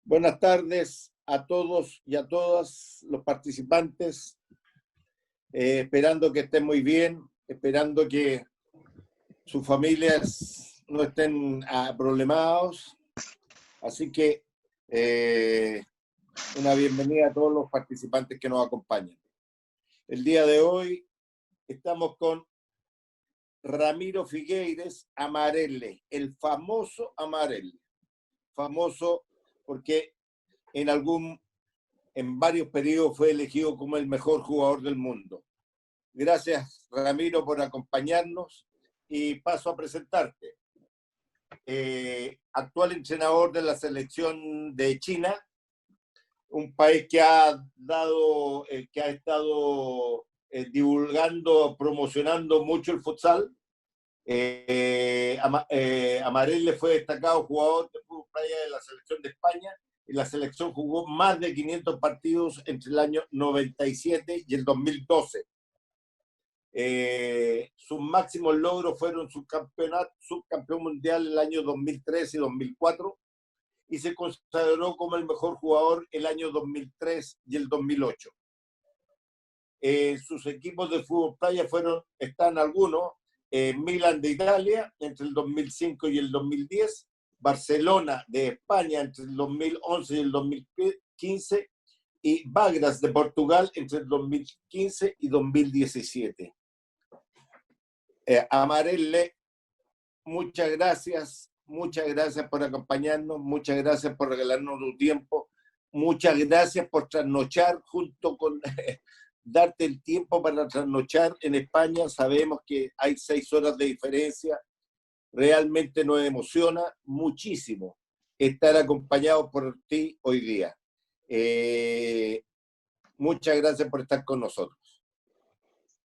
Buenas tardes a todos y a todas los participantes, esperando que estén muy bien, esperando que sus familias no estén problemados. Así que una bienvenida a todos los participantes que nos acompañan. El día de hoy estamos con Ramiro Figueires Amarelle, el famoso Amarelle. Famoso porque en varios periodos fue elegido como el mejor jugador del mundo. Gracias, Ramiro, por acompañarnos y paso a presentarte. Actual entrenador de la selección de China, un país que ha estado divulgando, promocionando mucho el futsal. Amarelle fue destacado jugador de fútbol playa de la selección de España, y la selección jugó más de 500 partidos entre el año 97 y el 2012. Sus máximos logros fueron subcampeón mundial el año 2003 y 2004, y se consagró como el mejor jugador el año 2003 y el 2008. Sus equipos de fútbol playa están algunos: Milan de Italia entre el 2005 y el 2010, Barcelona de España entre el 2011 y el 2015, y Bagras de Portugal entre el 2015 y 2017. Amarelle, muchas gracias por acompañarnos, muchas gracias por regalarnos tu tiempo, muchas gracias por trasnochar junto con... darte el tiempo para trasnochar en España. Sabemos que hay 6 horas de diferencia. Realmente nos emociona muchísimo estar acompañado por ti hoy día. Muchas gracias por estar con nosotros.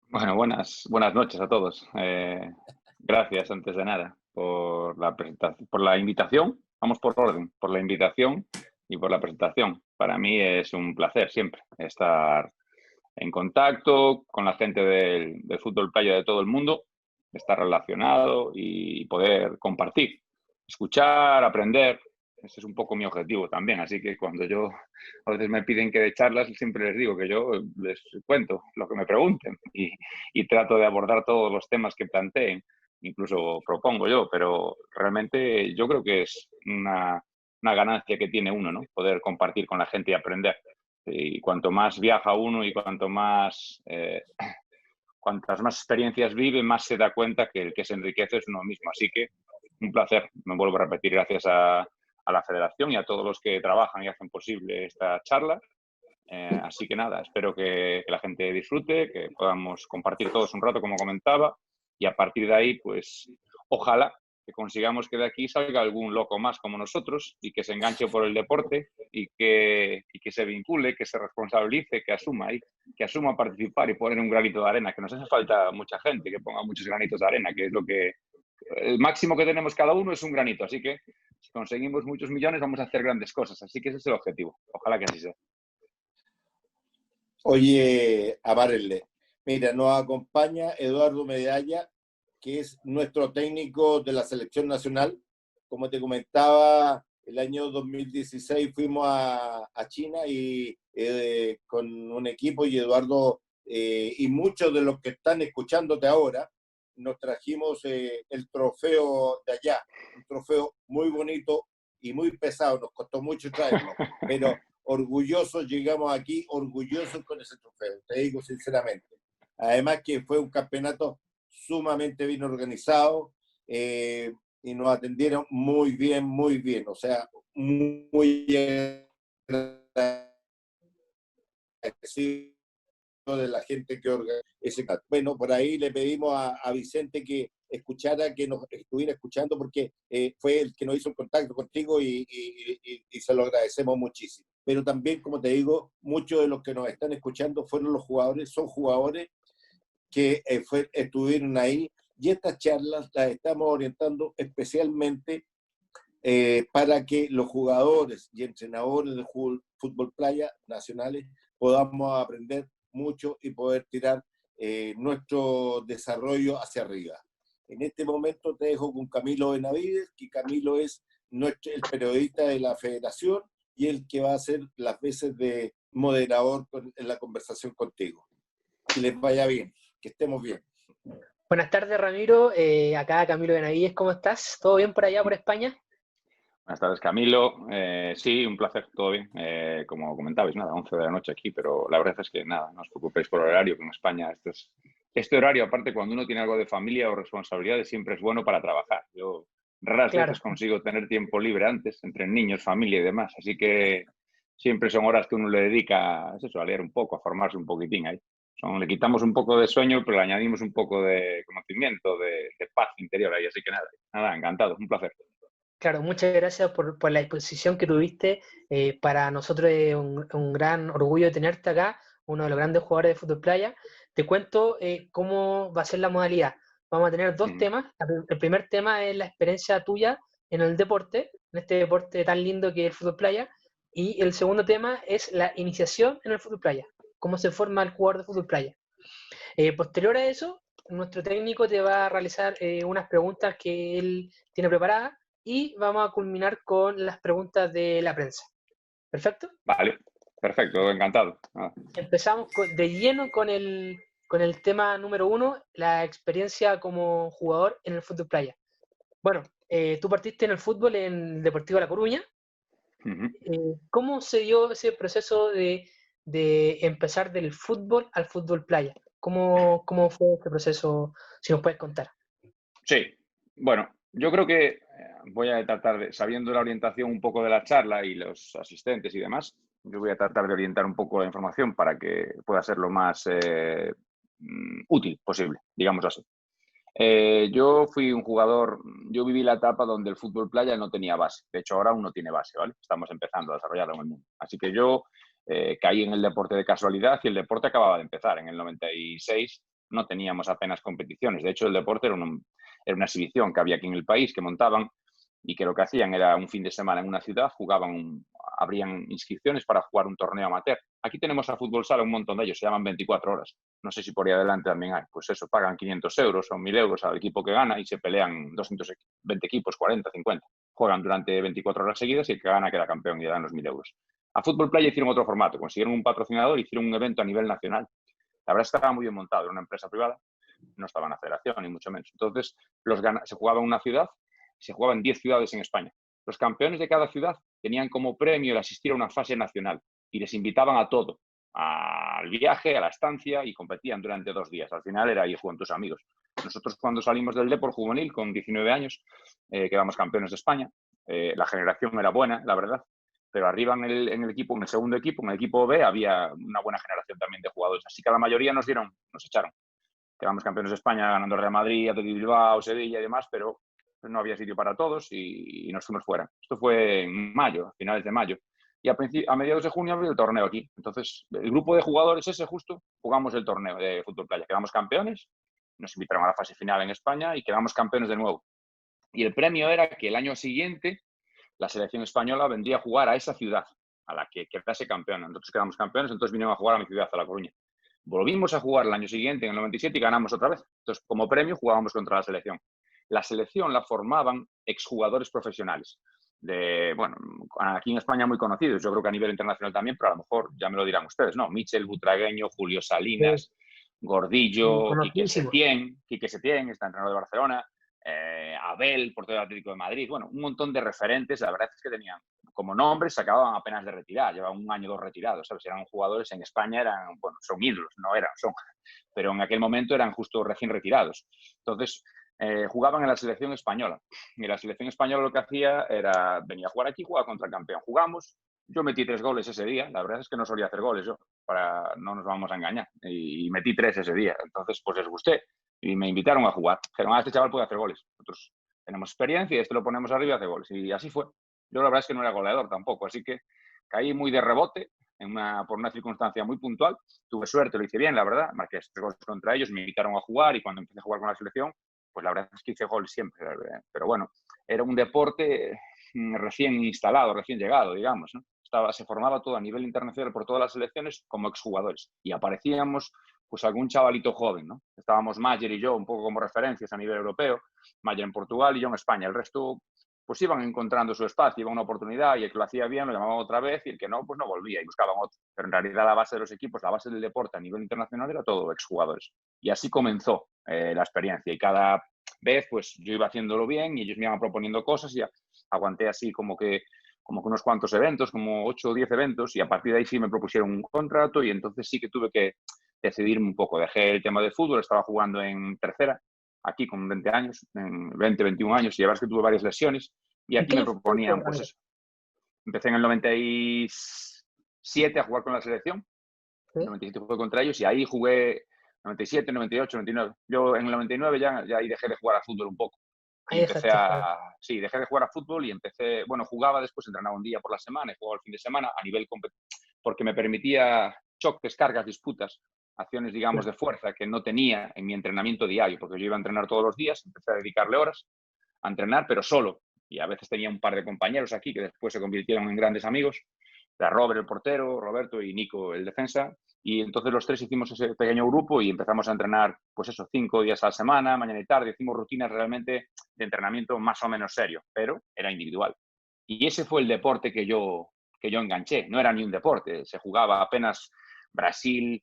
Bueno, buenas noches a todos. Gracias, antes de nada, por la invitación. Vamos por orden, por la invitación y por la presentación. Para mí es un placer siempre estar en contacto con la gente del fútbol playa de todo el mundo, estar relacionado y poder compartir, escuchar, aprender. Ese es un poco mi objetivo también, así que cuando a veces me piden que dé charlas, siempre les digo que yo les cuento lo que me pregunten y trato de abordar todos los temas que planteen, incluso propongo yo, pero realmente yo creo que es una ganancia que tiene uno, ¿no? Poder compartir con la gente y aprender. Y cuanto más viaja uno y cuantas más experiencias vive, más se da cuenta que el que se enriquece es uno mismo. Así que un placer, me vuelvo a repetir, gracias a la Federación y a todos los que trabajan y hacen posible esta charla. Así que nada, espero que la gente disfrute, que podamos compartir todos un rato, como comentaba, y a partir de ahí, pues, ojalá que consigamos que de aquí salga algún loco más como nosotros y que se enganche por el deporte y que se vincule, que se responsabilice, que asuma participar y poner un granito de arena, que nos hace falta mucha gente que ponga muchos granitos de arena, que es lo que el máximo que tenemos cada uno es un granito, así que si conseguimos muchos millones vamos a hacer grandes cosas, así que ese es el objetivo, ojalá que así sea. Oye, Amarelle, mira, nos acompaña Eduardo Medalla, que es nuestro técnico de la selección nacional. Como te comentaba, el año 2016 fuimos a China y con un equipo, y Eduardo y muchos de los que están escuchándote ahora, nos trajimos el trofeo de allá, un trofeo muy bonito y muy pesado, nos costó mucho traerlo, pero orgullosos llegamos aquí, orgullosos con ese trofeo, te digo sinceramente. Además que fue un campeonato sumamente bien organizado, y nos atendieron muy bien, o sea, muy agradecido de la gente que organiza ese campeonato. Bueno, por ahí le pedimos a Vicente que escuchara, que nos estuviera escuchando, porque fue el que nos hizo el contacto contigo y se lo agradecemos muchísimo. Pero también, como te digo, muchos de los que nos están escuchando son jugadores que estuvieron ahí, y estas charlas las estamos orientando especialmente para que los jugadores y entrenadores de fútbol playa nacionales podamos aprender mucho y poder tirar nuestro desarrollo hacia arriba. En este momento te dejo con Camilo Benavides, que Camilo es el periodista de la Federación, y el que va a hacer las veces de moderador en la conversación contigo. Que les vaya bien, que estemos bien. Buenas tardes, Ramiro. Acá Camilo Benavides, ¿cómo estás? ¿Todo bien por allá, por España? Buenas tardes, Camilo. Sí, un placer, todo bien. Como comentabais, nada, 11 de la noche aquí, pero la verdad es que nada, no os preocupéis por el horario, que en España este horario, aparte, cuando uno tiene algo de familia o responsabilidades, siempre es bueno para trabajar. Yo raras Claro. veces consigo tener tiempo libre antes, entre niños, familia y demás, así que siempre son horas que uno le dedica a eso, a leer un poco, a formarse un poquitín ahí. Le quitamos un poco de sueño, pero le añadimos un poco de conocimiento, de paz interior ahí, así que nada, encantado, un placer. Claro, muchas gracias por la disposición que tuviste. Para nosotros es un gran orgullo tenerte acá, uno de los grandes jugadores de fútbol playa. Te cuento cómo va a ser la modalidad. Vamos a tener dos temas. El primer tema es la experiencia tuya en el deporte, en este deporte tan lindo que es el fútbol playa. Y el segundo tema es la iniciación en el fútbol playa, cómo se forma el jugador de fútbol playa. Posterior a eso, nuestro técnico te va a realizar unas preguntas que él tiene preparadas y vamos a culminar con las preguntas de la prensa. ¿Perfecto? Vale, perfecto, encantado. Empezamos de lleno con el tema número 1, la experiencia como jugador en el fútbol playa. Bueno, tú partiste en el fútbol en Deportivo La Coruña. ¿Cómo se dio ese proceso de empezar del fútbol al fútbol playa? ¿Cómo fue ese proceso? Si nos puedes contar. Sí, bueno, yo creo que voy a tratar de, sabiendo la orientación un poco de la charla y los asistentes y demás, yo voy a tratar de orientar un poco la información para que pueda ser lo más útil posible, digamos así. Yo fui un jugador, yo viví la etapa donde el fútbol playa no tenía base. De hecho, ahora aún no tiene base, ¿vale? Estamos empezando a desarrollarlo en el mundo. Así que yo caí en el deporte de casualidad y el deporte acababa de empezar. En el 96 no teníamos apenas competiciones. De hecho, el deporte era una exhibición que había aquí en el país que montaban y que lo que hacían era un fin de semana en una ciudad, abrían inscripciones para jugar un torneo amateur. Aquí tenemos a Fútbol Sala un montón de ellos, se llaman 24 horas. No sé si por ahí adelante también hay. Pues eso, pagan 500 euros o 1.000 euros al equipo que gana y se pelean 220 equipos, 40, 50. Juegan durante 24 horas seguidas y el que gana queda campeón y le dan los 1.000 euros. A Fútbol Playa hicieron otro formato, consiguieron un patrocinador y hicieron un evento a nivel nacional. La verdad estaba muy bien montado, era una empresa privada, no estaba en la federación ni mucho menos. Entonces, se jugaba en una ciudad, se jugaba en 10 ciudades en España. Los campeones de cada ciudad tenían como premio el asistir a una fase nacional y les invitaban a todo, al viaje, a la estancia y competían durante 2 días. Al final era ir con tus amigos. Nosotros cuando salimos del Depor juvenil con 19 años, quedamos campeones de España. La generación era buena, la verdad, pero arriba en el equipo, en el segundo equipo, en el equipo B, había una buena generación también de jugadores. Así que a la mayoría nos echaron. Quedamos campeones de España ganando Real Madrid, Athletic Bilbao, Sevilla y demás, pero no había sitio para todos y nos fuimos fuera. Esto fue en mayo, a finales de mayo. Y a mediados de junio abrió el torneo aquí. Entonces, el grupo de jugadores ese justo, jugamos el torneo de fútbol playa. Quedamos campeones, nos invitaron a la fase final en España y quedamos campeones de nuevo. Y el premio era que el año siguiente la selección española vendría a jugar a esa ciudad, a la que quedase campeona. Nosotros quedamos campeones, entonces vinieron a jugar a mi ciudad, a La Coruña. Volvimos a jugar el año siguiente, en el 97, y ganamos otra vez. Entonces, como premio, jugábamos contra la selección. La selección la formaban exjugadores profesionales. Bueno, aquí en España muy conocidos, yo creo que a nivel internacional también, pero a lo mejor ya me lo dirán ustedes, ¿no? Michel Butragueño, Julio Salinas, Gordillo, Quique Setién, está entrenador de Barcelona, Abel, portero del Atlético de Madrid, bueno, un montón de referentes, la verdad es que tenían como nombres, se acababan apenas de retirar, llevaban 1 año o 2 retirados, ¿sabes? Eran jugadores en España, bueno, son ídolos, pero en aquel momento eran justo recién retirados. Entonces, jugaban en la selección española, y la selección española lo que hacía era, venía a jugar aquí, jugaba contra el campeón, jugamos, yo metí 3 goles ese día, la verdad es que no solía hacer goles yo, no nos vamos a engañar, y metí 3 ese día, entonces pues les gusté, y me invitaron a jugar. Dijeron, este chaval puede hacer goles. Nosotros tenemos experiencia y este lo ponemos arriba y hace goles. Y así fue. Yo la verdad es que no era goleador tampoco, así que caí muy de rebote por una circunstancia muy puntual. Tuve suerte, lo hice bien, la verdad. Marqué 3 goles contra ellos, me invitaron a jugar y cuando empecé a jugar con la selección, pues la verdad es que hice goles siempre. Pero bueno, era un deporte recién instalado, recién llegado, digamos, ¿no? Se formaba todo a nivel internacional por todas las selecciones como exjugadores. Y aparecíamos pues algún chavalito joven, ¿no? Estábamos Mayer y yo un poco como referencias a nivel europeo, Mayer en Portugal y yo en España. El resto pues iban encontrando su espacio, iba una oportunidad y el que lo hacía bien lo llamaban otra vez y el que no, pues no volvía y buscaban otro. Pero en realidad la base de los equipos, la base del deporte a nivel internacional era todo exjugadores. Y así comenzó la experiencia y cada vez pues yo iba haciéndolo bien y ellos me iban proponiendo cosas y aguanté así como que unos cuantos eventos, como 8 o 10 eventos y a partir de ahí sí me propusieron un contrato y entonces sí que tuve que decidirme un poco. Dejé el tema de fútbol, estaba jugando en tercera aquí con 20 años, en 20, 21 años, y la verdad es que tuve varias lesiones, y ¿En aquí qué me año fue esto, proponían, pues Ramiro? eso. Empecé en el 97 a jugar con la selección, en el ¿Sí? 97 jugué contra ellos, y ahí jugué 97, 98, 99. Yo en el 99 ya ahí dejé de jugar a fútbol un poco. Y Ahí empecé dejaste de jugar. sí, dejé de jugar a fútbol y empecé, bueno, jugaba después, entrenaba un día por la semana y jugaba el fin de semana a nivel porque me permitía choques, cargas, disputas, acciones, digamos, Claro. de fuerza que no tenía en mi entrenamiento diario, porque yo iba a entrenar todos los días, empecé a dedicarle horas a entrenar, pero solo. Y a veces tenía un par de compañeros aquí que después se convirtieron en grandes amigos. Era Robert, el portero, Roberto y Nico, el defensa. Y entonces los tres hicimos ese pequeño grupo y empezamos a entrenar, pues eso, 5 días a la semana, mañana y tarde. Hicimos rutinas realmente de entrenamiento más o menos serio, pero era individual. Y ese fue el deporte que yo enganché. No era ni un deporte, se jugaba apenas Brasil,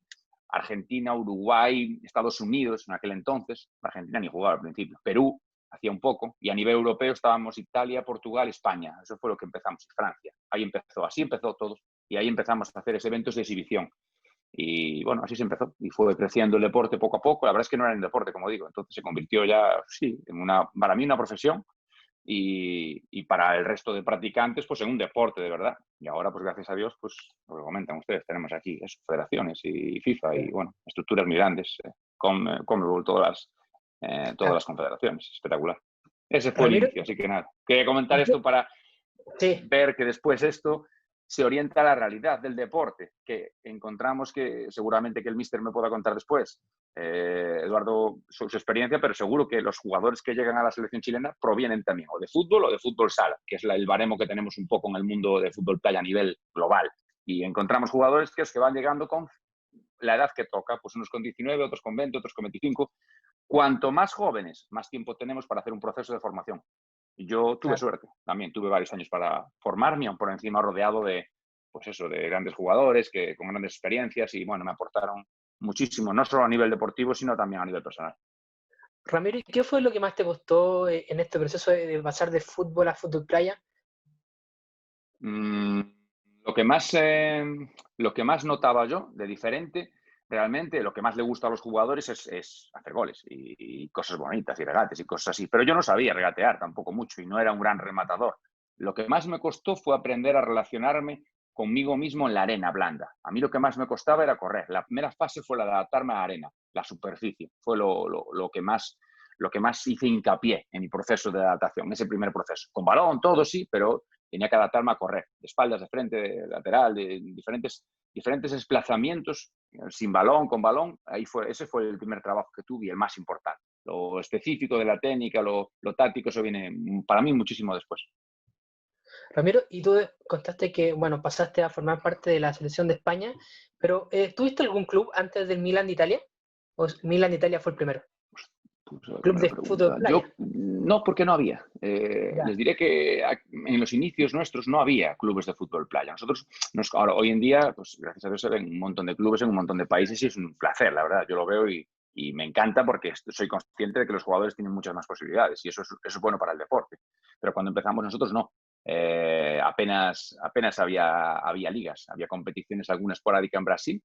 Argentina, Uruguay, Estados Unidos en aquel entonces. Argentina ni jugaba al principio. Perú hacía un poco. Y a nivel europeo estábamos Italia, Portugal, España. Eso fue lo que empezamos. Y Francia. Ahí empezó. Así empezó todo. Y ahí empezamos a hacer esos eventos de exhibición. Y bueno, así se empezó. Y fue creciendo el deporte poco a poco. La verdad es que no era un deporte, como digo. Entonces se convirtió ya, sí, para mí una profesión. Y para el resto de practicantes, pues en un deporte de verdad. Y ahora, pues gracias a Dios, pues lo que comentan ustedes, tenemos aquí eso, federaciones y FIFA y, bueno, estructuras muy grandes, Conmebol, todas Claro. las confederaciones. Espectacular. Ese fue el Ramiro, inicio, así que nada. Quería comentar esto para sí, ver que después esto se orienta a la realidad del deporte, que encontramos que seguramente que el míster me pueda contar después, Eduardo, su experiencia, pero seguro que los jugadores que llegan a la selección chilena provienen también o de fútbol sala, que es el baremo que tenemos un poco en el mundo de fútbol playa a nivel global. Y encontramos jugadores que van llegando con la edad que toca, pues unos con 19, otros con 20, otros con 25. Cuanto más jóvenes, más tiempo tenemos para hacer un proceso de formación. Yo tuve claro. suerte, también tuve varios años para formarme, aún por encima rodeado de, pues eso, de grandes jugadores que con grandes experiencias y bueno, me aportaron muchísimo, no solo a nivel deportivo, sino también a nivel personal. Ramiro, ¿y qué fue lo que más te costó en este proceso de pasar de fútbol a fútbol playa? Mm, lo lo que más notaba yo de diferente, realmente, lo que más le gusta a los jugadores es hacer goles y cosas bonitas y regates y cosas así. Pero yo no sabía regatear tampoco mucho y no era un gran rematador. Lo que más me costó fue aprender a relacionarme conmigo mismo en la arena blanda. A mí lo que más me costaba era correr. La primera fase fue la de adaptarme a la arena, la superficie. Fue lo que más hice hincapié en mi proceso de adaptación, ese primer proceso. Con balón, todo sí, pero tenía que adaptarme a correr, de espaldas, de frente, de lateral, de diferentes desplazamientos, sin balón, con balón. Ese fue el primer trabajo que tuve y el más importante. Lo específico de la técnica, lo táctico, eso viene para mí muchísimo después. Ramiro, y tú contaste que, bueno, pasaste a formar parte de la selección de España, pero ¿tuviste algún club antes del Milan de Italia? ¿O Milan de Italia fue el primero? Pues la Club primera de fútbol pregunta. playa. Yo no, porque no había. Ya, Les diré que en los inicios nuestros no había clubes de fútbol playa. Nosotros, ahora, hoy en día, pues gracias a Dios se ven un montón de clubes en un montón de países y es un placer, la verdad. Yo lo veo y me encanta porque soy consciente de que los jugadores tienen muchas más posibilidades y eso es bueno para el deporte. Pero cuando empezamos nosotros no. Apenas había ligas, había competiciones, alguna esporádica en Brasil.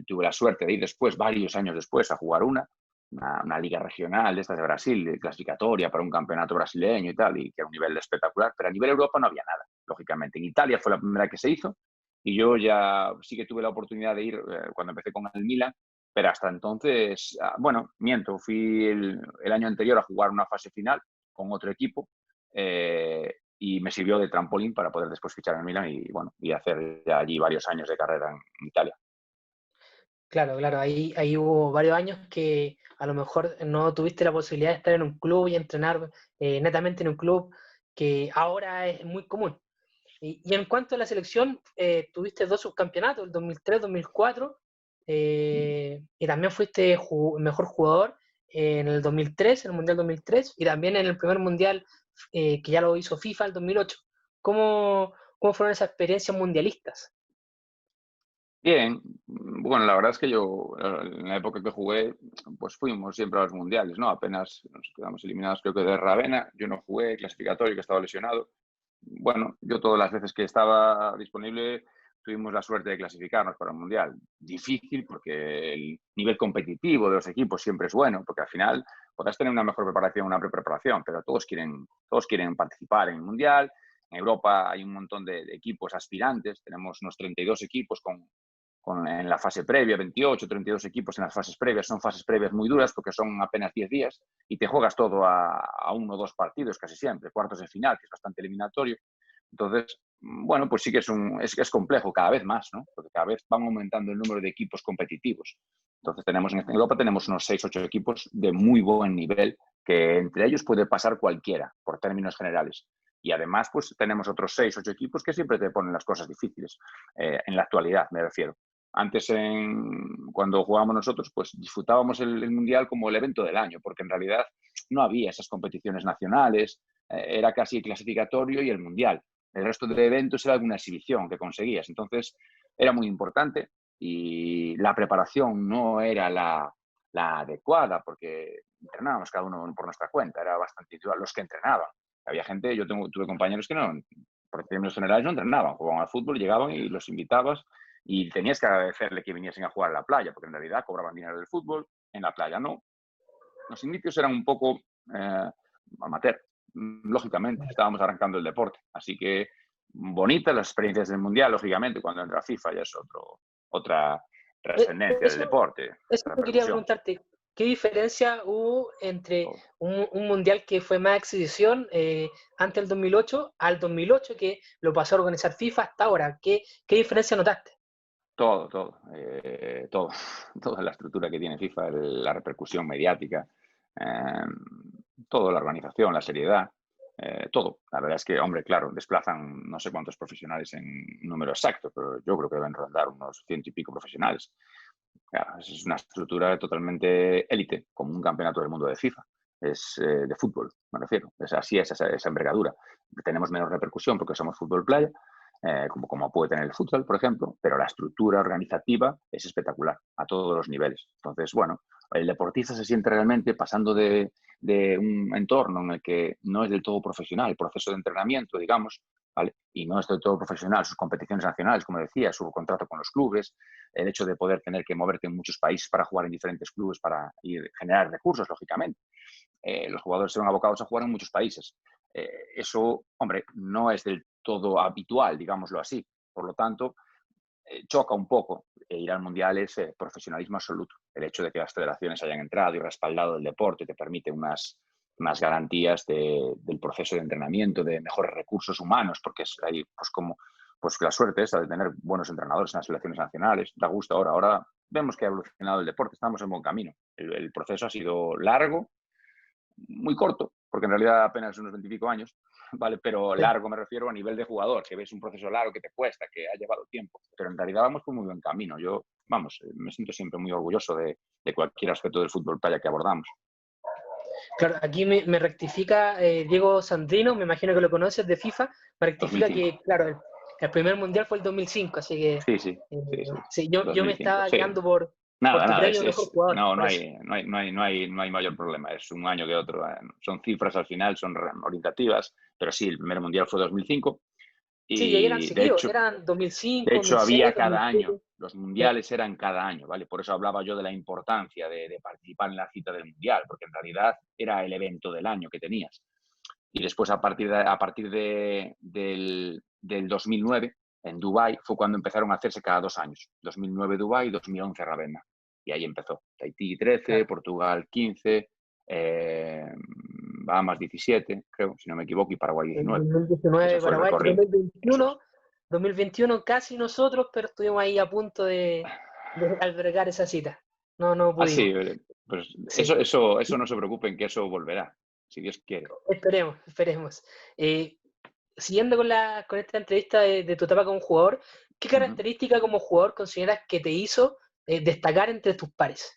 Tuve la suerte de ir después, varios años después, a jugar una liga regional de estas de Brasil, clasificatoria para un campeonato brasileño y tal, y que era un nivel espectacular, pero a nivel Europa no había nada, lógicamente. En Italia fue la primera que se hizo y yo ya sí que tuve la oportunidad de ir cuando empecé con el Milan, pero hasta entonces, bueno, miento, fui el año anterior a jugar una fase final con otro equipo y me sirvió de trampolín para poder después fichar en el Milan y, bueno, y hacer ya allí varios años de carrera en Italia. claro, claro. Ahí hubo varios años que a lo mejor no tuviste la posibilidad de estar en un club y entrenar netamente en un club, que ahora es muy común. Y en cuanto a la selección, tuviste dos subcampeonatos, el 2003-2004, y también fuiste mejor jugador en el 2003, en el Mundial 2003, y también en el primer Mundial que ya lo hizo FIFA en 2008. ¿Cómo fueron esas experiencias mundialistas? Bien, bueno, la verdad es que yo, en la época que jugué, pues fuimos siempre a los mundiales, ¿no? Apenas nos quedamos eliminados, creo que de Ravenna. Yo no jugué clasificatorio, que estaba lesionado. Bueno, yo todas las veces que estaba disponible tuvimos la suerte de clasificarnos para el mundial. Difícil porque el nivel competitivo de los equipos siempre es bueno, porque al final podrás tener una mejor preparación, una pre-preparación, pero todos quieren participar en el mundial. En Europa hay un montón de equipos aspirantes, tenemos unos 32 equipos en la fase previa, 28, 32 equipos en las fases previas. Son fases previas muy duras porque son apenas 10 días y te juegas todo a 1 o 2 partidos casi siempre, cuartos de final, que es bastante eliminatorio. Entonces, bueno, pues sí que es complejo cada vez más, ¿no? Porque cada vez van aumentando el número de equipos competitivos. Entonces, en Europa tenemos unos 6 o 8 equipos de muy buen nivel, que entre ellos puede pasar cualquiera, por términos generales. Y además, pues tenemos otros 6 o 8 equipos que siempre te ponen las cosas difíciles, en la actualidad, me refiero. Antes, cuando jugábamos nosotros, pues disfrutábamos el Mundial como el evento del año, porque en realidad no había esas competiciones nacionales, era casi clasificatorio y el Mundial. El resto de eventos era alguna exhibición que conseguías. Entonces, era muy importante y la preparación no era la adecuada, porque entrenábamos cada uno por nuestra cuenta, era bastante individual los que entrenaban. Había gente, tuve compañeros que no, por términos generales, no entrenaban, jugaban al fútbol, llegaban y los invitabas y tenías que agradecerle que viniesen a jugar a la playa, porque en realidad cobraban dinero del fútbol, en la playa no. Los inicios eran un poco amateur, lógicamente, estábamos arrancando el deporte, así que bonitas las experiencias del Mundial, lógicamente, cuando entra FIFA ya es otra trascendencia del deporte. Eso quería preguntarte, ¿qué diferencia hubo entre un Mundial que fue más exhibición antes del 2008 al 2008 que lo pasó a organizar FIFA hasta ahora? ¿Qué diferencia notaste? Todo. Toda la estructura que tiene FIFA, la repercusión mediática, toda la organización, la seriedad, todo. La verdad es que, hombre, claro, desplazan no sé cuántos profesionales en número exacto, pero yo creo que deben rondar unos 100 y pico profesionales. Claro, es una estructura totalmente élite, como un campeonato del mundo de FIFA. Es de fútbol, me refiero. Es así, esa envergadura. Tenemos menos repercusión porque somos fútbol playa, como puede tener el futsal, por ejemplo, pero la estructura organizativa es espectacular a todos los niveles. Entonces, bueno, el deportista se siente realmente pasando de un entorno en el que no es del todo profesional, el proceso de entrenamiento, digamos, ¿vale? Y no es del todo profesional sus competiciones nacionales, como decía, su contrato con los clubes, el hecho de poder tener que moverte en muchos países para jugar en diferentes clubes para generar recursos, lógicamente. Los jugadores se ven abocados a jugar en muchos países. Eso, hombre, no es del todo habitual, digámoslo así. Por lo tanto, choca un poco. Ir al Mundial es profesionalismo absoluto. El hecho de que las federaciones hayan entrado y respaldado el deporte te permite unas garantías del proceso de entrenamiento, de mejores recursos humanos, porque hay pues la suerte esa de tener buenos entrenadores en las selecciones nacionales. Da gusto ahora vemos que ha evolucionado el deporte, estamos en buen camino. El proceso ha sido largo, muy corto, porque en realidad apenas unos 20 y pico años, ¿vale? Pero largo me refiero a nivel de jugador, que ves un proceso largo que te cuesta, que ha llevado tiempo, pero en realidad vamos por muy buen camino. Yo, me siento siempre muy orgulloso de cualquier aspecto del fútbol playa que abordamos. Claro, aquí me rectifica Diego Sandrino, me imagino que lo conoces, de FIFA, me rectifica 2005. que, claro, el primer mundial fue el 2005, así que Sí. yo me estaba guiando por tu premio mejor jugador. No hay mayor problema, es un año que otro. Son cifras al final, son orientativas, pero sí, el primer mundial fue 2005. Sí, y ahí eran Y seguidos, eran 2005, de hecho 2006, había cada 2007. año, los mundiales eran cada año, ¿vale? Por eso hablaba yo de la importancia de participar en la cita del mundial, porque en realidad era el evento del año que tenías. Y después, a partir del 2009, en Dubái, fue cuando empezaron a hacerse cada 2 años. 2009 Dubái, 2011 Ravenna. Y ahí empezó. Tahití 13, claro. Portugal 15, Bahamas 17, creo, si no me equivoco, y Paraguay 19. 2019 Paraguay, 2021 casi nosotros, pero estuvimos ahí a punto de albergar esa cita. No pudimos. Sí, pues sí. Eso no se preocupen, que eso volverá, si Dios quiere. Esperemos. Siguiendo con esta entrevista de tu etapa como jugador, ¿qué característica como jugador consideras que te hizo destacar entre tus pares?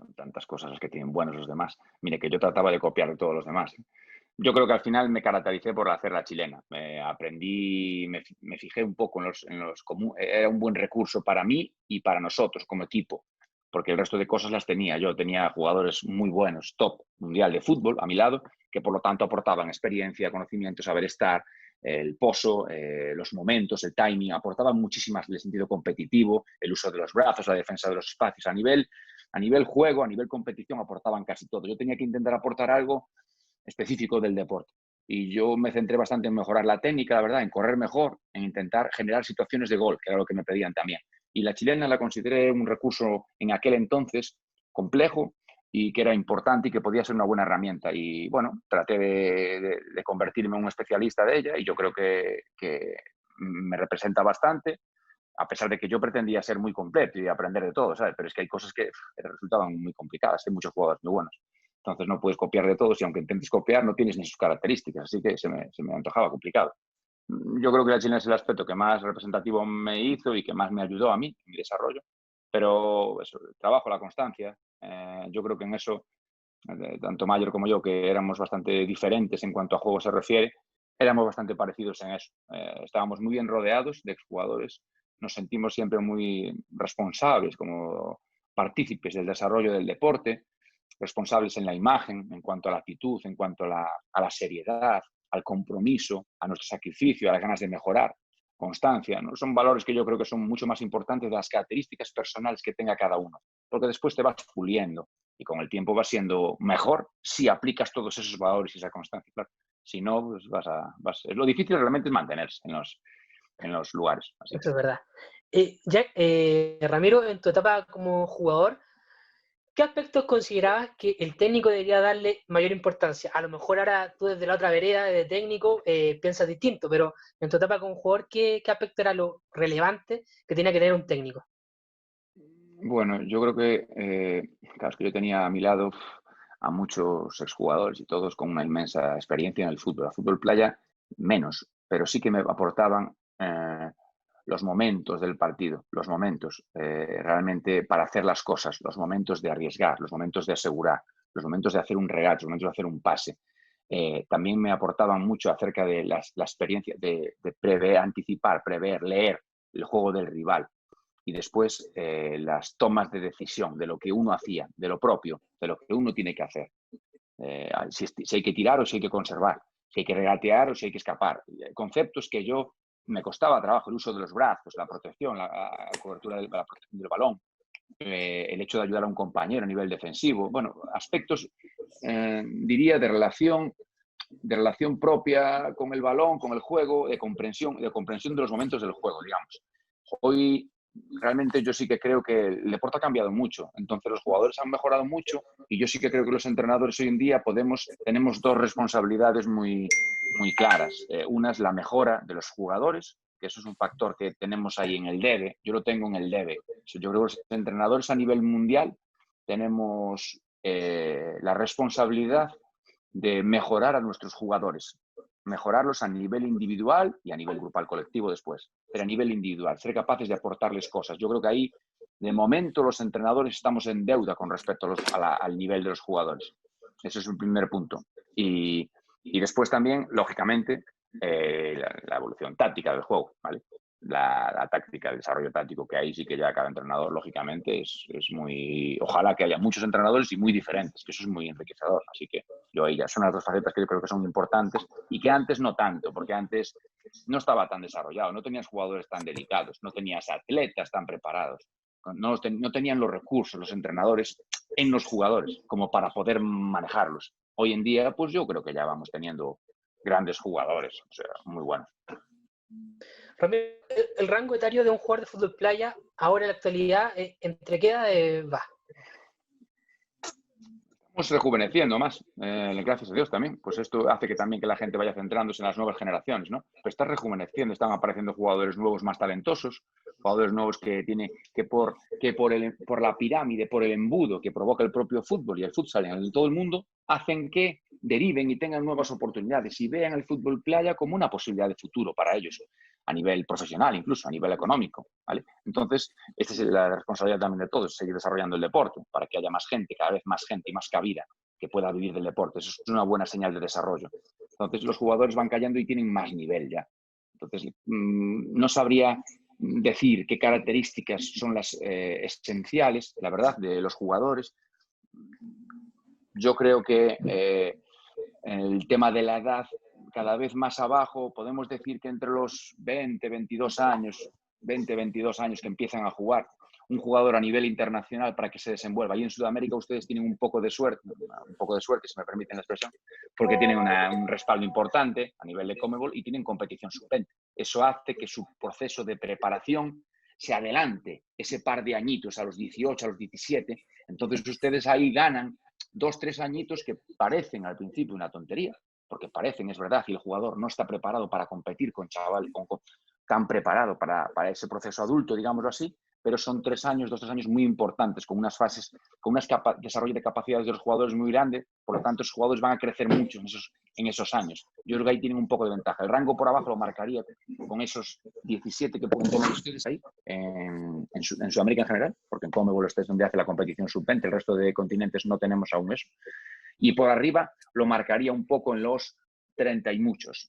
son tantas cosas las que tienen buenos los demás. Mire, que yo trataba de copiar de todos los demás. Yo creo que al final me caractericé por hacer la chilena. Aprendí, me fijé un poco en los comunes. Era un buen recurso para mí y para nosotros como equipo, porque el resto de cosas las tenía. Yo tenía jugadores muy buenos, top mundial de fútbol a mi lado, que por lo tanto aportaban experiencia, conocimiento, saber estar, el pozo, los momentos, el timing, aportaban muchísimas el sentido competitivo, el uso de los brazos, la defensa de los espacios. A nivel juego, a nivel competición, aportaban casi todo. Yo tenía que intentar aportar algo específico del deporte. Y yo me centré bastante en mejorar la técnica, la verdad, en correr mejor, en intentar generar situaciones de gol, que era lo que me pedían también. Y la chilena la consideré un recurso en aquel entonces complejo y que era importante y que podía ser una buena herramienta. Y bueno, traté de convertirme en un especialista de ella y yo creo que me representa bastante, a pesar de que yo pretendía ser muy completo y aprender de todo, ¿sabes? Pero es que hay cosas que resultaban muy complicadas, hay muchos jugadores muy buenos. Entonces no puedes copiar de todos y aunque intentes copiar no tienes ni sus características, así que se me antojaba complicado. Yo creo que la chilena es el aspecto que más representativo me hizo y que más me ayudó a mí en mi desarrollo, pero eso, el trabajo, la constancia, yo creo que en eso, tanto Mayor como yo, que éramos bastante diferentes en cuanto a juego se refiere, éramos bastante parecidos en eso. Estábamos muy bien rodeados de exjugadores, nos sentimos siempre muy responsables como partícipes del desarrollo del deporte, responsables en la imagen, en cuanto a la actitud, en cuanto a la seriedad, al compromiso, a nuestro sacrificio, a las ganas de mejorar, constancia, ¿no? Son valores que yo creo que son mucho más importantes de las características personales que tenga cada uno, porque después te vas puliendo y con el tiempo vas siendo mejor si aplicas todos esos valores y esa constancia, claro. Si no, pues lo difícil realmente es mantenerse en los lugares. Así. Eso es verdad. Jack, Ramiro, en tu etapa como jugador, ¿qué aspectos considerabas que el técnico debería darle mayor importancia? A lo mejor ahora tú desde la otra vereda, de técnico, piensas distinto, pero en tu etapa como jugador, ¿qué aspecto era lo relevante que tenía que tener un técnico? Bueno, yo creo que, claro, es que yo tenía a mi lado a muchos exjugadores y todos con una inmensa experiencia en el fútbol. El fútbol playa menos, pero sí que me aportaban los momentos del partido, los momentos realmente para hacer las cosas, los momentos de arriesgar, los momentos de asegurar, los momentos de hacer un regate, los momentos de hacer un pase. También me aportaban mucho acerca de la experiencia de prever, anticipar, prever, leer el juego del rival y después las tomas de decisión de lo que uno hacía, de lo propio, de lo que uno tiene que hacer. Si hay que tirar o si hay que conservar, si hay que regatear o si hay que escapar. Conceptos que yo me costaba trabajo, el uso de los brazos, la protección, la cobertura la protección del balón, el hecho de ayudar a un compañero a nivel defensivo. Bueno, aspectos, diría, de relación propia con el balón, con el juego, de comprensión de los momentos del juego, digamos. Hoy realmente yo sí que creo que el deporte ha cambiado mucho, entonces los jugadores han mejorado mucho y yo sí que creo que los entrenadores hoy en día tenemos dos responsabilidades muy, muy claras. Una es la mejora de los jugadores, que eso es un factor que tenemos ahí en el debe, yo lo tengo en el debe. Yo creo que los entrenadores a nivel mundial tenemos la responsabilidad de mejorar a nuestros jugadores, mejorarlos a nivel individual y a nivel grupal colectivo después, pero a nivel individual, ser capaces de aportarles cosas. Yo creo que ahí, de momento, los entrenadores estamos en deuda con respecto al nivel de los jugadores. Ese es un primer punto. Y después también, lógicamente, la evolución táctica del juego, ¿vale? La táctica, el desarrollo táctico, que ahí sí que ya cada entrenador, lógicamente, es muy... Ojalá que haya muchos entrenadores y muy diferentes, que eso es muy enriquecedor. Así que yo ahí ya son las dos facetas que yo creo que son importantes y que antes no tanto, porque antes no estaba tan desarrollado, no tenías jugadores tan delicados, no tenías atletas tan preparados, no tenían los recursos, los entrenadores en los jugadores como para poder manejarlos. Hoy en día, pues yo creo que ya vamos teniendo grandes jugadores, o sea, muy buenos. Ramiro, el rango etario de un jugador de fútbol playa, ahora en la actualidad, ¿entre qué edad va? Estamos rejuveneciendo más, gracias a Dios también. Pues esto hace que también que la gente vaya centrándose en las nuevas generaciones, ¿no? Pero está rejuveneciendo, están apareciendo jugadores nuevos más talentosos, jugadores nuevos que por la pirámide, por el embudo que provoca el propio fútbol y el futsal en todo el mundo, hacen que deriven y tengan nuevas oportunidades y vean el fútbol playa como una posibilidad de futuro para ellos, a nivel profesional, incluso a nivel económico, ¿vale? Entonces, esta es la responsabilidad también de todos, seguir desarrollando el deporte para que haya más gente, cada vez más gente y más cabida que pueda vivir del deporte. Eso es una buena señal de desarrollo. Entonces, los jugadores van cayendo y tienen más nivel ya. Entonces, no sabría decir qué características son las esenciales, la verdad, de los jugadores. Yo creo que el tema de la edad, cada vez más abajo, podemos decir que entre los 20, 22 años que empiezan a jugar, un jugador a nivel internacional para que se desenvuelva. Y en Sudamérica ustedes tienen un poco de suerte, si me permiten la expresión, porque tienen un respaldo importante a nivel de Conmebol y tienen competición sub-20. Eso hace que su proceso de preparación se adelante ese par de añitos a los 18, a los 17. Entonces ustedes ahí ganan 2, 3 añitos que parecen al principio una tontería, porque parecen, es verdad, y el jugador no está preparado para competir con chaval tan preparado para ese proceso adulto, digámoslo así, pero son 3 años, 2, 3 años muy importantes, con unas fases, con un desarrollo de capacidades de los jugadores muy grande, por lo tanto, los jugadores van a crecer mucho en esos años. Yo creo que ahí tienen un poco de ventaja. El rango por abajo lo marcaría con esos 17 que pueden tener ustedes ahí, en Sudamérica en general, porque en Conmebol es donde hace la competición sub-20, el resto de continentes no tenemos aún eso. Y por arriba lo marcaría un poco en los 30 y muchos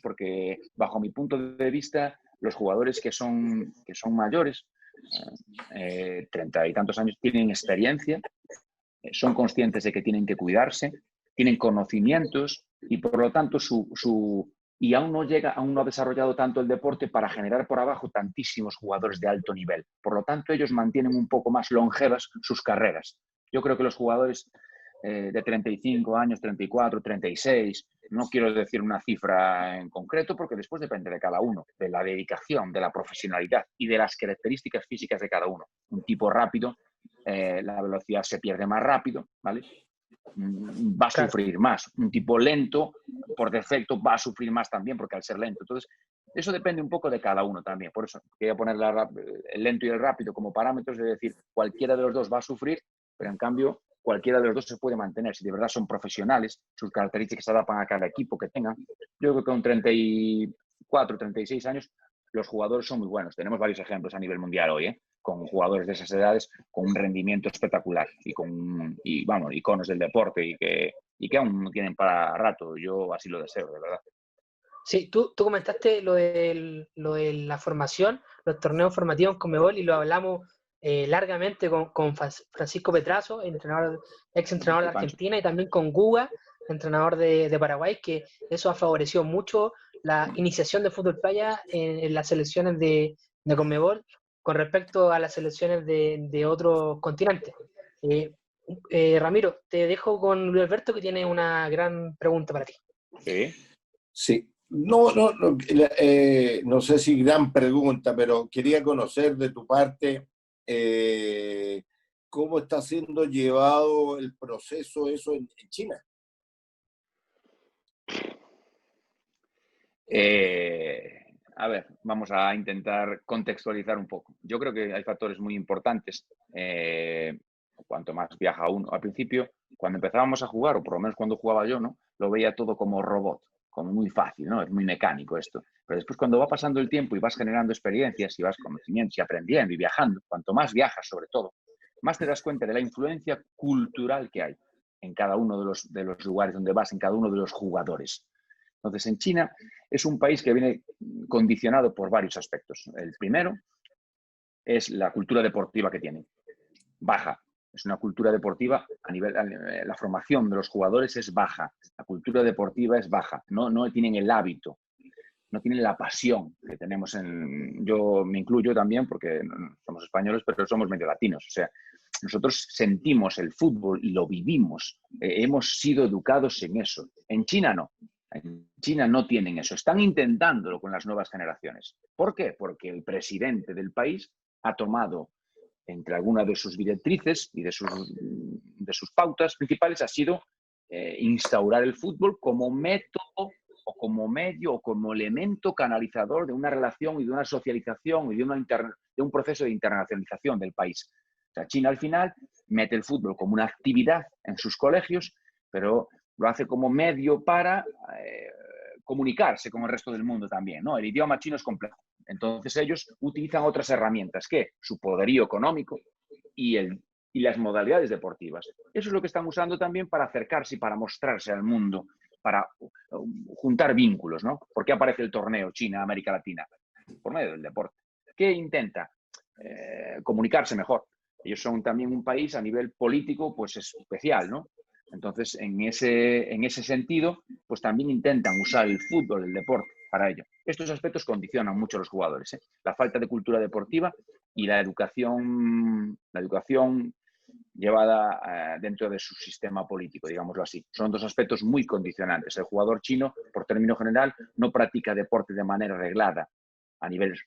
porque bajo mi punto de vista los jugadores que son mayores, 30 y tantos años, tienen experiencia, son conscientes de que tienen que cuidarse, tienen conocimientos y por lo tanto y aún no ha desarrollado tanto el deporte para generar por abajo tantísimos jugadores de alto nivel. Por lo tanto, ellos mantienen un poco más longevas sus carreras. Yo creo que los jugadores de 35 años, 34, 36, no quiero decir una cifra en concreto porque después depende de cada uno, de la dedicación, de la profesionalidad y de las características físicas de cada uno. Un tipo rápido, la velocidad se pierde más rápido, ¿vale? Va a sufrir más. Un tipo lento, por defecto, va a sufrir más también porque al ser lento. Entonces, eso depende un poco de cada uno también. Por eso quería poner el lento y el rápido como parámetros, de decir, cualquiera de los dos va a sufrir, pero en cambio cualquiera de los dos se puede mantener. Si de verdad son profesionales, sus características se adaptan a cada equipo que tengan. Yo creo que con 34, 36 años los jugadores son muy buenos. Tenemos varios ejemplos a nivel mundial hoy, con jugadores de esas edades con un rendimiento espectacular y vamos, iconos del deporte y que aún no tienen para rato. Yo así lo deseo, de verdad. Sí, tú comentaste lo de la formación, los torneos formativos en Conmebol, y lo hablamos largamente con Francisco Petrazo, ex entrenador de Argentina, y también con Guga, entrenador de Paraguay, que eso ha favorecido mucho la iniciación de fútbol playa en las selecciones de Conmebol con respecto a las selecciones de otros continentes. Ramiro, te dejo con Luis Alberto, que tiene una gran pregunta para ti. Sí. No sé si gran pregunta, pero quería conocer de tu parte cómo está siendo llevado el proceso eso en China. A ver, vamos a intentar contextualizar un poco. Yo creo que hay factores muy importantes. Cuanto más viaja uno. Al principio, cuando empezábamos a jugar, o por lo menos cuando jugaba yo, ¿no? Lo veía todo como robot, como muy fácil, ¿no? Es muy mecánico esto. Pero después, cuando va pasando el tiempo y vas generando experiencias y vas conocimientos y aprendiendo y viajando, cuanto más viajas, sobre todo, más te das cuenta de la influencia cultural que hay en cada uno de los lugares donde vas, en cada uno de los jugadores. Entonces, en China es un país que viene condicionado por varios aspectos. El primero es la cultura deportiva que tiene. Baja. Es una cultura deportiva la formación de los jugadores es baja. La cultura deportiva es baja. No tienen el hábito, no tienen la pasión que tenemos yo me incluyo también porque somos españoles, pero somos medio latinos. O sea, nosotros sentimos el fútbol y lo vivimos. Hemos sido educados en eso. En China no. En China no tienen eso. Están intentándolo con las nuevas generaciones. ¿Por qué? Porque el presidente del país ha tomado, entre algunas de sus directrices y de sus pautas principales, ha sido instaurar el fútbol como método o como medio o como elemento canalizador de una relación y de una socialización y de un proceso de internacionalización del país. O sea, China al final mete el fútbol como una actividad en sus colegios, pero lo hace como medio para comunicarse con el resto del mundo también, ¿no? El idioma chino es complejo. Entonces ellos utilizan otras herramientas que su poderío económico y las modalidades deportivas. Eso es lo que están usando también para acercarse y para mostrarse al mundo, para juntar vínculos, ¿no? ¿Por qué aparece el torneo China-América Latina? Por medio del deporte. ¿Qué intenta? Comunicarse mejor. Ellos son también un país a nivel político pues especial, ¿no? Entonces, en ese sentido, pues también intentan usar el fútbol, el deporte, para ello. Estos aspectos condicionan mucho a los jugadores, ¿eh? La falta de cultura deportiva y la educación llevada dentro de su sistema político, digámoslo así. Son dos aspectos muy condicionantes. El jugador chino, por término general, no practica deporte de manera reglada a nivel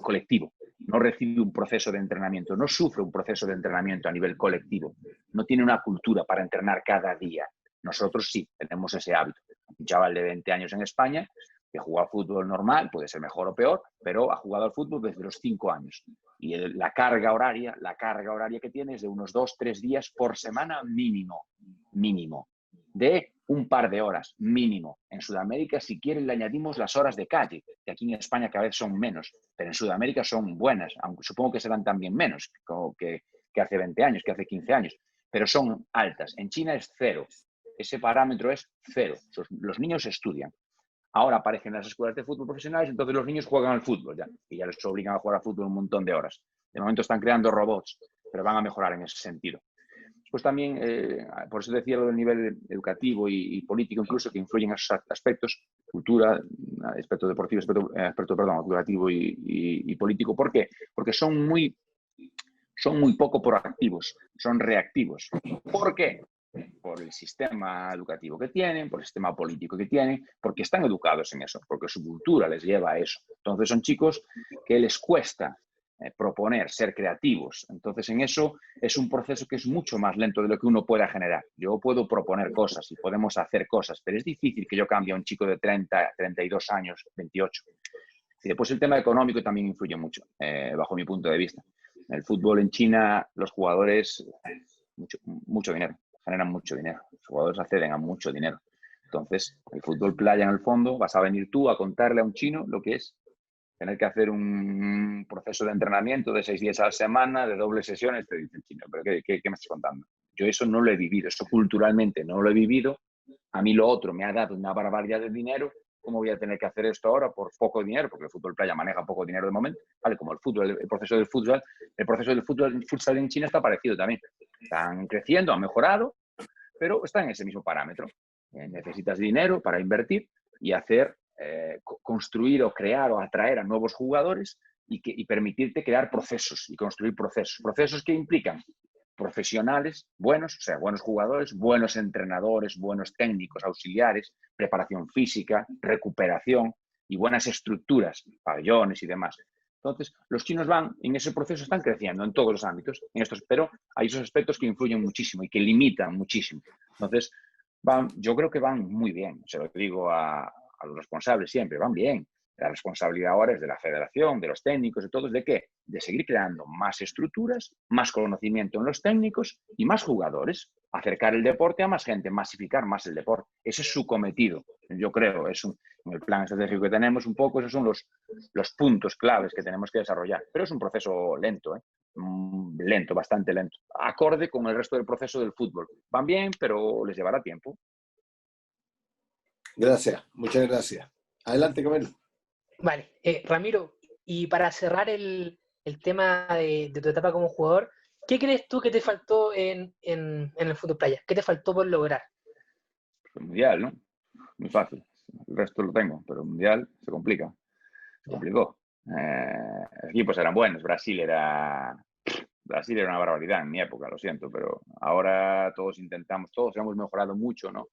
colectivo. No recibe un proceso de entrenamiento, no sufre un proceso de entrenamiento a nivel colectivo. No tiene una cultura para entrenar cada día. Nosotros sí, tenemos ese hábito. Un chaval de 20 años en España que juega al fútbol normal, puede ser mejor o peor, pero ha jugado al fútbol desde los 5 años. Y la carga horaria que tiene es de unos 2-3 días por semana mínimo, de un par de horas mínimo. En Sudamérica, si quieren, le añadimos las horas de calle, que aquí en España cada vez son menos, pero en Sudamérica son buenas, aunque supongo que serán también menos que hace 20 años, que hace 15 años, pero son altas. En China es 0. Ese parámetro es 0. Los niños estudian. Ahora aparecen las escuelas de fútbol profesionales, entonces los niños juegan al fútbol ya, y ya les obligan a jugar al fútbol un montón de horas. De momento están creando robots, pero van a mejorar en ese sentido. Pues también, por eso decía lo del nivel educativo y político incluso, que influyen en esos aspectos, cultura, aspecto deportivo, aspecto educativo y político. ¿Por qué? Porque son muy poco proactivos, son reactivos. ¿Por qué? Por el sistema educativo que tienen, por el sistema político que tienen, porque están educados en eso, porque su cultura les lleva a eso. Entonces son chicos que les cuesta proponer, ser creativos. Entonces en eso es un proceso que es mucho más lento de lo que uno pueda generar. Yo puedo proponer cosas y podemos hacer cosas, pero es difícil que yo cambie a un chico de 30, 32 años, 28. Y después el tema económico también influye mucho, bajo mi punto de vista. En el fútbol en China, los jugadores, mucho dinero, generan mucho dinero. Los jugadores acceden a mucho dinero. Entonces, el fútbol playa, en el fondo, vas a venir tú a contarle a un chino lo que es tener que hacer un proceso de entrenamiento de 6 días a la semana, de dobles sesiones, te dice el chino, ¿pero qué me estás contando? Yo eso no lo he vivido, eso culturalmente no lo he vivido. A mí lo otro me ha dado una barbaridad de dinero. ¿Cómo voy a tener que hacer esto ahora por poco dinero? Porque el fútbol playa maneja poco dinero de momento. Vale, como el proceso del futsal en China está parecido también. Están creciendo, han mejorado, pero están en ese mismo parámetro. Necesitas dinero para invertir y hacer, construir o crear o atraer a nuevos jugadores y permitirte crear procesos y construir procesos. Procesos que implican profesionales buenos, o sea, buenos jugadores, buenos entrenadores, buenos técnicos, auxiliares, preparación física, recuperación y buenas estructuras, pabellones y demás. Entonces, los chinos van, en ese proceso están creciendo en todos los ámbitos, pero hay esos aspectos que influyen muchísimo y que limitan muchísimo. Entonces, yo creo que van muy bien, se lo digo a los responsables siempre, van bien. La responsabilidad ahora es de la federación, de los técnicos, de todos. ¿De qué? De seguir creando más estructuras, más conocimiento en los técnicos y más jugadores. Acercar el deporte a más gente, masificar más el deporte. Ese es su cometido, yo creo. En el plan estratégico que tenemos, un poco, esos son los puntos claves que tenemos que desarrollar. Pero es un proceso lento, lento, bastante lento. Acorde con el resto del proceso del fútbol. Van bien, pero les llevará tiempo. Gracias, muchas gracias. Adelante, Camilo. Vale, Ramiro, y para cerrar el tema de tu etapa como jugador, ¿qué crees tú que te faltó en el fútbol playa? ¿Qué te faltó por lograr? El mundial, ¿no? Muy fácil. El resto lo tengo, pero el mundial se complica. Se complicó. Los equipos eran buenos. Brasil era una barbaridad en mi época, lo siento, pero ahora todos hemos mejorado mucho, ¿no?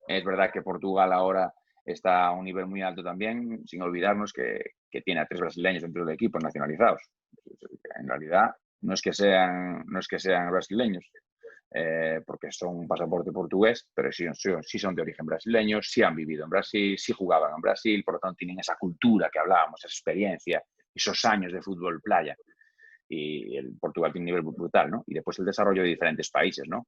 Es verdad que Portugal ahora está a un nivel muy alto también, sin olvidarnos que tiene a 3 brasileños dentro del equipo nacionalizados. En realidad, no es que sean brasileños, porque son un pasaporte portugués, pero sí son de origen brasileño, sí han vivido en Brasil, sí jugaban en Brasil, por lo tanto tienen esa cultura que hablábamos, esa experiencia, esos años de fútbol playa. Y el Portugal tiene un nivel brutal, ¿no? Y después el desarrollo de diferentes países, ¿no?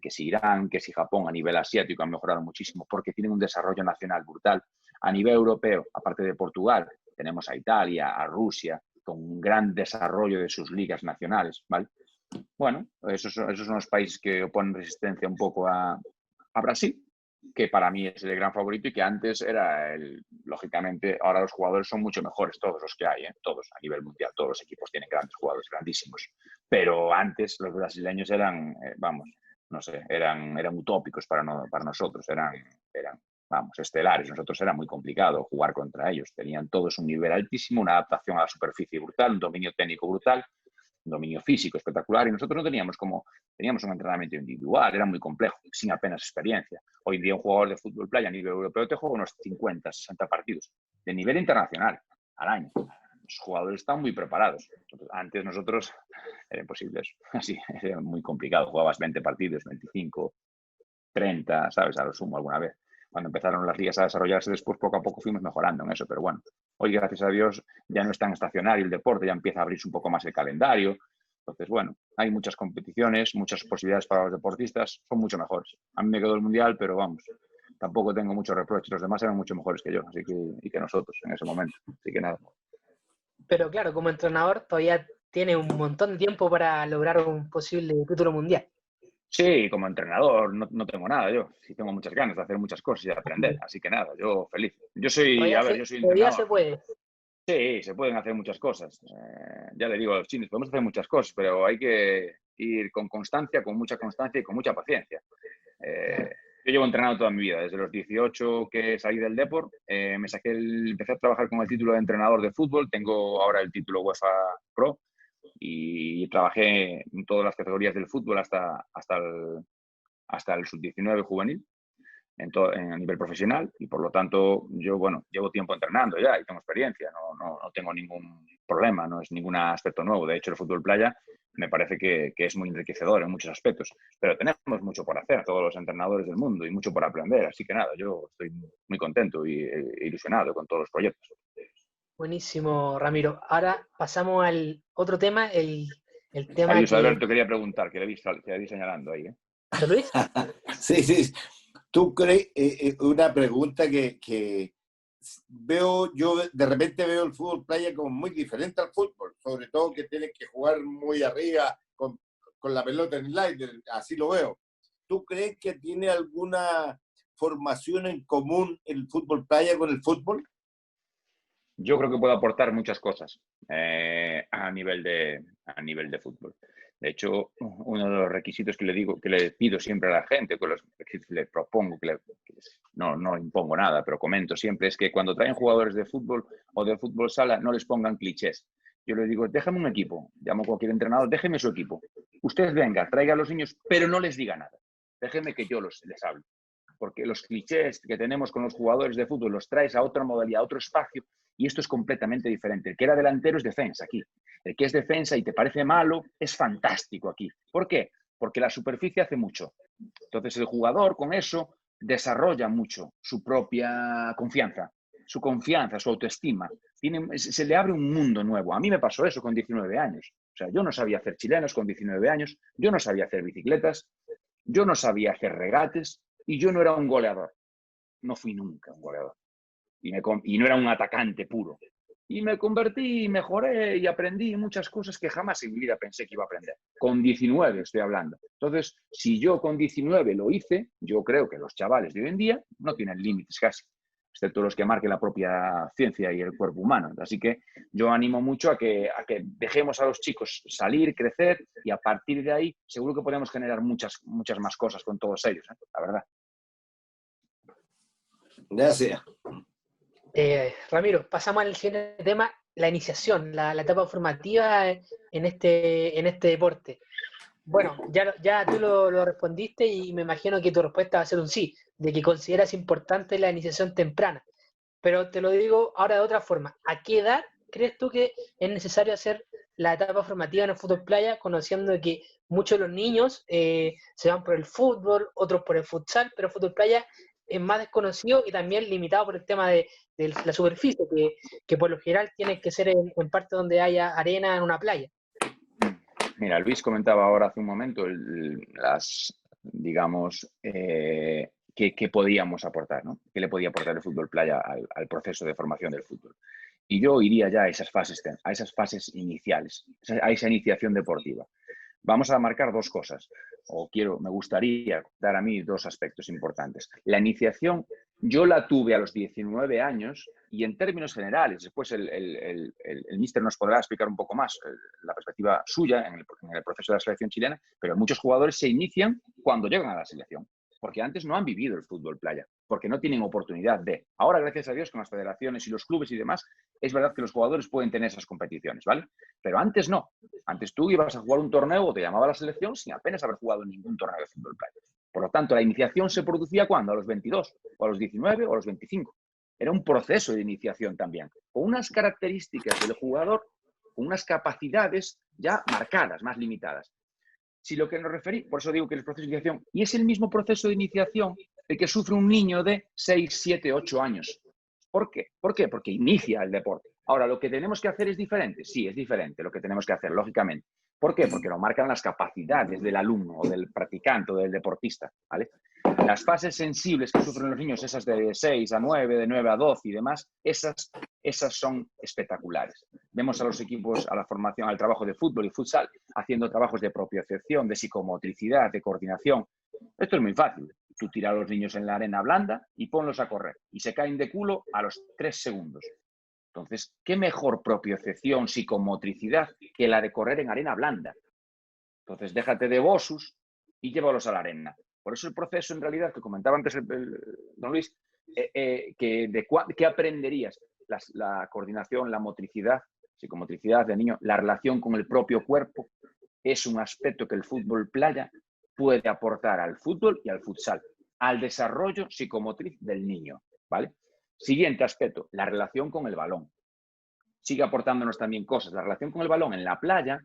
que si Irán, que si Japón a nivel asiático han mejorado muchísimo porque tienen un desarrollo nacional brutal. A nivel europeo, aparte de Portugal, tenemos a Italia, a Rusia, con un gran desarrollo de sus ligas nacionales, ¿vale? Bueno, esos son los países que oponen resistencia un poco a Brasil, que para mí es el gran favorito y que antes era lógicamente, ahora los jugadores son mucho mejores, todos los que hay, todos a nivel mundial, todos los equipos tienen grandes jugadores, grandísimos, pero antes los brasileños eran, vamos, no sé, eran utópicos para nosotros, eran, vamos, estelares, nosotros era muy complicado jugar contra ellos, tenían todos un nivel altísimo, una adaptación a la superficie brutal, un dominio técnico brutal, un dominio físico espectacular y nosotros no teníamos teníamos un entrenamiento individual, era muy complejo, sin apenas experiencia. Hoy en día un jugador de fútbol playa a nivel europeo te juega unos 50, 60 partidos de nivel internacional al año. Los jugadores están muy preparados. Antes nosotros era imposible eso, así, era muy complicado, jugabas 20 partidos, 25, 30, ¿sabes? A lo sumo alguna vez. Cuando empezaron las ligas a desarrollarse, después poco a poco fuimos mejorando en eso, pero bueno, hoy gracias a Dios ya no es tan estacionario el deporte, ya empieza a abrirse un poco más el calendario, entonces bueno, hay muchas competiciones, muchas posibilidades para los deportistas, son mucho mejores. A mí me quedó el Mundial, pero vamos, tampoco tengo muchos reproches, los demás eran mucho mejores que yo, así que nosotros en ese momento, así que nada. Pero claro, como entrenador todavía tiene un montón de tiempo para lograr un posible título mundial. Sí, como entrenador no tengo nada, yo sí tengo muchas ganas de hacer muchas cosas y de aprender, así que nada, yo feliz. Yo soy Todavía se entrenador. puede. Sí, se pueden hacer muchas cosas. Ya le digo a los chinos, podemos hacer muchas cosas, pero hay que ir con constancia, con mucha constancia y con mucha paciencia. Yo llevo entrenando toda mi vida, desde los 18 que salí del deporte, empecé a trabajar con el título de entrenador de fútbol, tengo ahora el título UEFA Pro, y trabajé en todas las categorías del fútbol hasta el sub-19 juvenil a nivel profesional y por lo tanto yo, bueno, llevo tiempo entrenando ya y tengo experiencia, no tengo ningún problema, no es ningún aspecto nuevo. De hecho, el fútbol playa me parece que es muy enriquecedor en muchos aspectos, pero tenemos mucho por hacer, todos los entrenadores del mundo y mucho por aprender, así que nada, yo estoy muy contento y ilusionado con todos los proyectos. Buenísimo, Ramiro. Ahora pasamos al otro tema, el tema Luis que... Alberto quería preguntar, que le vi señalando ahí. ¿José Luis? Sí, sí. ¿Tú crees, una pregunta que veo, yo de repente veo el fútbol playa como muy diferente al fútbol, sobre todo que tienes que jugar muy arriba con la pelota en el aire, así lo veo. ¿Tú crees que tiene alguna formación en común el fútbol playa con el fútbol? Yo creo que puedo aportar muchas cosas a nivel de fútbol. De hecho, uno de los requisitos que le pido siempre a la gente, con los requisitos que le propongo, no impongo nada, pero comento siempre, es que cuando traen jugadores de fútbol o de fútbol sala, no les pongan clichés. Yo les digo, déjame un equipo, llamo a cualquier entrenador, déjeme su equipo. Usted venga, traiga a los niños, pero no les diga nada. Déjeme que yo les hable. Porque los clichés que tenemos con los jugadores de fútbol los traes a otra modalidad, a otro espacio, y esto es completamente diferente. El que era delantero es defensa aquí. El que es defensa y te parece malo es fantástico aquí. ¿Por qué? Porque la superficie hace mucho. Entonces el jugador con eso desarrolla mucho su propia confianza, su autoestima. Se le abre un mundo nuevo. A mí me pasó eso con 19 años. O sea, yo no sabía hacer chilenos con 19 años, yo no sabía hacer bicicletas, yo no sabía hacer regates y yo no era un goleador. No fui nunca un goleador. Y no era un atacante puro. Y me convertí, mejoré y aprendí muchas cosas que jamás en mi vida pensé que iba a aprender. Con 19 estoy hablando. Entonces, si yo con 19 lo hice, yo creo que los chavales de hoy en día no tienen límites casi, excepto los que marque la propia ciencia y el cuerpo humano. Así que yo animo mucho a que dejemos a los chicos salir, crecer y a partir de ahí seguro que podemos generar muchas más cosas con todos ellos, la verdad. Gracias. Ramiro, pasamos al siguiente tema, la iniciación, la etapa formativa en este deporte. Bueno, ya tú lo respondiste y me imagino que tu respuesta va a ser un sí, de que consideras importante la iniciación temprana. Pero te lo digo ahora de otra forma. ¿A qué edad crees tú que es necesario hacer la etapa formativa en el fútbol playa, conociendo que muchos de los niños se van por el fútbol, otros por el futsal, pero el fútbol playa es más desconocido y también limitado por el tema de la superficie, que por lo general tiene que ser en parte donde haya arena en una playa? Mira, Luis comentaba ahora hace un momento las digamos, qué podíamos aportar, ¿no? ¿Qué le podía aportar el fútbol playa al proceso de formación del fútbol? Y yo iría ya a esas fases iniciales, a esa iniciación deportiva. Vamos a marcar dos cosas, me gustaría dar a mí dos aspectos importantes. La iniciación, yo la tuve a los 19 años y en términos generales, después el míster nos podrá explicar un poco más la perspectiva suya en el proceso de la selección chilena, pero muchos jugadores se inician cuando llegan a la selección, porque antes no han vivido el fútbol playa, porque no tienen oportunidad de. Ahora, gracias a Dios, con las federaciones y los clubes y demás, es verdad que los jugadores pueden tener esas competiciones, ¿vale? Pero antes no. Antes tú ibas a jugar un torneo o te llamaba la selección sin apenas haber jugado en ningún torneo de fútbol playa. Por lo tanto, la iniciación se producía ¿cuándo? A los 22, o a los 19, o a los 25. Era un proceso de iniciación también, con unas características del jugador, con unas capacidades ya marcadas, más limitadas. Si lo que nos referí, por eso digo que es el proceso de iniciación, y es el mismo proceso de iniciación el que sufre un niño de 6, 7, 8 años. ¿Por qué? ¿Por qué? Porque inicia el deporte. Ahora, ¿lo que tenemos que hacer es diferente? Sí, es diferente lo que tenemos que hacer, lógicamente. ¿Por qué? Porque lo marcan las capacidades del alumno o del practicante o del deportista, ¿vale? Las fases sensibles que sufren los niños, esas de 6 a 9, de 9 a 12 y demás, esas son espectaculares. Vemos a los equipos, a la formación, al trabajo de fútbol y futsal, haciendo trabajos de propiocepción, de psicomotricidad, de coordinación. Esto es muy fácil. Tú tiras a los niños en la arena blanda y ponlos a correr. Y se caen de culo a los 3 segundos. Entonces, ¿qué mejor propiocepción, psicomotricidad que la de correr en arena blanda? Entonces, déjate de bosus y llévalos a la arena. Por eso el proceso, en realidad, que comentaba antes don Luis, ¿qué aprenderías? La coordinación, la motricidad, psicomotricidad del niño, la relación con el propio cuerpo, es un aspecto que el fútbol playa puede aportar al fútbol y al futsal, al desarrollo psicomotriz del niño, ¿vale? Siguiente aspecto, la relación con el balón. Sigue aportándonos también cosas. La relación con el balón en la playa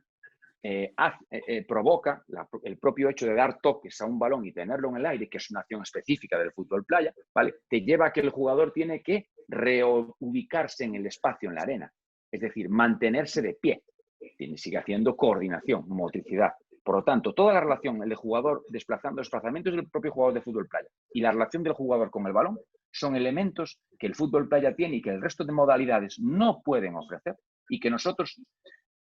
provoca el propio hecho de dar toques a un balón y tenerlo en el aire, que es una acción específica del fútbol playa, ¿vale? Te lleva a que el jugador tiene que reubicarse en el espacio, en la arena. Es decir, mantenerse de pie. Sigue haciendo coordinación, motricidad. Por lo tanto, toda la relación, el de jugador desplazamientos del propio jugador de fútbol playa y la relación del jugador con el balón son elementos que el fútbol playa tiene y que el resto de modalidades no pueden ofrecer y que nosotros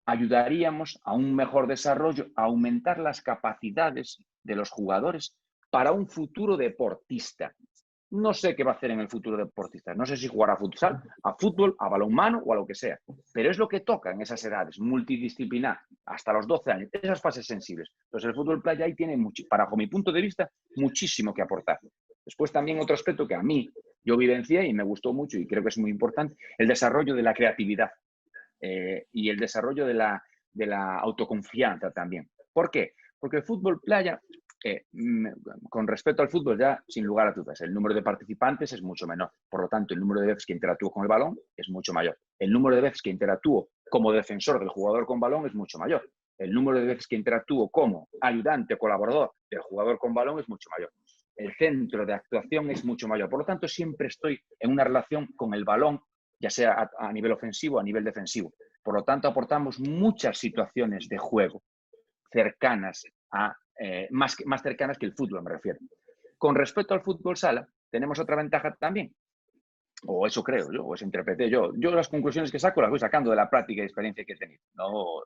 ayudaríamos a un mejor desarrollo, a aumentar las capacidades de los jugadores para un futuro deportista. No sé qué va a hacer en el futuro deportista. No sé si jugará a futsal, a fútbol, a balonmano o a lo que sea. Pero es lo que toca en esas edades, multidisciplinar, hasta los 12 años, esas fases sensibles. Entonces el fútbol playa ahí tiene, bajo mi punto de vista, muchísimo que aportar. Después también otro aspecto que a mí yo vivencié y me gustó mucho y creo que es muy importante, el desarrollo de la creatividad y el desarrollo de la autoconfianza también. ¿Por qué? Porque el fútbol playa, con respecto al fútbol ya, sin lugar a dudas, el número de participantes es mucho menor. Por lo tanto, el número de veces que interactúo con el balón es mucho mayor. El número de veces que interactúo como defensor del jugador con balón es mucho mayor. El número de veces que interactúo como ayudante o colaborador del jugador con balón es mucho mayor. El centro de actuación es mucho mayor. Por lo tanto, siempre estoy en una relación con el balón, ya sea a nivel ofensivo o a nivel defensivo. Por lo tanto, aportamos muchas situaciones de juego cercanas más cercanas que el fútbol, me refiero. Con respecto al fútbol sala, tenemos otra ventaja también, o eso creo yo, o eso interpreté yo. Yo las conclusiones que saco las voy sacando de la práctica y experiencia que he tenido. No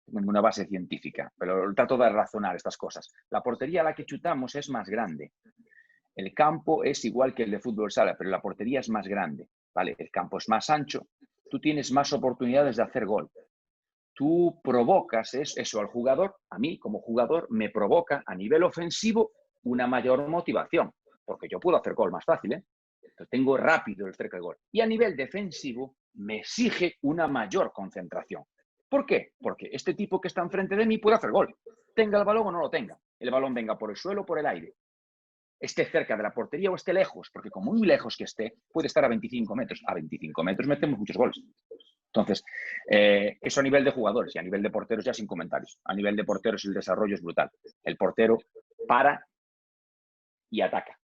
tengo ninguna base científica, pero trato de razonar estas cosas. La portería a la que chutamos es más grande. El campo es igual que el de fútbol sala, pero la portería es más grande, ¿vale? El campo es más ancho, tú tienes más oportunidades de hacer gol. Tú provocas eso al jugador, a mí como jugador me provoca a nivel ofensivo una mayor motivación, porque yo puedo hacer gol más fácil, ¿eh? Entonces tengo rápido el cerca de gol. Y a nivel defensivo me exige una mayor concentración. ¿Por qué? Porque este tipo que está enfrente de mí puede hacer gol, tenga el balón o no lo tenga. El balón venga por el suelo o por el aire. Esté cerca de la portería o esté lejos, porque como muy lejos que esté, puede estar a 25 metros. A 25 metros metemos muchos goles. Entonces, eso a nivel de jugadores y a nivel de porteros ya sin comentarios. A nivel de porteros el desarrollo es brutal. El portero para y ataca.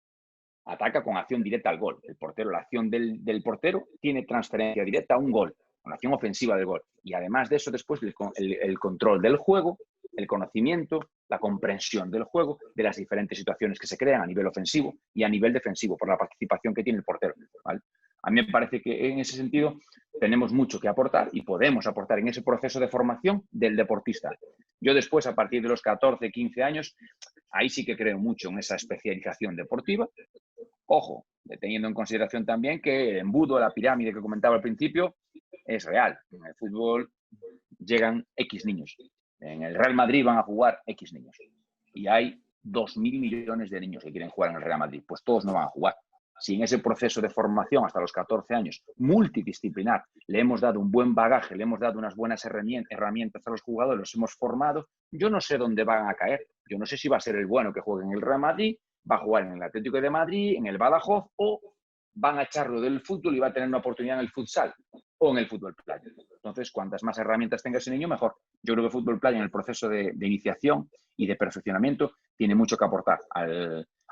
Ataca con acción directa al gol. El portero, la acción del portero tiene transferencia directa a un gol, con acción ofensiva del gol. Y además de eso, después el control del juego, el conocimiento la comprensión del juego, de las diferentes situaciones que se crean a nivel ofensivo y a nivel defensivo, por la participación que tiene el portero, ¿vale? A mí me parece que en ese sentido tenemos mucho que aportar y podemos aportar en ese proceso de formación del deportista. Yo después, a partir de los 14, 15 años, ahí sí que creo mucho en esa especialización deportiva. Ojo, teniendo en consideración también que el embudo, la pirámide que comentaba al principio, es real. En el fútbol llegan X niños. En el Real Madrid van a jugar X niños. Y hay 2.000 millones de niños que quieren jugar en el Real Madrid. Pues todos no van a jugar. Si en ese proceso de formación hasta los 14 años, multidisciplinar, le hemos dado un buen bagaje, le hemos dado unas buenas herramientas a los jugadores, los hemos formado, yo no sé dónde van a caer. Yo no sé si va a ser el bueno que juegue en el Real Madrid, va a jugar en el Atlético de Madrid, en el Badajoz, o van a echarlo del fútbol y va a tener una oportunidad en el futsal o en el fútbol playa. Entonces, cuantas más herramientas tenga ese niño, mejor. Yo creo que el fútbol playa en el proceso de iniciación y de perfeccionamiento tiene mucho que aportar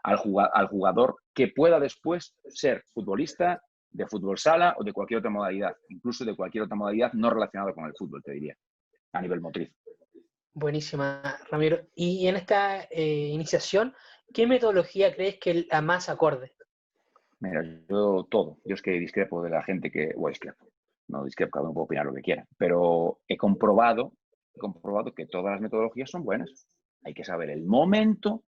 al jugador que pueda después ser futbolista de fútbol sala o de cualquier otra modalidad, incluso de cualquier otra modalidad no relacionada con el fútbol, te diría, a nivel motriz. Buenísima, Ramiro. Y en esta iniciación, ¿qué metodología crees que es la más acorde? Mira, yo es que discrepo de la gente que, no discrepo, cada uno puede opinar lo que quiera, pero he comprobado que todas las metodologías son buenas. Hay que saber el momento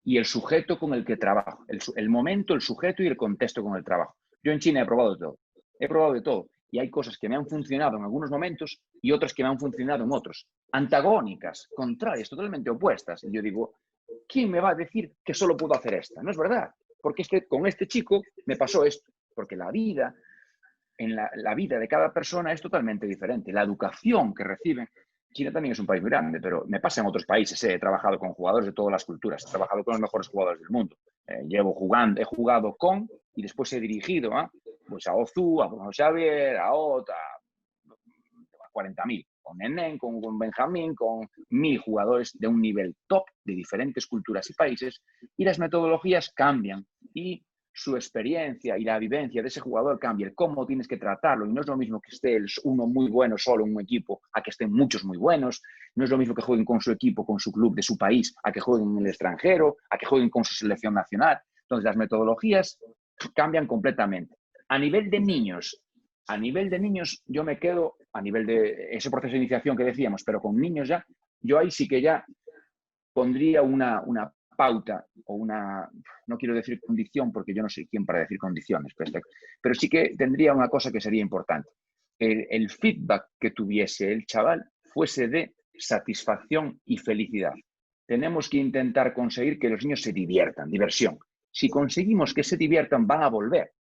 y el sujeto con el que trabajo. El momento, el sujeto y el contexto con el trabajo. Yo en China he probado de todo. He probado de todo. Y hay cosas que me han funcionado en algunos momentos y otras que me han funcionado en otros. Antagónicas, contrarias, totalmente opuestas. Y yo digo, ¿quién me va a decir que solo puedo hacer esta? No es verdad. Porque con este chico me pasó esto. Porque la vida, la vida de cada persona es totalmente diferente. La educación que reciben. China también es un país muy grande, pero me pasa en otros países. He trabajado con jugadores de todas las culturas, he trabajado con los mejores jugadores del mundo. He jugado con y después he dirigido pues a Ozu, a Bruno Xavier, a Ot, a 40.000, con Nenén, con Benjamín, con 1.000 jugadores de un nivel top de diferentes culturas y países, y las metodologías cambian y su experiencia y la vivencia de ese jugador cambia, cómo tienes que tratarlo, y no es lo mismo que esté uno muy bueno solo en un equipo a que estén muchos muy buenos, no es lo mismo que jueguen con su equipo, con su club de su país, a que jueguen en el extranjero, a que jueguen con su selección nacional. Entonces las metodologías cambian completamente. A nivel de niños, yo me quedo, a nivel de ese proceso de iniciación que decíamos, pero con niños ya, yo ahí sí que ya pondría una pauta o una, no quiero decir condición porque yo no soy quien para decir condiciones, pero sí que tendría una cosa que sería importante. El feedback que tuviese el chaval fuese de satisfacción y felicidad. Tenemos que intentar conseguir que los niños se diviertan, diversión. Si conseguimos que se diviertan, van a volver.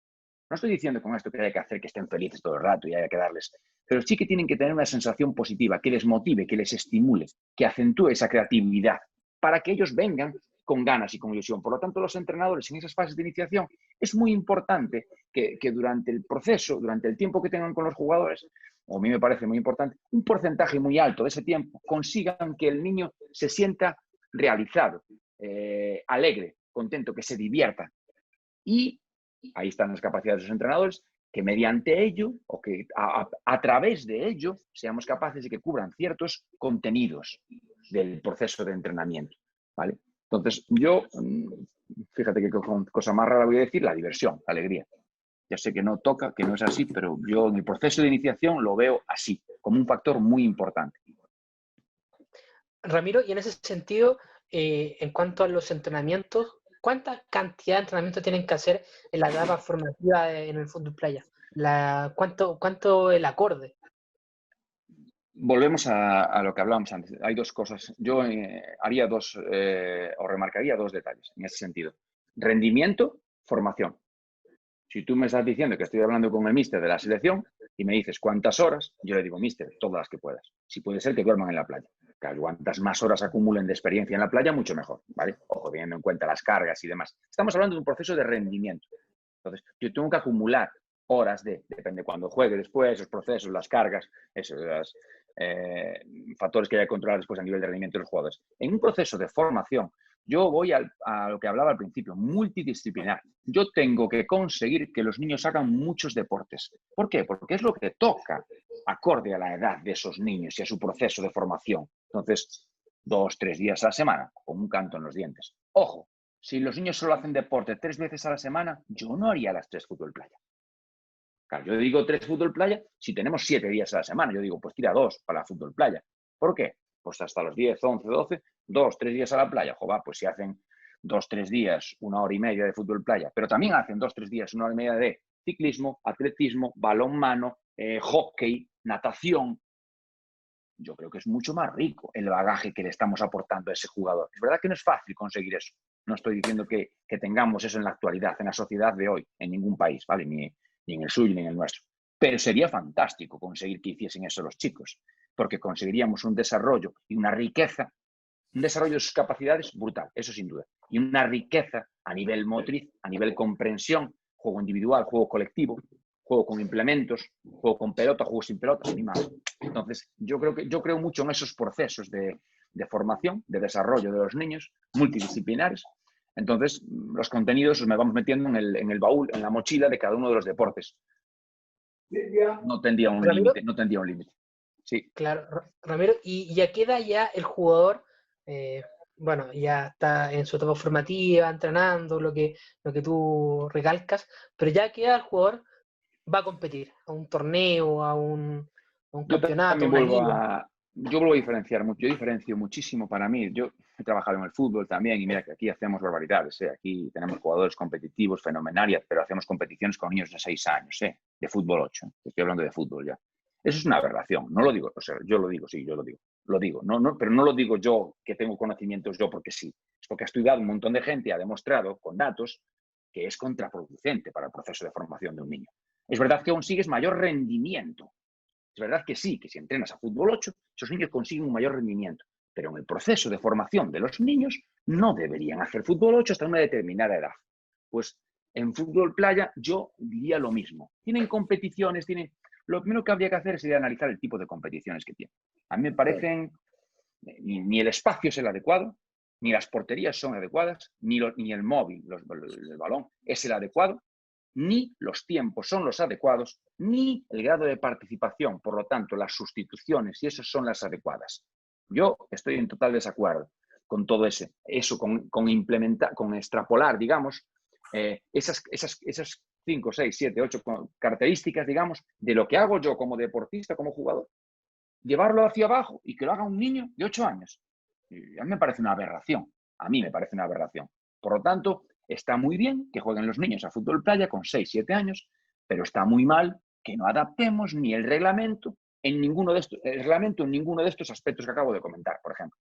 No estoy diciendo con esto que hay que hacer que estén felices todo el rato y haya que darles, pero sí que tienen que tener una sensación positiva, que les motive, que les estimule, que acentúe esa creatividad, para que ellos vengan con ganas y con ilusión. Por lo tanto, los entrenadores en esas fases de iniciación es muy importante que durante el proceso, durante el tiempo que tengan con los jugadores, o a mí me parece muy importante, un porcentaje muy alto de ese tiempo consigan que el niño se sienta realizado, alegre, contento, que se divierta. Y ahí están las capacidades de los entrenadores, que mediante ello o que a través de ello seamos capaces de que cubran ciertos contenidos del proceso de entrenamiento, ¿vale? Entonces, yo, fíjate que cosa más rara voy a decir, la diversión, la alegría. Ya sé que no toca, que no es así, pero yo en el proceso de iniciación lo veo así, como un factor muy importante. Ramiro, y en ese sentido, en cuanto a los entrenamientos, ¿cuánta cantidad de entrenamientos tienen que hacer en la etapa formativa en el fútbol playa? ¿Cuánto el acorde? Volvemos a lo que hablábamos antes. Hay dos cosas. Yo haría o remarcaría dos detalles en ese sentido. Rendimiento, formación. Si tú me estás diciendo que estoy hablando con el míster de la selección y me dices cuántas horas, yo le digo, míster, todas las que puedas. Si puede ser que duerman en la playa. Claro, cuantas más horas acumulen de experiencia en la playa, mucho mejor, ¿vale? Ojo, teniendo en cuenta las cargas y demás. Estamos hablando de un proceso de rendimiento. Entonces, yo tengo que acumular horas depende de cuándo juegue después, los procesos, las cargas, esos factores que hay que controlar después a nivel de rendimiento de los jugadores. En un proceso de formación, yo voy a lo que hablaba al principio, multidisciplinar. Yo tengo que conseguir que los niños hagan muchos deportes. ¿Por qué? Porque es lo que toca acorde a la edad de esos niños y a su proceso de formación. Entonces, 2, 3 días a la semana, con un canto en los dientes. Ojo, si los niños solo hacen deporte 3 veces a la semana, yo no haría las 3 fútbol playa. Claro, yo digo 3 fútbol playa si tenemos 7 días a la semana. Yo digo, pues tira 2 para la fútbol playa. ¿Por qué? Pues hasta los 10, 11, 12, 2, 3 días a la playa. Joder, pues si hacen 2, 3 días, 1 hora y media de fútbol playa, pero también hacen 2, 3 días, 1 hora y media de ciclismo, atletismo, balonmano, hockey, natación. Yo creo que es mucho más rico el bagaje que le estamos aportando a ese jugador. Es verdad que no es fácil conseguir eso. No estoy diciendo que tengamos eso en la actualidad, en la sociedad de hoy, en ningún país, ¿vale? Ni en el suyo ni en el nuestro. Pero sería fantástico conseguir que hiciesen eso los chicos, porque conseguiríamos un desarrollo y una riqueza, un desarrollo de sus capacidades brutal, eso sin duda. Y una riqueza a nivel motriz, a nivel comprensión, juego individual, juego colectivo, juego con implementos, juego con pelota, juego sin pelota, ni más. Entonces, yo creo mucho en esos procesos de formación, de desarrollo de los niños, multidisciplinares. Entonces, los contenidos los me vamos metiendo en el baúl, en la mochila de cada uno de los deportes. No tendría un límite, no tendría un límite. Sí. Claro, Ramiro, ¿y ya queda ya el jugador, bueno, ya está en su etapa formativa, entrenando, lo que tú recalcas, pero ya queda el jugador, va a competir a un torneo, a un campeonato, a una liga? Yo vuelvo a diferenciar mucho, yo diferencio muchísimo para mí. Yo he trabajado en el fútbol también y mira que aquí hacemos barbaridades. Aquí tenemos jugadores competitivos, fenomenales, pero hacemos competiciones con niños de 6 años, de fútbol 8. Estoy hablando de fútbol ya. Eso es una aberración. No lo digo, o sea, yo lo digo, sí, yo lo digo. Lo digo, pero no lo digo yo que tengo conocimientos yo porque sí. Es porque ha estudiado un montón de gente y ha demostrado con datos que es contraproducente para el proceso de formación de un niño. Es verdad que consigues mayor rendimiento. Es verdad que sí, que si entrenas a fútbol 8, esos niños consiguen un mayor rendimiento. Pero en el proceso de formación de los niños no deberían hacer fútbol 8 hasta una determinada edad. Pues en fútbol playa yo diría lo mismo. Tienen competiciones, lo primero que habría que hacer sería analizar el tipo de competiciones que tienen. A mí me parecen, ni el espacio es el adecuado, ni las porterías son adecuadas, ni el móvil, el balón es el adecuado, ni los tiempos son los adecuados, ni el grado de participación, por lo tanto, las sustituciones, y esas son las adecuadas. Yo estoy en total desacuerdo con todo eso, con implementar, con extrapolar, digamos, esas 5, 6, 7, 8 características, digamos, de lo que hago yo como deportista, como jugador, llevarlo hacia abajo y que lo haga un niño de 8 años. Y a mí me parece una aberración. A mí me parece una aberración. Por lo tanto, está muy bien que jueguen los niños a fútbol playa con 6, 7 años, pero está muy mal que no adaptemos ni el reglamento en ninguno de estos aspectos que acabo de comentar, por ejemplo.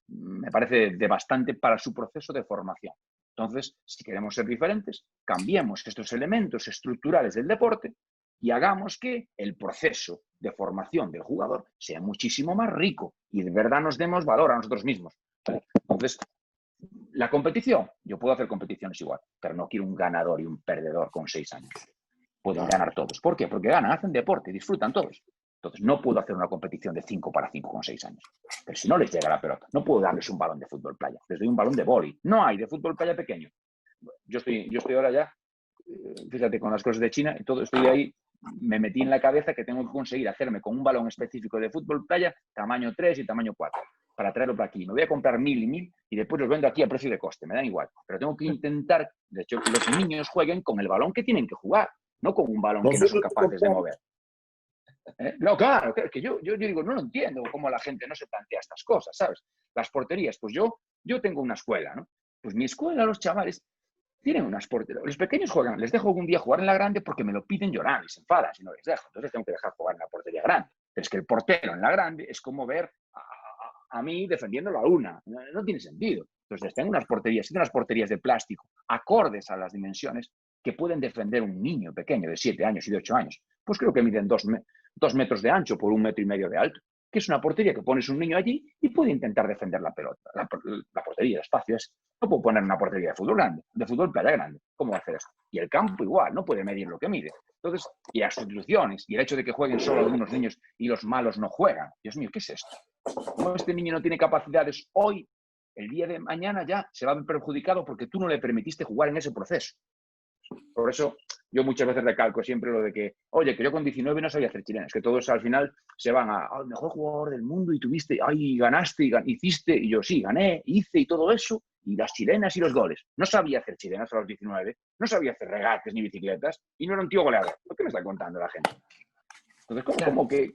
Me parece devastante para su proceso de formación. Entonces, si queremos ser diferentes, cambiemos estos elementos estructurales del deporte y hagamos que el proceso de formación del jugador sea muchísimo más rico y de verdad nos demos valor a nosotros mismos. Entonces, la competición, yo puedo hacer competiciones igual, pero no quiero un ganador y un perdedor con 6 años. Pueden ganar todos. ¿Por qué? Porque ganan, hacen deporte, disfrutan todos. Entonces, no puedo hacer una competición de 5 para 5 con 6 años. Pero si no les llega la pelota, no puedo darles un balón de fútbol playa. Les doy un balón de vóley. No hay de fútbol playa pequeño. Yo estoy ahora ya, fíjate, con las cosas de China y todo, estoy ahí, me metí en la cabeza que tengo que conseguir hacerme con un balón específico de fútbol playa, tamaño 3 y tamaño 4, para traerlo para aquí. Me voy a comprar 1000 y 1000 y después los vendo aquí a precio de coste, me dan igual. Pero tengo que intentar, de hecho, que los niños jueguen con el balón que tienen que jugar, no con un balón que no son capaces de mover. No, claro, es que yo digo, no lo entiendo cómo la gente no se plantea estas cosas, ¿sabes? Las porterías, pues yo tengo una escuela, ¿no? Pues mi escuela, los chavales tienen unas porterías. Los pequeños juegan, les dejo algún día jugar en la grande porque me lo piden llorar y se enfadan si no les dejo. Entonces tengo que dejar jugar en la portería grande. Pero es que el portero en la grande es como ver a mí defendiendo la luna. No tiene sentido. Entonces tengo unas porterías de plástico acordes a las dimensiones que pueden defender un niño pequeño de 7 años y de 8 años. Pues creo que miden 2 metros de ancho por 1,5 metros de alto, que es una portería que pones un niño allí y puede intentar defender la pelota. La portería, el espacio es... No puedo poner una portería de fútbol grande, de fútbol playa grande. ¿Cómo va a hacer eso? Y el campo igual, no puede medir lo que mide. Entonces, y las sustituciones, y el hecho de que jueguen solo algunos niños y los malos no juegan. Dios mío, ¿qué es esto? Como este niño no tiene capacidades hoy, el día de mañana ya se va a ver perjudicado porque tú no le permitiste jugar en ese proceso. Por eso, Yo muchas veces recalco siempre lo de que, oye, que yo con 19 no sabía hacer chilenas, que todos al final se van al mejor jugador del mundo y tuviste, ay, ganaste y hiciste, y yo sí, gané, hice y todo eso, y las chilenas y los goles. No sabía hacer chilenas a los 19, no sabía hacer regates ni bicicletas, y no era un tío goleador. ¿Por qué me está contando la gente? Entonces,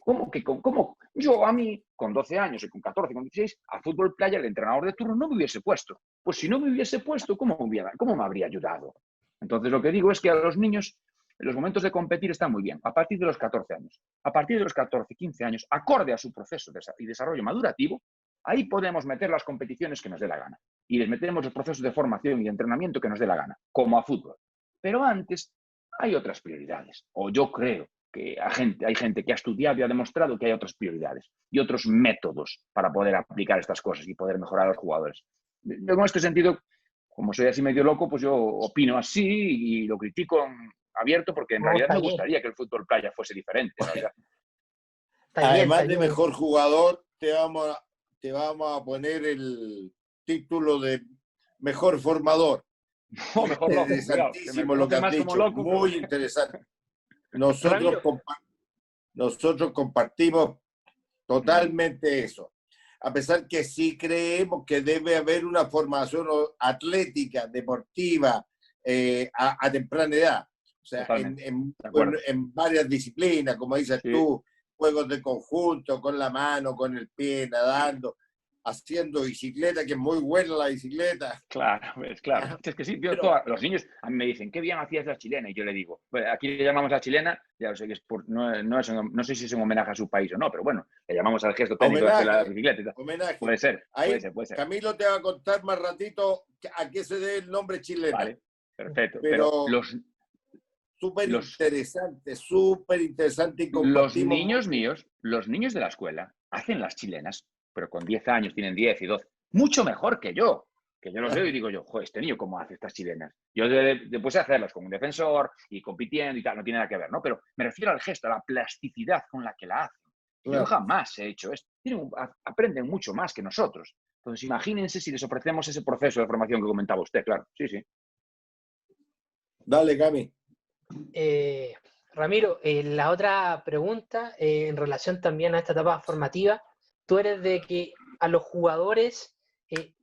¿cómo? Yo a mí, con 12 años y con 14, con 16, a fútbol playa el entrenador de turno no me hubiese puesto. Pues si no me hubiese puesto, ¿cómo me habría ayudado? Entonces, lo que digo es que a los niños, en los momentos de competir están muy bien, a partir de los 14 años. A partir de los 14, 15 años, acorde a su proceso y desarrollo madurativo, ahí podemos meter las competiciones que nos dé la gana. Y les metemos los procesos de formación y de entrenamiento que nos dé la gana, como a fútbol. Pero antes hay otras prioridades, o yo creo que hay gente que ha estudiado y ha demostrado que hay otras prioridades y otros métodos para poder aplicar estas cosas y poder mejorar a los jugadores. Yo en este sentido, como soy así medio loco, pues yo opino así y lo critico abierto porque en realidad me gustaría que el fútbol playa fuese diferente. Además de mejor jugador, te vamos a poner el título de mejor formador. No, mejor loco, interesantísimo lo que has dicho, loco, muy interesante. Nosotros compartimos totalmente eso. A pesar que sí creemos que debe haber una formación atlética, deportiva, a temprana edad. O sea, en varias disciplinas, como dices tú, juegos de conjunto, con la mano, con el pie, nadando, haciendo bicicleta, que es muy buena la bicicleta. Claro, es claro. Es que sí, los niños a mí me dicen, qué bien hacías la chilena, y yo le digo, pues aquí le llamamos la chilena, ya sé que es no sé si es un homenaje a su país o no, pero bueno, le llamamos al gesto técnico de la bicicleta y tal. Homenaje. Puede ser. Camilo te va a contar más ratito a qué se debe el nombre chilena. Vale, perfecto. Pero súper interesante. Y los niños míos, los niños de la escuela, hacen las chilenas, pero con 10 años, tienen 10 y 12, mucho mejor que yo los veo y digo yo, joder, este niño, ¿cómo hace estas chilenas? Yo después de hacerlas con un defensor y compitiendo y tal, no tiene nada que ver, ¿no? Pero me refiero al gesto, a la plasticidad con la que la hacen. Yo jamás he hecho esto. Aprenden mucho más que nosotros. Entonces, imagínense si les ofrecemos ese proceso de formación que comentaba usted, claro. Sí. Dale, Cami. Ramiro, la otra pregunta, en relación también a esta etapa formativa, ¿tú eres de que a los jugadores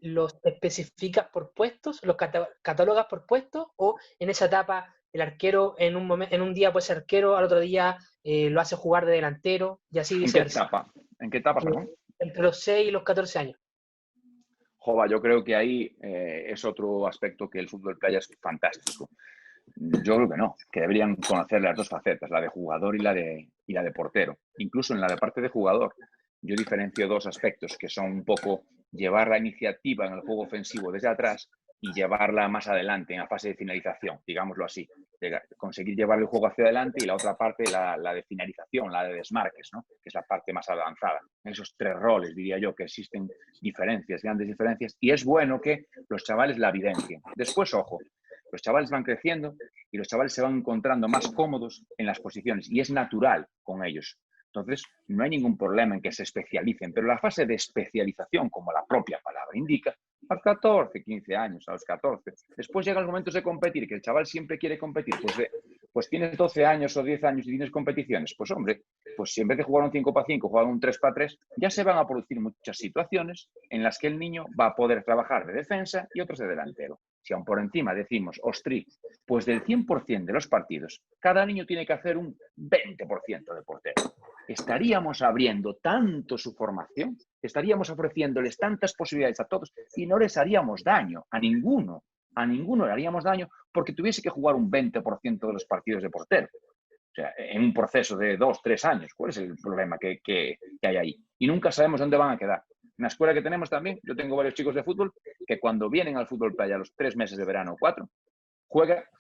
los especificas por puestos, los catalogas por puestos, o en esa etapa el arquero en un día puede ser arquero, al otro día lo hace jugar de delantero y así viceversa? ¿En qué etapa, perdón? Entre los 6 y los 14 años. Jova, yo creo que ahí es otro aspecto que el fútbol playa es fantástico. Yo creo que no, que deberían conocer las dos facetas, la de jugador y la de portero. Incluso en la de parte de jugador, yo diferencio dos aspectos que son un poco llevar la iniciativa en el juego ofensivo desde atrás y llevarla más adelante en la fase de finalización, digámoslo así. Conseguir llevar el juego hacia adelante y la otra parte, la de finalización, la de desmarques, ¿no? Que es la parte más avanzada. En esos tres roles, diría yo, que existen diferencias, grandes diferencias, y es bueno que los chavales la evidencien. Después, ojo, los chavales van creciendo y los chavales se van encontrando más cómodos en las posiciones y es natural con ellos. Entonces, no hay ningún problema en que se especialicen, pero la fase de especialización, como la propia palabra indica, a los 14, 15 años, a los 14. Después llegan los momentos de competir, que el chaval siempre quiere competir. Pues tienes 12 años o 10 años y tienes competiciones. Pues hombre, pues si en vez de jugar un 5x5, jugar un 3x3, ya se van a producir muchas situaciones en las que el niño va a poder trabajar de defensa y otros de delantero. Si aún por encima decimos, ostri, pues del 100% de los partidos, cada niño tiene que hacer un 20% de portero. Estaríamos abriendo tanto su formación, estaríamos ofreciéndoles tantas posibilidades a todos y no les haríamos daño a ninguno le haríamos daño porque tuviese que jugar un 20% de los partidos de portero. O sea, en un proceso de 2, 3 años, ¿cuál es el problema que hay ahí? Y nunca sabemos dónde van a quedar. En la escuela que tenemos también, yo tengo varios chicos de fútbol que cuando vienen al fútbol playa a los 3 meses de verano o 4,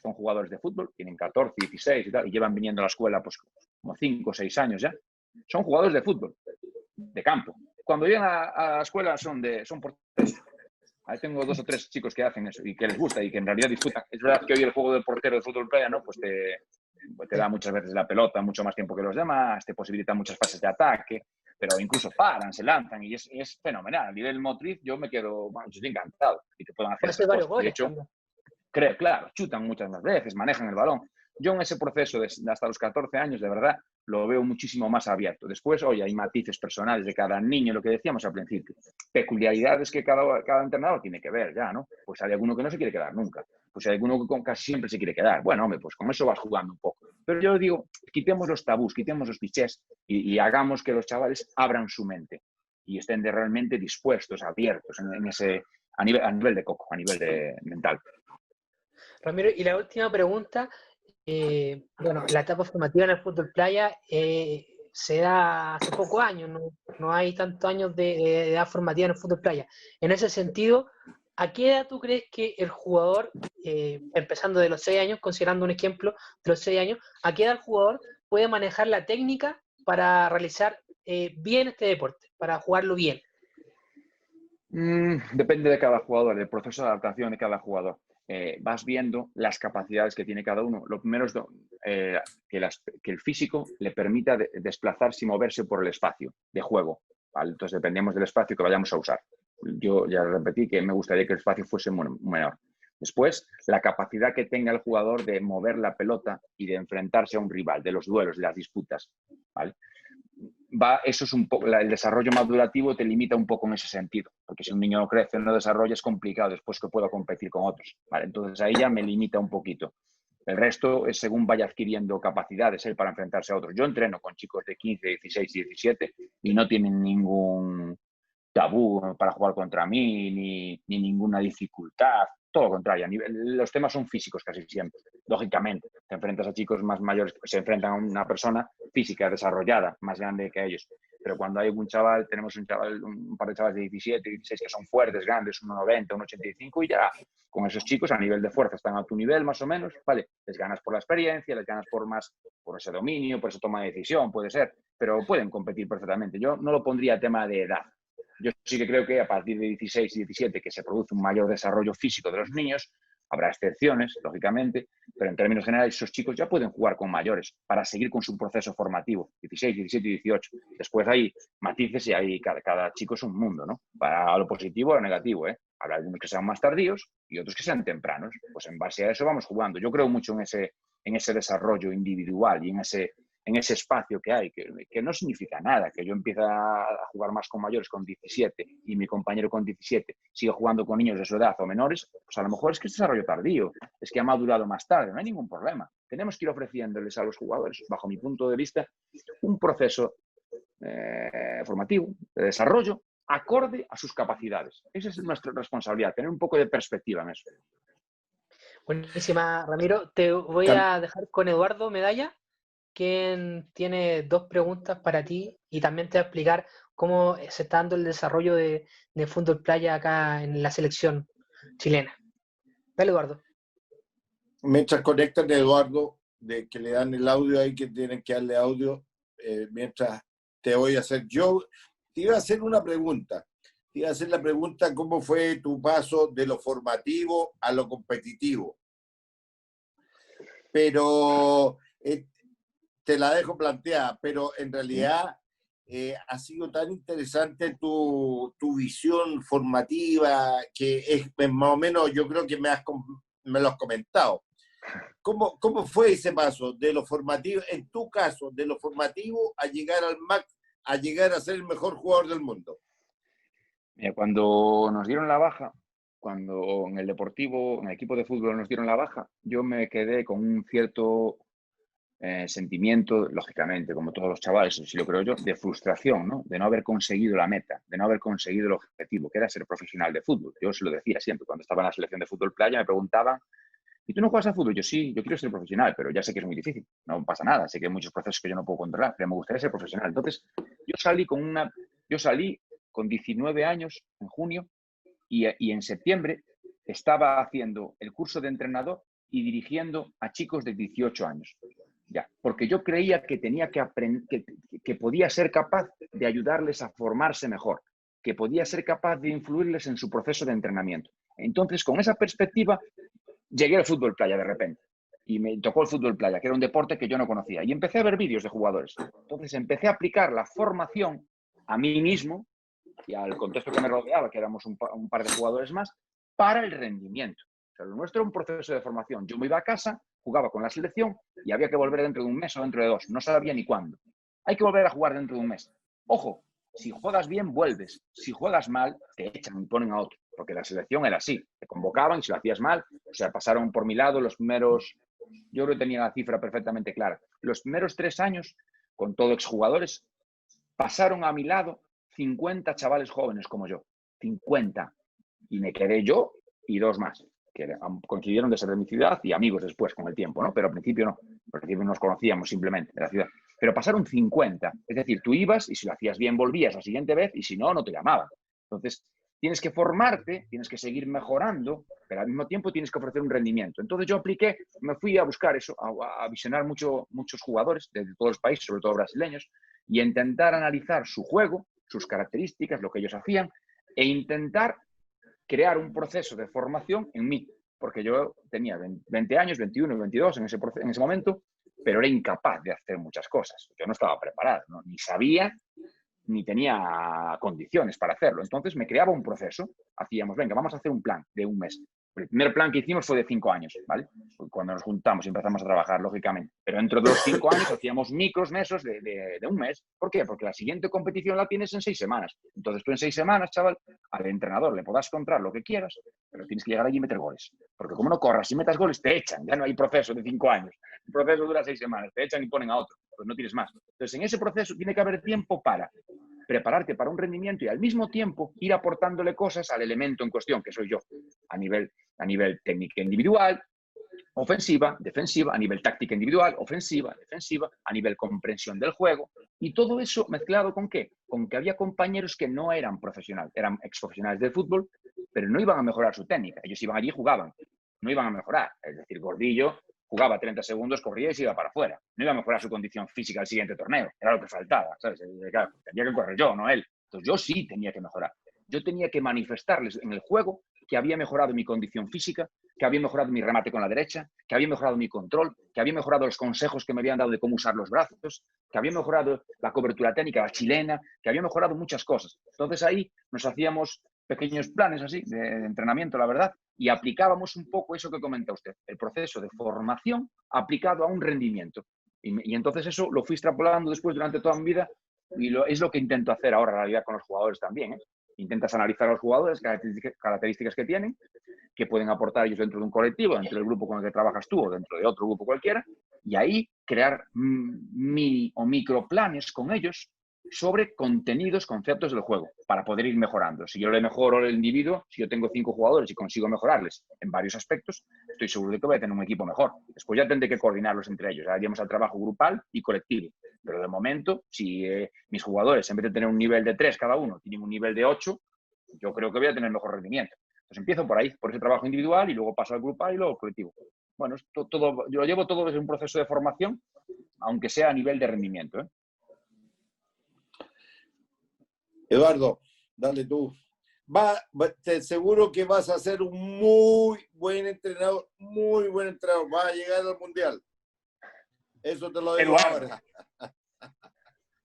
son jugadores de fútbol, tienen 14, 16 y tal, y llevan viniendo a la escuela pues como 5 o 6 años ya. Son jugadores de fútbol, de campo. Cuando llegan a la escuela son porteros. Ahí tengo 2 o 3 chicos que hacen eso y que les gusta y que en realidad disfrutan. Es verdad que hoy el juego de portero de fútbol playa, ¿no? Pues te da muchas veces la pelota, mucho más tiempo que los demás, te posibilita muchas fases de ataque, pero incluso paran, se lanzan y es fenomenal. A nivel motriz yo me quedo, yo estoy encantado y que puedan hacer esas cosas. De hecho, claro, chutan muchas más veces, manejan el balón. Yo en ese proceso de hasta los 14 años, de verdad, lo veo muchísimo más abierto. Después, oye, hay matices personales de cada niño, lo que decíamos al principio. Peculiaridades que cada entrenador tiene que ver ya, ¿no? Pues hay alguno que no se quiere quedar nunca. Pues hay alguno que casi siempre se quiere quedar. Bueno, hombre, pues con eso vas jugando un poco. Pero yo digo, quitemos los tabús, quitemos los clichés y hagamos que los chavales abran su mente y estén realmente dispuestos, abiertos en ese, a nivel de coco, a nivel de mental. Ramiro, y la última pregunta, bueno, la etapa formativa en el fútbol playa se da hace pocos años, no hay tantos años de edad formativa en el fútbol playa. En ese sentido, ¿a qué edad tú crees que el jugador, empezando de los 6 años, considerando un ejemplo de los 6 años, ¿a qué edad el jugador puede manejar la técnica para realizar bien este deporte, para jugarlo bien? Depende de cada jugador, del proceso de adaptación de cada jugador. Vas viendo las capacidades que tiene cada uno. Lo primero es que el físico le permita desplazarse y moverse por el espacio de juego, ¿vale? Entonces dependemos del espacio que vayamos a usar. Yo ya repetí que me gustaría que el espacio fuese menor. Después, la capacidad que tenga el jugador de mover la pelota y de enfrentarse a un rival, de los duelos, de las disputas, ¿vale? Eso es un poco, el desarrollo madurativo te limita un poco en ese sentido, porque si un niño no crece, no desarrolla, es complicado después que pueda competir con otros, ¿vale? Entonces ahí ya me limita un poquito. El resto es según vaya adquiriendo capacidades para enfrentarse a otros. Yo entreno con chicos de 15, 16 y 17 y no tienen ningún tabú para jugar contra mí, ni ninguna dificultad. Todo lo contrario, los temas son físicos casi siempre. Lógicamente, te enfrentas a chicos más mayores que se enfrentan a una persona física, desarrollada, más grande que ellos. Pero cuando hay un chaval, tenemos un par de chavales de 17, 16 que son fuertes, grandes, 1,90, 1,85 y ya con esos chicos a nivel de fuerza están a tu nivel más o menos, ¿vale? Les ganas por la experiencia, les ganas por ese dominio, por esa toma de decisión, puede ser, pero pueden competir perfectamente. Yo no lo pondría a tema de edad. Yo sí que creo que a partir de 16 y 17 que se produce un mayor desarrollo físico de los niños, habrá excepciones, lógicamente, pero en términos generales esos chicos ya pueden jugar con mayores para seguir con su proceso formativo, 16, 17 y 18. Después hay matices y hay, cada chico es un mundo, ¿no? Para lo positivo o lo negativo, ¿eh? Habrá algunos que sean más tardíos y otros que sean tempranos. Pues en base a eso vamos jugando. Yo creo mucho en ese desarrollo individual y en ese espacio que hay, que no significa nada, que yo empiece a jugar más con mayores con 17 y mi compañero con 17 sigue jugando con niños de su edad o menores, pues a lo mejor es que es desarrollo tardío, es que ha madurado más tarde, no hay ningún problema. Tenemos que ir ofreciéndoles a los jugadores, bajo mi punto de vista, un proceso formativo, de desarrollo, acorde a sus capacidades. Esa es nuestra responsabilidad, tener un poco de perspectiva en eso. Buenísima, Ramiro. Te voy a dejar con Eduardo Medalla, quien tiene 2 preguntas para ti y también te va a explicar cómo se está dando el desarrollo de fútbol playa acá en la selección chilena. Dale, Eduardo. Mientras conectan a Eduardo, de que le dan el audio ahí, que tienen que darle audio, mientras te voy a hacer yo, te iba a hacer una pregunta. Te iba a hacer la pregunta, ¿cómo fue tu paso de lo formativo a lo competitivo? Pero te la dejo planteada, pero en realidad ha sido tan interesante tu visión formativa, que es más o menos, yo creo que me lo has comentado. ¿Cómo fue ese paso de lo formativo, en tu caso, de lo formativo a llegar a llegar a ser el mejor jugador del mundo? Mira, cuando nos dieron la baja, cuando en el equipo de fútbol nos dieron la baja, yo me quedé con un cierto sentimiento, lógicamente, como todos los chavales, si lo creo yo, de frustración, ¿no? De no haber conseguido la meta, de no haber conseguido el objetivo, que era ser profesional de fútbol. Yo se lo decía siempre, cuando estaba en la selección de fútbol playa, me preguntaban, ¿y tú no juegas a fútbol? Yo sí, yo quiero ser profesional, pero ya sé que es muy difícil, no pasa nada, sé que hay muchos procesos que yo no puedo controlar, pero me gustaría ser profesional. Entonces, yo salí con 19 años en junio y en septiembre estaba haciendo el curso de entrenador y dirigiendo a chicos de 18 años. Ya, porque yo creía que tenía que aprender, que podía ser capaz de ayudarles a formarse mejor, que podía ser capaz de influirles en su proceso de entrenamiento. Entonces, con esa perspectiva, llegué al fútbol playa de repente y me tocó el fútbol playa, que era un deporte que yo no conocía. Y empecé a ver vídeos de jugadores. Entonces, empecé a aplicar la formación a mí mismo y al contexto que me rodeaba, que éramos un par de jugadores más, para el rendimiento. O sea, lo nuestro era un proceso de formación. Yo me iba a casa, jugaba con la selección y había que volver dentro de un mes o dentro de 2. No sabía ni cuándo. Hay que volver a jugar dentro de un mes. Ojo, si juegas bien, vuelves. Si juegas mal, te echan y ponen a otro. Porque la selección era así. Te convocaban y si lo hacías mal, o sea, pasaron por mi lado los primeros... Yo creo que tenía la cifra perfectamente clara. Los primeros 3 años, con todo exjugadores, pasaron a mi lado 50 chavales jóvenes como yo. 50. Y me quedé yo y 2 más, que coincidieron de ser de mi ciudad y amigos después con el tiempo, ¿no? Pero al principio no. Al principio nos conocíamos simplemente de la ciudad. Pero pasaron 50. Es decir, tú ibas y si lo hacías bien volvías la siguiente vez y si no, no te llamaban. Entonces, tienes que formarte, tienes que seguir mejorando, pero al mismo tiempo tienes que ofrecer un rendimiento. Entonces yo apliqué, me fui a buscar eso, a visionar muchos jugadores de todos los países, sobre todo brasileños, y a intentar analizar su juego, sus características, lo que ellos hacían, e intentar crear un proceso de formación en mí, porque yo tenía 20 años, 21, 22 en ese momento, pero era incapaz de hacer muchas cosas. Yo no estaba preparado, ¿no? Ni sabía, ni tenía condiciones para hacerlo. Entonces me creaba un proceso, hacíamos, venga, vamos a hacer un plan de un mes. El primer plan que hicimos fue de 5 años, ¿vale? Cuando nos juntamos y empezamos a trabajar, lógicamente. Pero dentro de los 5 años hacíamos micros mesos de un mes. ¿Por qué? Porque la siguiente competición la tienes en 6 semanas. Entonces tú en 6 semanas, chaval, al entrenador le podrás contar lo que quieras, pero tienes que llegar allí y meter goles. Porque como no corras y metas goles, te echan. Ya no hay proceso de 5 años. El proceso dura 6 semanas. Te echan y ponen a otro. Pues no tienes más. Entonces en ese proceso tiene que haber tiempo para prepararte para un rendimiento y al mismo tiempo ir aportándole cosas al elemento en cuestión, que soy yo, a nivel técnica individual, ofensiva, defensiva, a nivel táctica individual, ofensiva, defensiva, a nivel comprensión del juego. Y todo eso mezclado ¿con qué? Con que había compañeros que no eran profesionales, eran exprofesionales del fútbol, pero no iban a mejorar su técnica. Ellos iban allí y jugaban, no iban a mejorar. Es decir, Gordillo jugaba 30 segundos, corría y se iba para afuera. No iba a mejorar su condición física al siguiente torneo. Era lo que faltaba, ¿sabes? Claro, tenía que correr yo, no él. Entonces yo sí tenía que mejorar. Yo tenía que manifestarles en el juego que había mejorado mi condición física, que había mejorado mi remate con la derecha, que había mejorado mi control, que había mejorado los consejos que me habían dado de cómo usar los brazos, que había mejorado la cobertura técnica, la chilena, que había mejorado muchas cosas. Entonces ahí nos hacíamos pequeños planes así de entrenamiento, la verdad, y aplicábamos un poco eso que comenta usted, el proceso de formación aplicado a un rendimiento. Y entonces eso lo fui extrapolando después durante toda mi vida y es lo que intento hacer ahora en realidad con los jugadores también, ¿eh? Intentas analizar a los jugadores, características que tienen, que pueden aportar ellos dentro de un colectivo, dentro del grupo con el que trabajas tú o dentro de otro grupo cualquiera, y ahí crear mini o microplanes con ellos sobre contenidos, conceptos del juego, para poder ir mejorando. Si yo le mejoro al individuo, si yo tengo 5 jugadores y consigo mejorarles en varios aspectos, estoy seguro de que voy a tener un equipo mejor. Después ya tendré que coordinarlos entre ellos, ya iríamos al trabajo grupal y colectivo. Pero de momento, si mis jugadores, en vez de tener un nivel de 3 cada uno, tienen un nivel de 8, yo creo que voy a tener mejor rendimiento. Entonces empiezo por ahí, por ese trabajo individual y luego paso al grupal y luego al colectivo. Bueno, yo lo llevo todo desde un proceso de formación, aunque sea a nivel de rendimiento, ¿eh? Eduardo, dale tú. Te seguro que vas a ser un muy buen entrenador, muy buen entrenador. Vas a llegar al Mundial. Eso te lo digo ahora.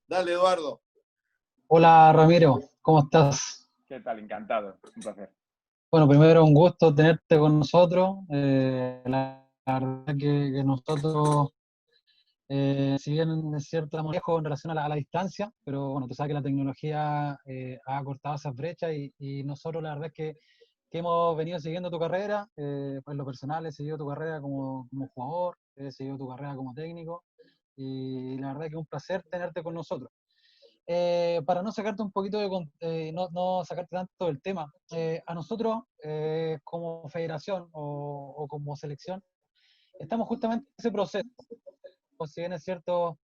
Dale, Eduardo. Hola Ramiro, ¿cómo estás? ¿Qué tal? Encantado, un placer. Bueno, primero un gusto tenerte con nosotros. La verdad que nosotros, si bien es cierto, estamos lejos en relación a la distancia, pero bueno, tú sabes que la tecnología ha acortado esas brechas y nosotros la verdad es que hemos venido siguiendo tu carrera. Pues en lo personal he seguido tu carrera como jugador, he seguido tu carrera como técnico y la verdad que es un placer tenerte con nosotros. Para no sacarte un poquito no sacarte tanto del tema, a nosotros como federación o como selección, estamos justamente en ese proceso. Si bien es cierto,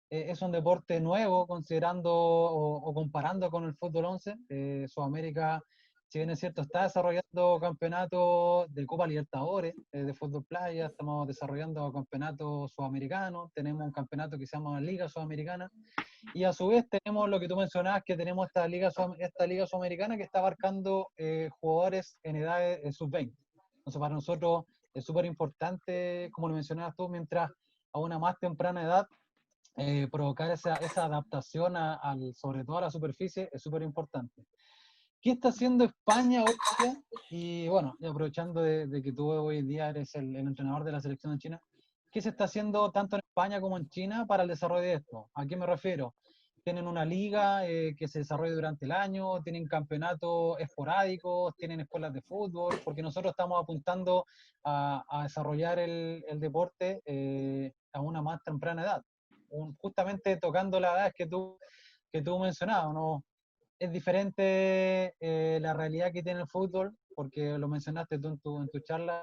es un deporte nuevo considerando o comparando con el fútbol 11, Sudamérica, si bien es cierto, está desarrollando campeonatos de Copa Libertadores de fútbol playa, estamos desarrollando campeonatos sudamericanos, tenemos un campeonato que se llama Liga Sudamericana, y a su vez tenemos lo que tú mencionabas, que tenemos esta liga sudamericana que está abarcando jugadores en edades sub-20. Entonces para nosotros es súper importante, como lo mencionabas tú, mientras a una más temprana edad, provocar esa adaptación sobre todo a la superficie es súper importante. ¿Qué está haciendo España hoy día? Y bueno, aprovechando de que tú hoy día eres el entrenador de la selección de China, ¿qué se está haciendo tanto en España como en China para el desarrollo de esto? ¿A qué me refiero? Tienen una liga que se desarrolla durante el año, tienen campeonatos esporádicos, tienen escuelas de fútbol, porque nosotros estamos apuntando a desarrollar el deporte a una más temprana edad. Justamente tocando las edades que tú mencionabas, ¿no? Es diferente la realidad que tiene el fútbol, porque lo mencionaste tú en tu charla.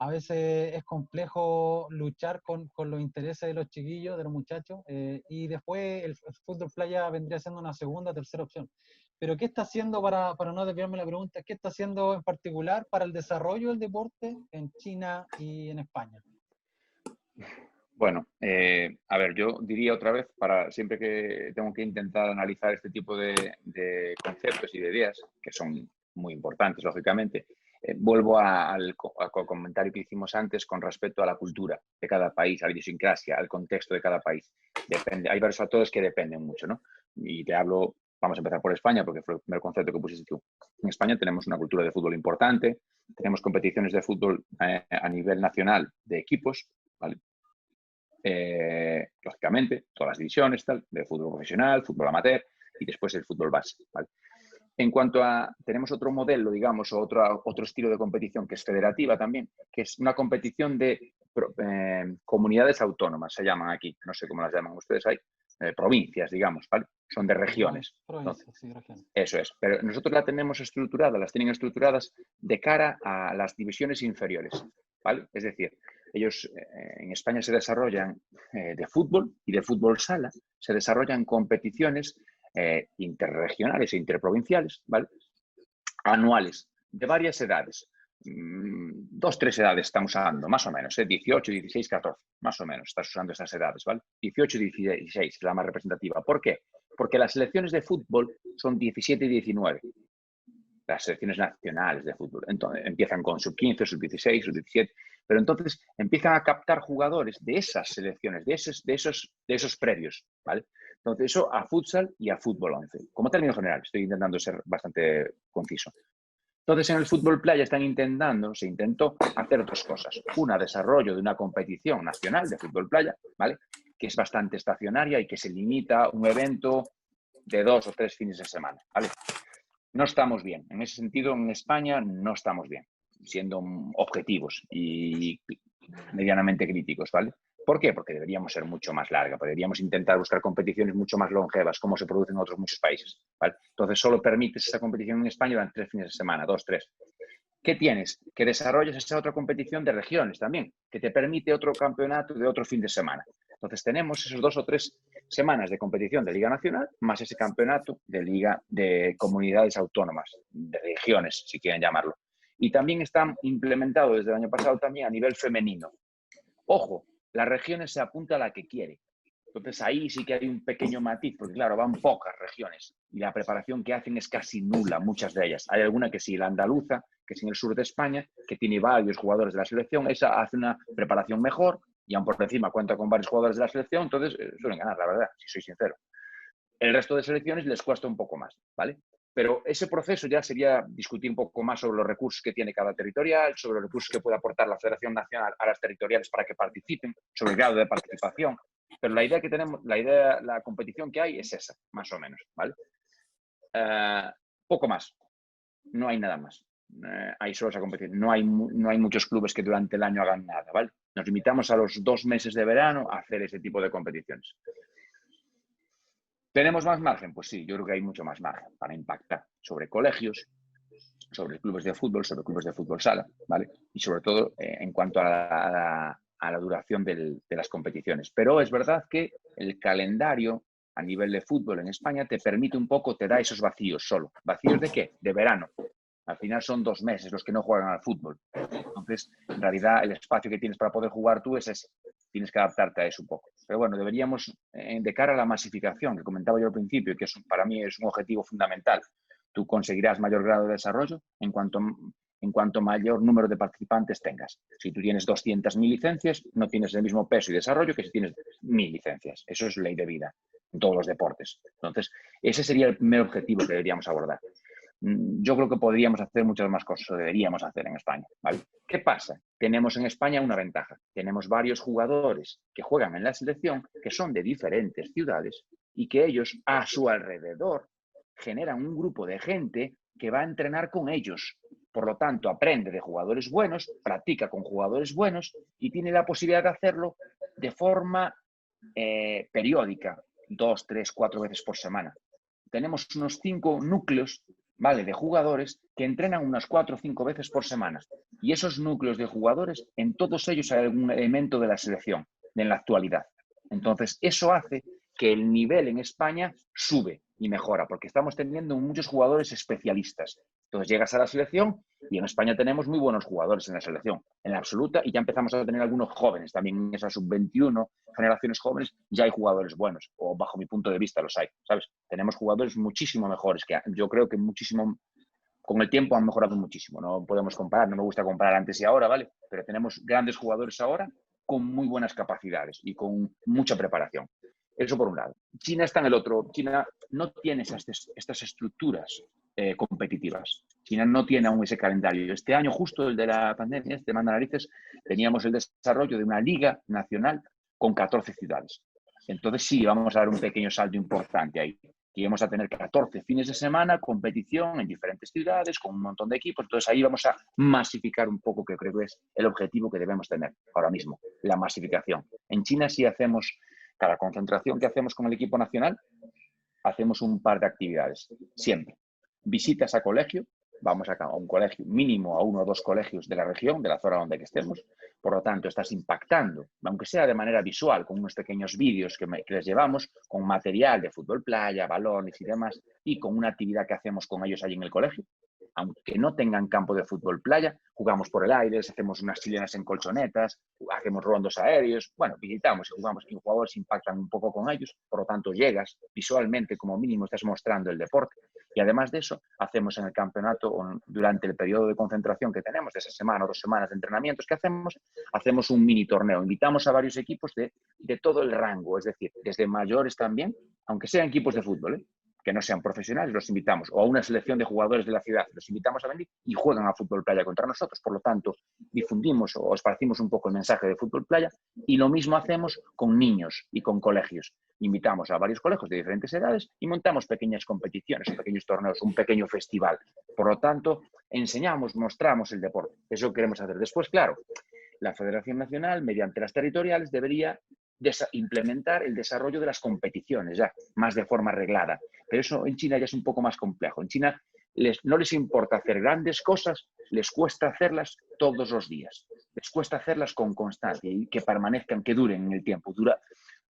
A veces es complejo luchar con los intereses de los chiquillos, de los muchachos, y después el fútbol playa vendría siendo una segunda, tercera opción. Pero ¿qué está haciendo, para no desviarme la pregunta, qué está haciendo en particular para el desarrollo del deporte en China y en España? Bueno, a ver, yo diría otra vez, para siempre que tengo que intentar analizar este tipo de conceptos y de ideas, que son muy importantes, lógicamente, vuelvo al comentario que hicimos antes con respecto a la cultura de cada país, a la idiosincrasia, al contexto de cada país. Hay varios factores que dependen mucho, ¿no? Y te hablo, vamos a empezar por España, porque fue el primer concepto que pusiste tú. En España tenemos una cultura de fútbol importante, tenemos competiciones de fútbol a nivel nacional de equipos, ¿vale? Lógicamente, todas las divisiones, tal, de fútbol profesional, fútbol amateur y después el fútbol base, ¿vale? En cuanto a, tenemos otro modelo, digamos, o otro estilo de competición que es federativa también, que es una competición de comunidades autónomas, se llaman aquí, no sé cómo las llaman ustedes ahí, provincias, digamos, ¿vale? Son de regiones. Provincias, sí, regiones. Eso es, pero nosotros las tenemos estructuradas, las tienen estructuradas de cara a las divisiones inferiores, ¿vale? Es decir, ellos en España se desarrollan de fútbol y de fútbol sala, se desarrollan competiciones interregionales e interprovinciales, ¿vale? Anuales, de varias edades. 2, 3 edades estamos usando, más o menos, 18, 16, 14, más o menos, estás usando esas edades, ¿vale? 18 y 16 es la más representativa. ¿Por qué? Porque las selecciones de fútbol son 17 y 19. Las selecciones nacionales de fútbol. Entonces, empiezan con sub-15, sub-16, sub-17, pero entonces empiezan a captar jugadores de esas selecciones, de esos previos, ¿vale? Entonces, eso a futsal y a fútbol 11. Como término general, estoy intentando ser bastante conciso. Entonces, en el fútbol playa se intentó hacer dos cosas. Una, desarrollo de una competición nacional de fútbol playa, ¿vale? Que es bastante estacionaria y que se limita a un evento de 2 o 3 fines de semana, ¿vale? No estamos bien. En ese sentido, en España no estamos bien, siendo objetivos y medianamente críticos, ¿vale? ¿Por qué? Porque deberíamos ser mucho más larga, deberíamos intentar buscar competiciones mucho más longevas, como se producen en otros muchos países, ¿vale? Entonces, solo permites esa competición en España durante 3 fines de semana, 2, 3. ¿Qué tienes? Que desarrolles esa otra competición de regiones también, que te permite otro campeonato de otro fin de semana. Entonces, tenemos esos 2 o 3 semanas de competición de Liga Nacional, más ese campeonato de Liga de Comunidades Autónomas, de regiones, si quieren llamarlo. Y también está implementado desde el año pasado también a nivel femenino. Ojo, las regiones se apunta a la que quiere. Entonces ahí sí que hay un pequeño matiz, porque claro, van pocas regiones y la preparación que hacen es casi nula, muchas de ellas. Hay alguna que sí, la andaluza, que es en el sur de España, que tiene varios jugadores de la selección, esa hace una preparación mejor y aún por encima cuenta con varios jugadores de la selección, entonces suelen ganar, la verdad, si soy sincero. El resto de selecciones les cuesta un poco más, ¿vale? Pero ese proceso ya sería discutir un poco más sobre los recursos que tiene cada territorial, sobre los recursos que puede aportar la Federación Nacional a las territoriales para que participen, sobre el grado de participación. Pero la idea que tenemos, la competición que hay es esa, más o menos, ¿vale? Poco más. No hay nada más. Hay solo esa competición. No hay muchos clubes que durante el año hagan nada, ¿vale? Nos limitamos a los 2 meses de verano a hacer ese tipo de competiciones. ¿Tenemos más margen? Pues sí, yo creo que hay mucho más margen para impactar sobre colegios, sobre clubes de fútbol sala, ¿vale? Y sobre todo en cuanto a la duración de las competiciones. Pero es verdad que el calendario a nivel de fútbol en España te permite un poco, te da esos vacíos solo. ¿Vacíos de qué? De verano. Al final son 2 meses los que no juegan al fútbol. Entonces, en realidad, el espacio que tienes para poder jugar tú es ese. Tienes que adaptarte a eso un poco. Pero bueno, deberíamos, de cara a la masificación, que comentaba yo al principio, que para mí es un objetivo fundamental, tú conseguirás mayor grado de desarrollo en cuanto mayor número de participantes tengas. Si tú tienes 200.000 licencias, no tienes el mismo peso y desarrollo que si tienes 1.000 licencias. Eso es ley de vida en todos los deportes. Entonces, ese sería el primer objetivo que deberíamos abordar. Yo creo que podríamos hacer muchas más cosas, o deberíamos hacer en España, ¿vale? ¿Qué pasa? Tenemos en España una ventaja. Tenemos varios jugadores que juegan en la selección que son de diferentes ciudades y que ellos, a su alrededor, generan un grupo de gente que va a entrenar con ellos. Por lo tanto, aprende de jugadores buenos, practica con jugadores buenos y tiene la posibilidad de hacerlo de forma periódica, 2, 3, 4 veces por semana. Tenemos unos 5 núcleos, ¿vale?, de jugadores que entrenan unas 4 o 5 veces por semana. Y esos núcleos de jugadores, en todos ellos hay algún elemento de la selección en la actualidad. Entonces, eso hace que el nivel en España sube y mejora, porque estamos teniendo muchos jugadores especialistas. Entonces llegas a la selección y en España tenemos muy buenos jugadores en la selección, en la absoluta, y ya empezamos a tener algunos jóvenes, también en esa sub-21, generaciones jóvenes, ya hay jugadores buenos, o bajo mi punto de vista los hay, ¿sabes? Tenemos jugadores muchísimo mejores, que yo creo que muchísimo, con el tiempo han mejorado muchísimo, no podemos comparar, no me gusta comparar antes y ahora, ¿vale? Pero tenemos grandes jugadores ahora con muy buenas capacidades y con mucha preparación. Eso por un lado. China está en el otro. China no tiene estas estructuras competitivas. China no tiene aún ese calendario. Este año, justo el de la pandemia, este manda narices, teníamos el desarrollo de una liga nacional con 14 ciudades. Entonces sí, vamos a dar un pequeño salto importante ahí. Y vamos a tener 14 fines de semana, competición en diferentes ciudades, con un montón de equipos. Entonces ahí vamos a masificar un poco, que creo que es el objetivo que debemos tener ahora mismo, la masificación. En China sí hacemos... Cada concentración que hacemos con el equipo nacional, hacemos un par de actividades, siempre. Visitas a colegio, vamos a un colegio mínimo, a 1 o 2 colegios de la región, de la zona donde estemos. Por lo tanto, estás impactando, aunque sea de manera visual, con unos pequeños vídeos que les llevamos, con material de fútbol playa, balones y demás, y con una actividad que hacemos con ellos allí en el colegio. Aunque no tengan campo de fútbol playa, jugamos por el aire, hacemos unas chilenas en colchonetas, hacemos rondos aéreos, bueno, visitamos y jugamos, y los jugadores impactan un poco con ellos, por lo tanto llegas visualmente, como mínimo estás mostrando el deporte. Y además de eso, hacemos en el campeonato, durante el periodo de concentración que tenemos, de esa semana o 2 semanas de entrenamientos que hacemos un mini torneo. Invitamos a varios equipos de todo el rango, es decir, desde mayores también, aunque sean equipos de fútbol, que no sean profesionales, los invitamos, o a una selección de jugadores de la ciudad, los invitamos a venir y juegan a fútbol playa contra nosotros. Por lo tanto, difundimos o esparcimos un poco el mensaje de fútbol playa, y lo mismo hacemos con niños y con colegios. Invitamos a varios colegios de diferentes edades y montamos pequeñas competiciones, pequeños torneos, un pequeño festival. Por lo tanto, enseñamos, mostramos el deporte. Eso queremos hacer. Después, claro, la Federación Nacional, mediante las territoriales, debería implementar el desarrollo de las competiciones ya más de forma reglada. Pero eso en China ya es un poco más complejo. En China no les importa hacer grandes cosas, les cuesta hacerlas todos los días. Les cuesta hacerlas con constancia y que permanezcan, que duren en el tiempo,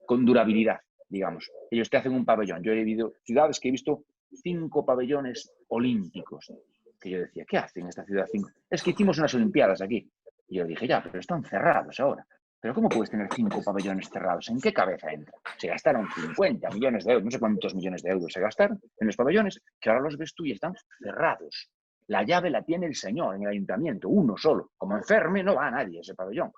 con durabilidad, digamos. Ellos te hacen un pabellón. Yo he vivido ciudades que he visto 5 pabellones olímpicos. Que yo decía, ¿qué hacen en esta ciudad 5? Es que hicimos unas olimpiadas aquí. Y yo dije, ya, pero están cerrados ahora. ¿Pero cómo puedes tener 5 pabellones cerrados? ¿En qué cabeza entra? Se gastaron 50 millones de euros, no sé cuántos millones de euros se gastaron en los pabellones, que ahora los ves tú y están cerrados. La llave la tiene el señor en el ayuntamiento, uno solo. Como enferme no va a nadie a ese pabellón.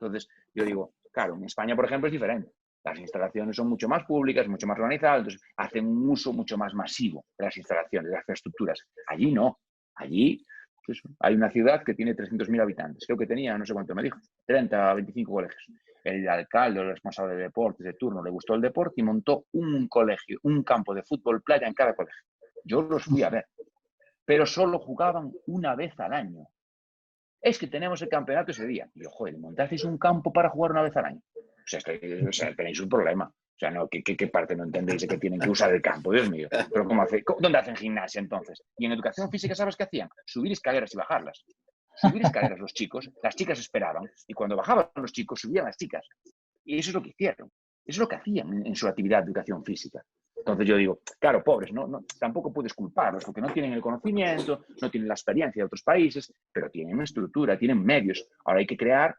Entonces, yo digo, claro, en España, por ejemplo, es diferente. Las instalaciones son mucho más públicas, mucho más organizadas, entonces hacen un uso mucho más masivo de las instalaciones, de las infraestructuras. Allí no. Allí... Pues hay una ciudad que tiene 300.000 habitantes. Creo que tenía, no sé cuánto me dijo, 30 a 25 colegios. El alcalde o el responsable de deportes de turno le gustó el deporte y montó un colegio, un campo de fútbol playa en cada colegio. Yo los fui a ver, pero solo jugaban una vez al año. Es que tenemos el campeonato ese día. Y yo, joder, ¿montasteis un campo para jugar una vez al año? O sea, tenéis un problema. O sea, no, ¿qué parte no entendéis de que tienen que usar el campo? Dios mío. ¿Pero dónde hacen gimnasia entonces? Y en educación física, ¿sabes qué hacían? Subir escaleras y bajarlas. Subir escaleras los chicos, las chicas esperaban, y cuando bajaban los chicos, subían las chicas. Y eso es lo que hicieron. Eso es lo que hacían en su actividad de educación física. Entonces yo digo, claro, pobres, tampoco puedes culparlos, porque no tienen el conocimiento, no tienen la experiencia de otros países, pero tienen una estructura, tienen medios. Ahora hay que crear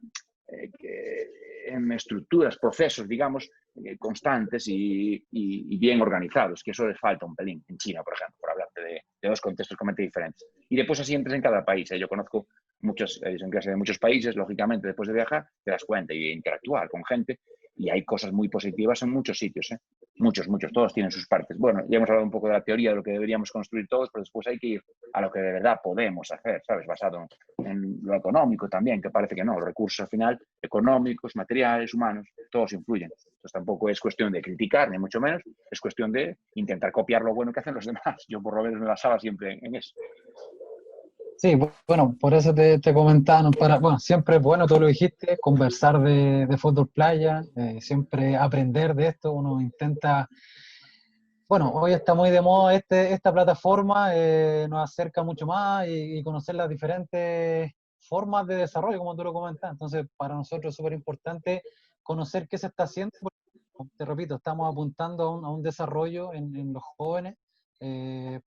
estructuras, procesos, digamos, constantes y bien organizados, que eso les falta un pelín en China, por ejemplo, por hablarte de 2 contextos completamente diferentes. Y después así entras en cada país. Yo conozco en clase de muchos países, lógicamente, después de viajar, te das cuenta y interactuar con gente, y hay cosas muy positivas en muchos sitios. Muchos, todos tienen sus partes. Bueno, ya hemos hablado un poco de la teoría de lo que deberíamos construir todos, pero después hay que ir a lo que de verdad podemos hacer, ¿sabes? Basado en lo económico también, que parece que no. Los recursos al final, económicos, materiales, humanos, todos influyen. Entonces tampoco es cuestión de criticar, ni mucho menos, es cuestión de intentar copiar lo bueno que hacen los demás. Yo por lo menos me basaba siempre en eso. Sí, bueno, por eso te comentaba, ¿no? Bueno, siempre es bueno, tú lo dijiste, conversar de fútbol playa, siempre aprender de esto, uno intenta, bueno, hoy está muy de moda esta plataforma, nos acerca mucho más y conocer las diferentes formas de desarrollo, como tú lo comentas. Entonces, para nosotros es súper importante conocer qué se está haciendo, porque, te repito, estamos apuntando a un desarrollo en los jóvenes,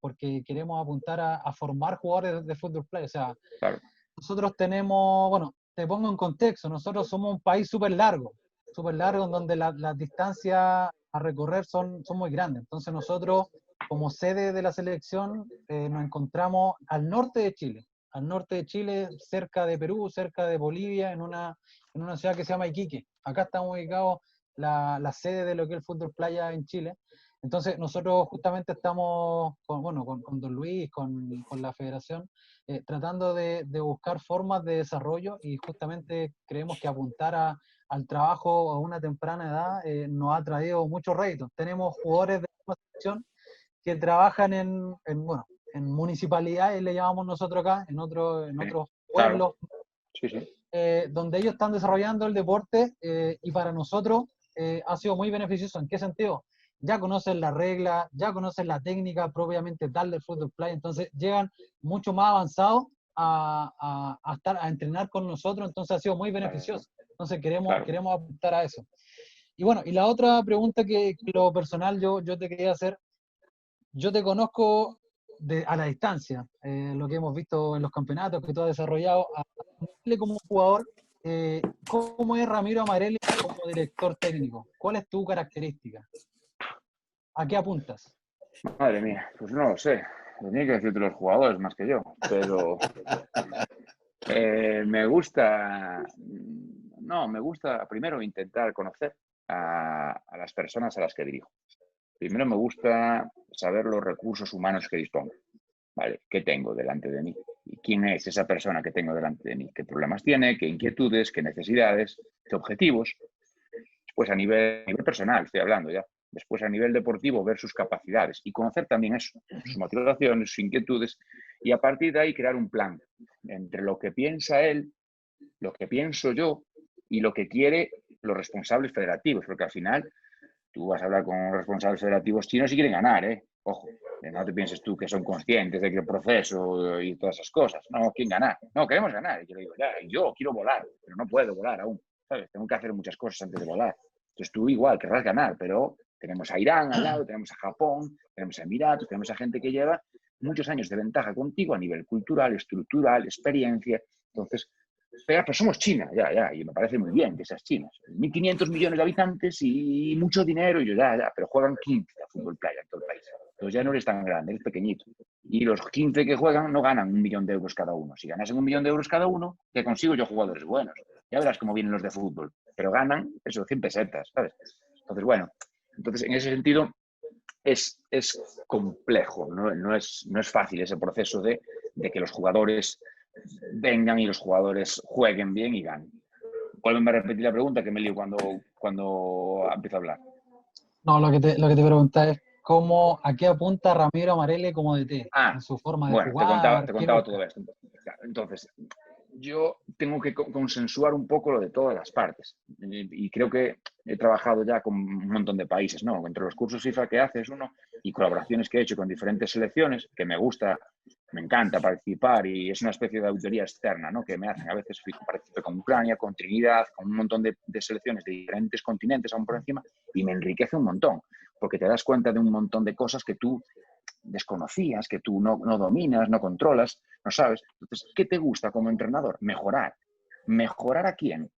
porque queremos apuntar a formar jugadores de fútbol playa. O sea, Claro. nosotros tenemos, bueno, te pongo en contexto, nosotros somos un país súper largo, en donde las distancias a recorrer son muy grandes. Entonces nosotros, como sede de la selección, nos encontramos al norte de Chile, cerca de Perú, cerca de Bolivia, en una ciudad que se llama Iquique. Acá estamos ubicados la sede de lo que es el fútbol playa en Chile. Entonces nosotros justamente estamos con Don Luis, con la federación, tratando de buscar formas de desarrollo, y justamente creemos que apuntar al trabajo a una temprana edad nos ha traído muchos réditos. Tenemos jugadores de la selección que trabajan en municipalidades, le llamamos nosotros acá, en otros pueblos, Claro. Sí. donde ellos están desarrollando el deporte, y para nosotros ha sido muy beneficioso. ¿En qué sentido? Ya conocen las reglas, ya conocen la técnica propiamente tal del fútbol playa, entonces llegan mucho más avanzados a entrenar con nosotros, entonces ha sido muy beneficioso. Entonces queremos apuntar a eso. Y bueno, y la otra pregunta que lo personal yo te quería hacer, yo te conozco a la distancia, lo que hemos visto en los campeonatos que tú has desarrollado, como jugador, ¿cómo es Ramiro Amarelli como director técnico? ¿Cuál es tu característica? ¿A qué apuntas? Madre mía, pues no lo sé. Tenía que decirte los jugadores más que yo, pero me gusta primero intentar conocer a las personas a las que dirijo. Primero me gusta saber los recursos humanos que dispongo. ¿Vale? ¿Qué tengo delante de mí? ¿Y quién es esa persona que tengo delante de mí? ¿Qué problemas tiene? ¿Qué inquietudes? ¿Qué necesidades? ¿Qué objetivos? Pues a nivel personal estoy hablando ya. Después a nivel deportivo ver sus capacidades y conocer también eso, sus motivaciones, sus inquietudes, y a partir de ahí crear un plan entre lo que piensa él, lo que pienso yo y lo que quiere los responsables federativos, porque al final tú vas a hablar con responsables federativos chinos y quieren ganar, ¿eh? Ojo, no te pienses tú que son conscientes de que el proceso y todas esas cosas. No, quieren ganar. No, queremos ganar. Y yo le digo, ya, yo quiero volar, pero no puedo volar aún, ¿sabes? Tengo que hacer muchas cosas antes de volar. Entonces tú igual querrás ganar, pero tenemos a Irán al lado, tenemos a Japón, tenemos a Emiratos, tenemos a gente que lleva muchos años de ventaja contigo a nivel cultural, estructural, experiencia. Entonces, pero somos China, ya, y me parece muy bien que seas China. 1.500 millones de habitantes y mucho dinero, y yo, ya, pero juegan 15 a fútbol playa en todo el país. Entonces ya no eres tan grande, eres pequeñito. Y los 15 que juegan no ganan 1.000.000 de euros cada uno. Si ganasen 1.000.000 de euros cada uno, te consigo yo jugadores buenos. Ya verás cómo vienen los de fútbol. Pero ganan, eso, 100 pesetas, ¿sabes? Entonces, bueno, en ese sentido es complejo, no es fácil ese proceso de que los jugadores vengan y los jugadores jueguen bien y ganen. Vuelven a repetir la pregunta que me lío cuando empiezo a hablar. No, lo que te preguntaba es a qué apunta Ramiro Amarelli como DT, en su forma de jugar. Te contaba todo esto. Entonces, yo tengo que consensuar un poco lo de todas las partes. Y creo que he trabajado ya con un montón de países, ¿no? Entre los cursos FIFA que haces uno y colaboraciones que he hecho con diferentes selecciones, que me encanta participar, y es una especie de auditoría externa, ¿no? Que me hacen. A veces participo con Ucrania, con Trinidad, con un montón de selecciones de diferentes continentes aún por encima, y me enriquece un montón, porque te das cuenta de un montón de cosas que tú desconocías, que tú no dominas, no controlas, no sabes. Entonces, ¿qué te gusta como entrenador? Mejorar. ¿Mejorar a quién?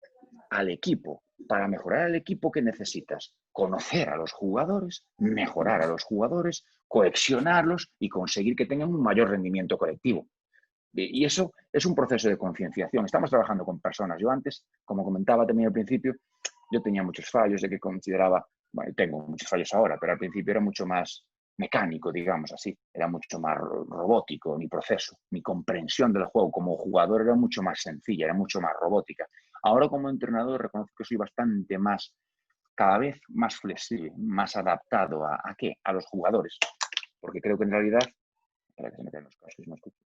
Al equipo. Para mejorar al equipo, ¿qué necesitas? Conocer a los jugadores, mejorar a los jugadores, cohesionarlos y conseguir que tengan un mayor rendimiento colectivo. Y eso es un proceso de concienciación. Estamos trabajando con personas. Yo antes, como comentaba también al principio, yo tenía muchos fallos de que consideraba bueno, tengo muchos fallos ahora, pero al principio era mucho más mecánico, digamos así, era mucho más robótico mi proceso, mi comprensión del juego como jugador era mucho más sencilla, era mucho más robótica. Ahora como entrenador reconozco que soy bastante más, cada vez más flexible, más adaptado ¿a qué? A los jugadores, porque creo que en realidad, espera que se me caen los cascos, no escucho.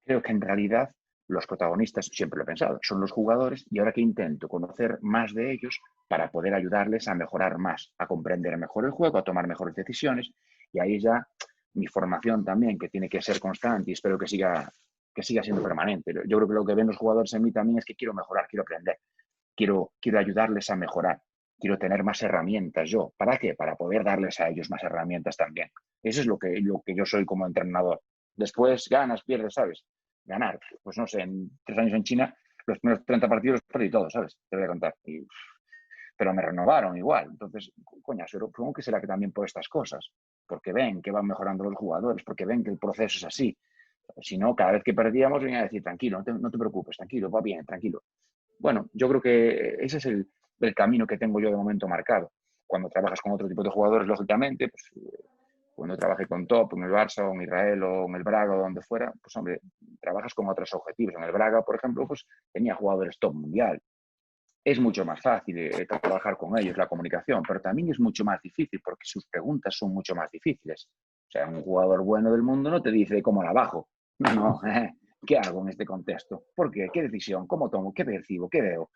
Creo que en realidad los protagonistas, siempre lo he pensado, son los jugadores y ahora que intento conocer más de ellos para poder ayudarles a mejorar más, a comprender mejor el juego, a tomar mejores decisiones y ahí ya mi formación también, que tiene que ser constante y espero que siga siendo permanente. Yo creo que lo que ven los jugadores en mí también es que quiero mejorar, quiero aprender, quiero ayudarles a mejorar, quiero tener más herramientas yo. ¿Para qué? Para poder darles a ellos más herramientas también. Eso es lo que yo soy como entrenador. Después ganas, pierdes, ¿sabes? Ganar, pues no sé, en 3 años en China, los primeros 30 partidos los perdí todos, ¿sabes? Te voy a contar. Pero me renovaron igual. Entonces, coño, supongo que será que también por estas cosas, porque ven que van mejorando los jugadores, porque ven que el proceso es así. Si no, cada vez que perdíamos venía a decir, tranquilo, no te preocupes, tranquilo, va bien, tranquilo. Bueno, yo creo que ese es el camino que tengo yo de momento marcado. Cuando trabajas con otro tipo de jugadores, lógicamente, pues cuando trabajé con Top, en el Barça, o en Israel, o en el Braga, o donde fuera, pues hombre, trabajas con otros objetivos. En el Braga, por ejemplo, pues tenía jugadores top mundial. Es mucho más fácil trabajar con ellos, la comunicación, pero también es mucho más difícil porque sus preguntas son mucho más difíciles. O sea, un jugador bueno del mundo no te dice cómo la bajo. No, ¿qué hago en este contexto? ¿Por qué? ¿Qué decisión? ¿Cómo tomo? ¿Qué percibo? ¿Qué veo?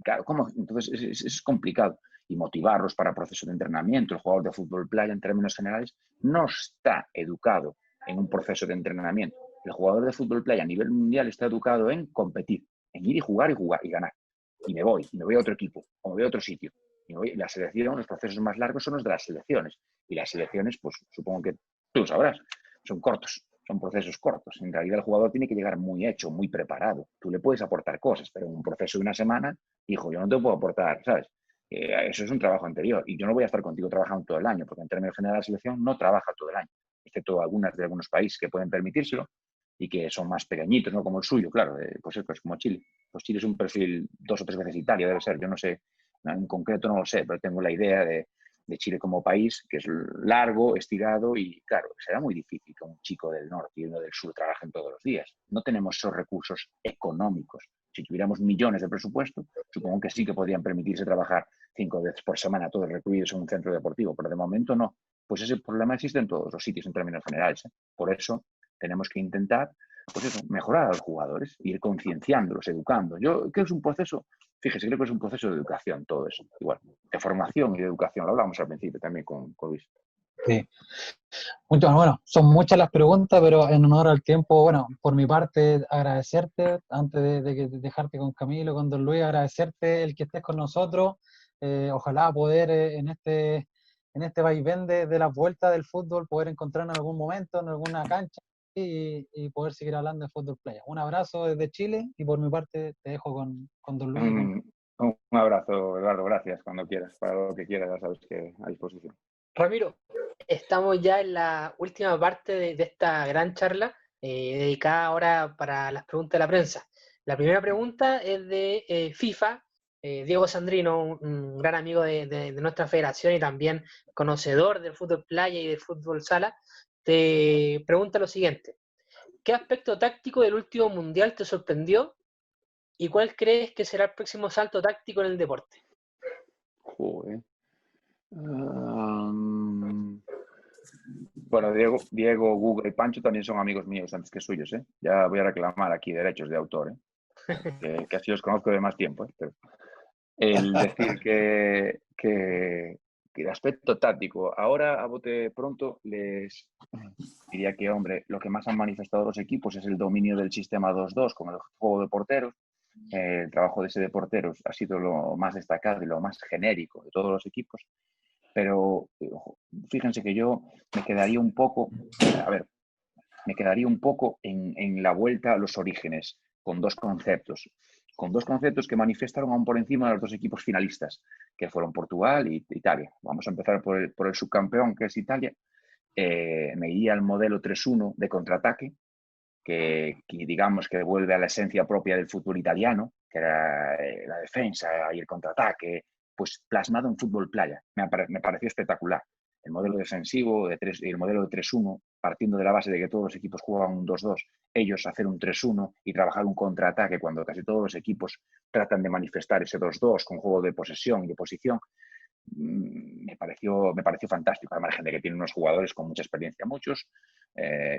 Claro, ¿cómo? Entonces es complicado. Y motivarlos para procesos de entrenamiento. El jugador de fútbol playa, en términos generales, no está educado en un proceso de entrenamiento. El jugador de fútbol playa a nivel mundial está educado en competir, en ir y jugar y ganar. Y me voy a otro equipo, o me voy a otro sitio. La selección, los procesos más largos son los de las selecciones. Y las selecciones, pues supongo que tú sabrás, son cortos, son procesos cortos. En realidad el jugador tiene que llegar muy hecho, muy preparado. Tú le puedes aportar cosas, pero en un proceso de una semana, hijo, yo no te puedo aportar, ¿sabes? Eso es un trabajo anterior. Y yo no voy a estar contigo trabajando todo el año, porque en términos generales la selección no trabaja todo el año, excepto algunos países que pueden permitírselo y que son más pequeñitos, ¿no? Como el suyo, claro, pues como Chile. Pues Chile es un perfil 2 o 3 veces Italia, debe ser, yo no sé, en concreto no lo sé, pero tengo la idea de Chile como país, que es largo, estirado y, claro, será muy difícil que un chico del norte y uno del sur trabajen todos los días. No tenemos esos recursos económicos. Si tuviéramos millones de presupuesto, supongo que sí que podrían permitirse trabajar 5 veces por semana todos recluidos en un centro deportivo, pero de momento no. Pues ese problema existe en todos los sitios en términos generales. Por eso tenemos que intentar, pues eso, mejorar a los jugadores, ir concienciándolos, educando. Yo creo que es un proceso, fíjese, creo que es un proceso de educación todo eso, igual, de formación y de educación. Lo hablábamos al principio también con Luis. Sí. Bueno, son muchas las preguntas, pero en honor al tiempo, bueno, por mi parte, agradecerte, antes de dejarte con Camilo, con Don Luis, agradecerte el que estés con nosotros. Ojalá poder en este vaivén de las vueltas del fútbol, poder encontrarnos en algún momento, en alguna cancha y poder seguir hablando de fútbol playa. Un abrazo desde Chile y por mi parte te dejo con Don Luis. Un abrazo, Eduardo, gracias, cuando quieras, para lo que quieras, ya sabes que a disposición. Ramiro, estamos ya en la última parte de esta gran charla, dedicada ahora para las preguntas de la prensa. La primera pregunta es de FIFA. Diego Sandrino, un gran amigo de nuestra federación y también conocedor del fútbol playa y del fútbol sala, te pregunta lo siguiente: ¿qué aspecto táctico del último mundial te sorprendió y cuál crees que será el próximo salto táctico en el deporte? Joder. Bueno, Diego, Google y Pancho también son amigos míos antes que suyos, ¿eh? Ya voy a reclamar aquí derechos de autor, ¿eh? Que así los conozco de más tiempo, ¿eh? Pero el decir que el aspecto táctico, ahora a bote pronto les diría que, hombre, lo que más han manifestado los equipos es el dominio del sistema 2-2 con el juego de porteros. El trabajo de ese de porteros ha sido lo más destacado y lo más genérico de todos los equipos. Pero fíjense que yo me quedaría un poco, en la vuelta a los orígenes, con dos conceptos que manifestaron aún por encima de los dos equipos finalistas, que fueron Portugal y Italia. Vamos a empezar por el subcampeón, que es Italia. Me iría al modelo 3-1 de contraataque, que digamos que vuelve a la esencia propia del fútbol italiano, que era la defensa y el contraataque, pues plasmado en fútbol playa. Me pareció espectacular. El modelo defensivo, el modelo de 3-1, partiendo de la base de que todos los equipos jugaban un 2-2, ellos hacer un 3-1 y trabajar un contraataque cuando casi todos los equipos tratan de manifestar ese 2-2 con juego de posesión y de posición. Me pareció fantástico. Además, gente que tiene unos jugadores con mucha experiencia, muchos,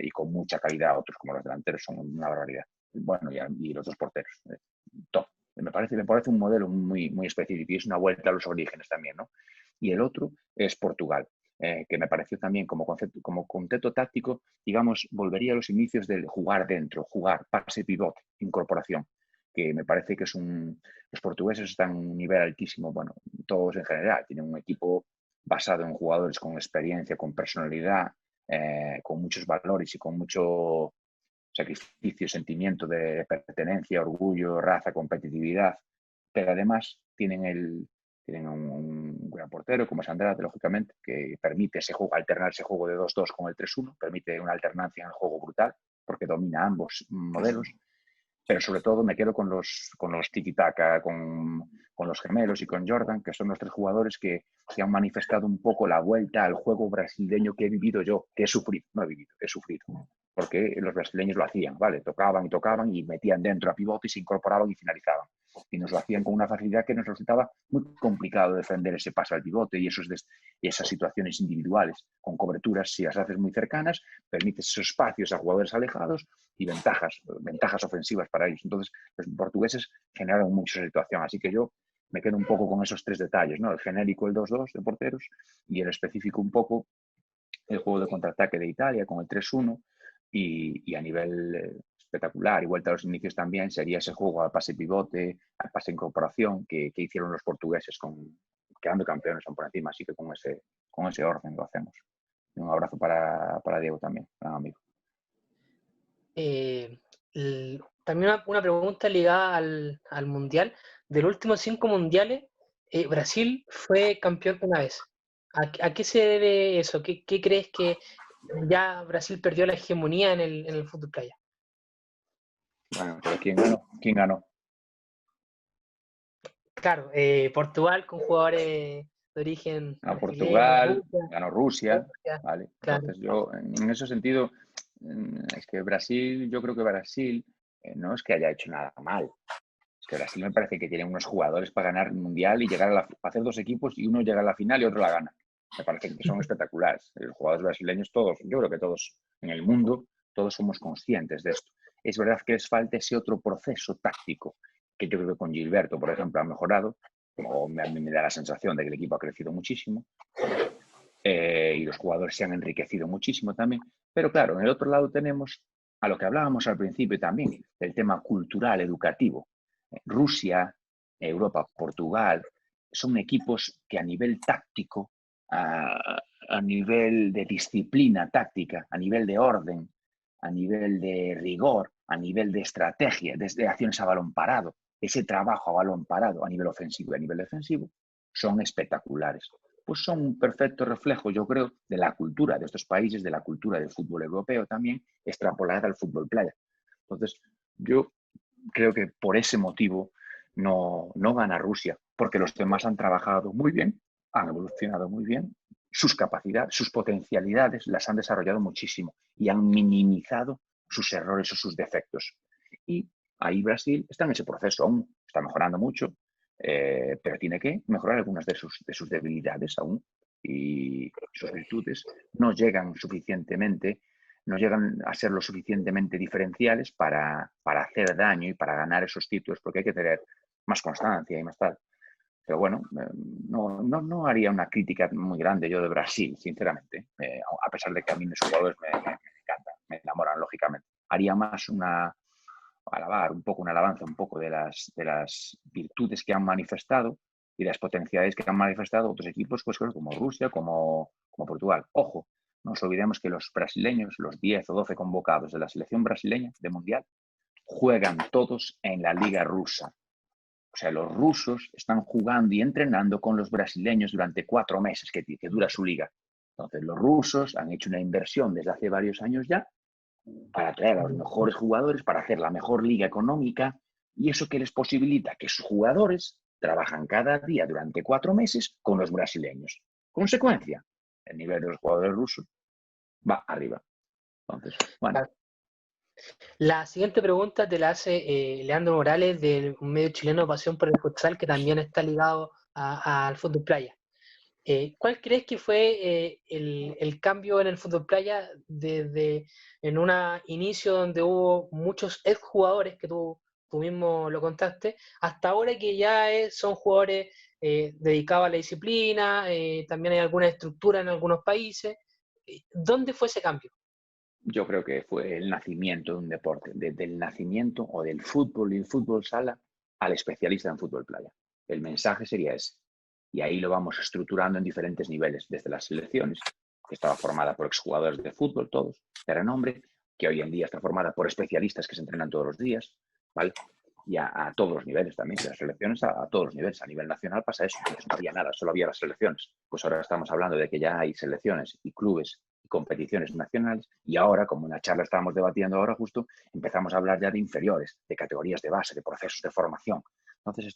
y con mucha calidad, otros como los delanteros son una barbaridad. Bueno, y los dos porteros, top. Me parece un modelo muy, muy específico y es una vuelta a los orígenes también, ¿no? Y el otro es Portugal, que me pareció también como concepto táctico, digamos, volvería a los inicios del jugar dentro, jugar, pase, pivote, incorporación, que me parece que los portugueses están a un nivel altísimo, bueno, todos en general, tienen un equipo basado en jugadores con experiencia, con personalidad, con muchos valores y con mucho sacrificio, sentimiento de pertenencia, orgullo, raza, competitividad, pero además tienen un gran portero como es Andrade, lógicamente, que permite alternar ese juego de 2-2 con el 3-1, permite una alternancia en el juego brutal, porque domina ambos modelos, pero sobre todo me quedo con los tiki-taka, con los gemelos y con Jordan, que son los tres jugadores que han manifestado un poco la vuelta al juego brasileño que he vivido yo, que he sufrido, no he vivido, he sufrido. Porque los brasileños lo hacían, ¿vale? Tocaban y metían dentro a pivote y se incorporaban y finalizaban. Y nos lo hacían con una facilidad que nos resultaba muy complicado defender ese paso al pivote y esas situaciones individuales con coberturas, si las haces muy cercanas, permites esos espacios a jugadores alejados y ventajas ofensivas para ellos. Entonces, los portugueses generaron mucho esa situación. Así que yo me quedo un poco con esos tres detalles, ¿no? El genérico, el 2-2 de porteros, y el específico un poco el juego de contraataque de Italia con el 3-1. Y a nivel espectacular y vuelta a los inicios también sería ese juego al pase pivote, al pase incorporación que hicieron los portugueses quedando campeones por encima, así que con ese orden lo hacemos. Y un abrazo para Diego también, gran amigo. También una pregunta ligada al Mundial. De los últimos 5 mundiales, Brasil fue campeón una vez. ¿A qué se debe eso? ¿Qué crees que ya Brasil perdió la hegemonía en el fútbol playa? Bueno, pero ¿quién ganó? Claro, Portugal con jugadores de origen Ganó brasileño, Portugal, ganó Rusia, ¿vale? claro. Entonces yo, en ese sentido, es que Brasil, yo creo que Brasil no es que haya hecho nada mal. Es que Brasil me parece que tiene unos jugadores para ganar el Mundial y llegar hacer dos equipos y uno llega a la final y otro la gana. Me parece que son espectaculares. Los jugadores brasileños todos, yo creo que todos en el mundo, todos somos conscientes de esto. Es verdad que les falta ese otro proceso táctico, que yo creo que con Gilberto, por ejemplo, ha mejorado, o a mí me da la sensación de que el equipo ha crecido muchísimo, y los jugadores se han enriquecido muchísimo también. Pero claro, en el otro lado tenemos a lo que hablábamos al principio también, el tema cultural, educativo. Rusia, Europa, Portugal, son equipos que a nivel táctico, a nivel de disciplina táctica, a nivel de orden, a nivel de rigor, a nivel de estrategia, desde acciones a balón parado, ese trabajo a balón parado a nivel ofensivo y a nivel defensivo, son espectaculares. Pues son un perfecto reflejo, yo creo, de la cultura de estos países, de la cultura del fútbol europeo también, extrapolada al fútbol playa. Entonces, yo creo que por ese motivo no gana Rusia, porque los demás han trabajado muy bien, han evolucionado muy bien, sus capacidades, sus potencialidades las han desarrollado muchísimo y han minimizado sus errores o sus defectos. Y ahí Brasil está en ese proceso aún, está mejorando mucho, pero tiene que mejorar algunas de sus debilidades aún, y sus virtudes no llegan suficientemente, no llegan a ser lo suficientemente diferenciales para hacer daño y para ganar esos títulos, porque hay que tener más constancia y más tal. Pero bueno, no haría una crítica muy grande yo de Brasil, sinceramente, a pesar de que a mí mis jugadores me encantan, me enamoran, lógicamente. Haría más una alabanza un poco de las virtudes que han manifestado y las potencialidades que han manifestado otros equipos, pues como Rusia, como Portugal. Ojo, no nos olvidemos que los brasileños, los 10 o 12 convocados de la selección brasileña de Mundial, juegan todos en la liga rusa. O sea, los rusos están jugando y entrenando con los brasileños durante 4 meses que dura su liga. Entonces, los rusos han hecho una inversión desde hace varios años ya para traer a los mejores jugadores, para hacer la mejor liga económica, y eso que les posibilita que sus jugadores trabajan cada día durante 4 meses con los brasileños. Consecuencia, el nivel de los jugadores rusos va arriba. Entonces, bueno. La siguiente pregunta te la hace Leandro Morales, del medio chileno Pasión por el Futsal, que también está ligado al fútbol playa. ¿Cuál crees que fue el cambio en el fútbol playa desde en un inicio donde hubo muchos exjugadores, que tú mismo lo contaste, hasta ahora que ya son jugadores dedicados a la disciplina, también hay alguna estructura en algunos países? ¿Dónde fue ese cambio? Yo creo que fue el nacimiento de un deporte, desde el nacimiento o del fútbol y el fútbol sala al especialista en fútbol playa. El mensaje sería ese. Y ahí lo vamos estructurando en diferentes niveles, desde las selecciones, que estaba formada por exjugadores de fútbol, todos, de renombre, que hoy en día está formada por especialistas que se entrenan todos los días, ¿vale? Y a todos los niveles también, de las selecciones a todos los niveles. A nivel nacional pasa eso, antes no había nada, solo había las selecciones. Pues ahora estamos hablando de que ya hay selecciones y clubes y competiciones nacionales, y ahora, como en la charla estábamos debatiendo ahora justo, empezamos a hablar ya de inferiores, de categorías de base, de procesos de formación. Entonces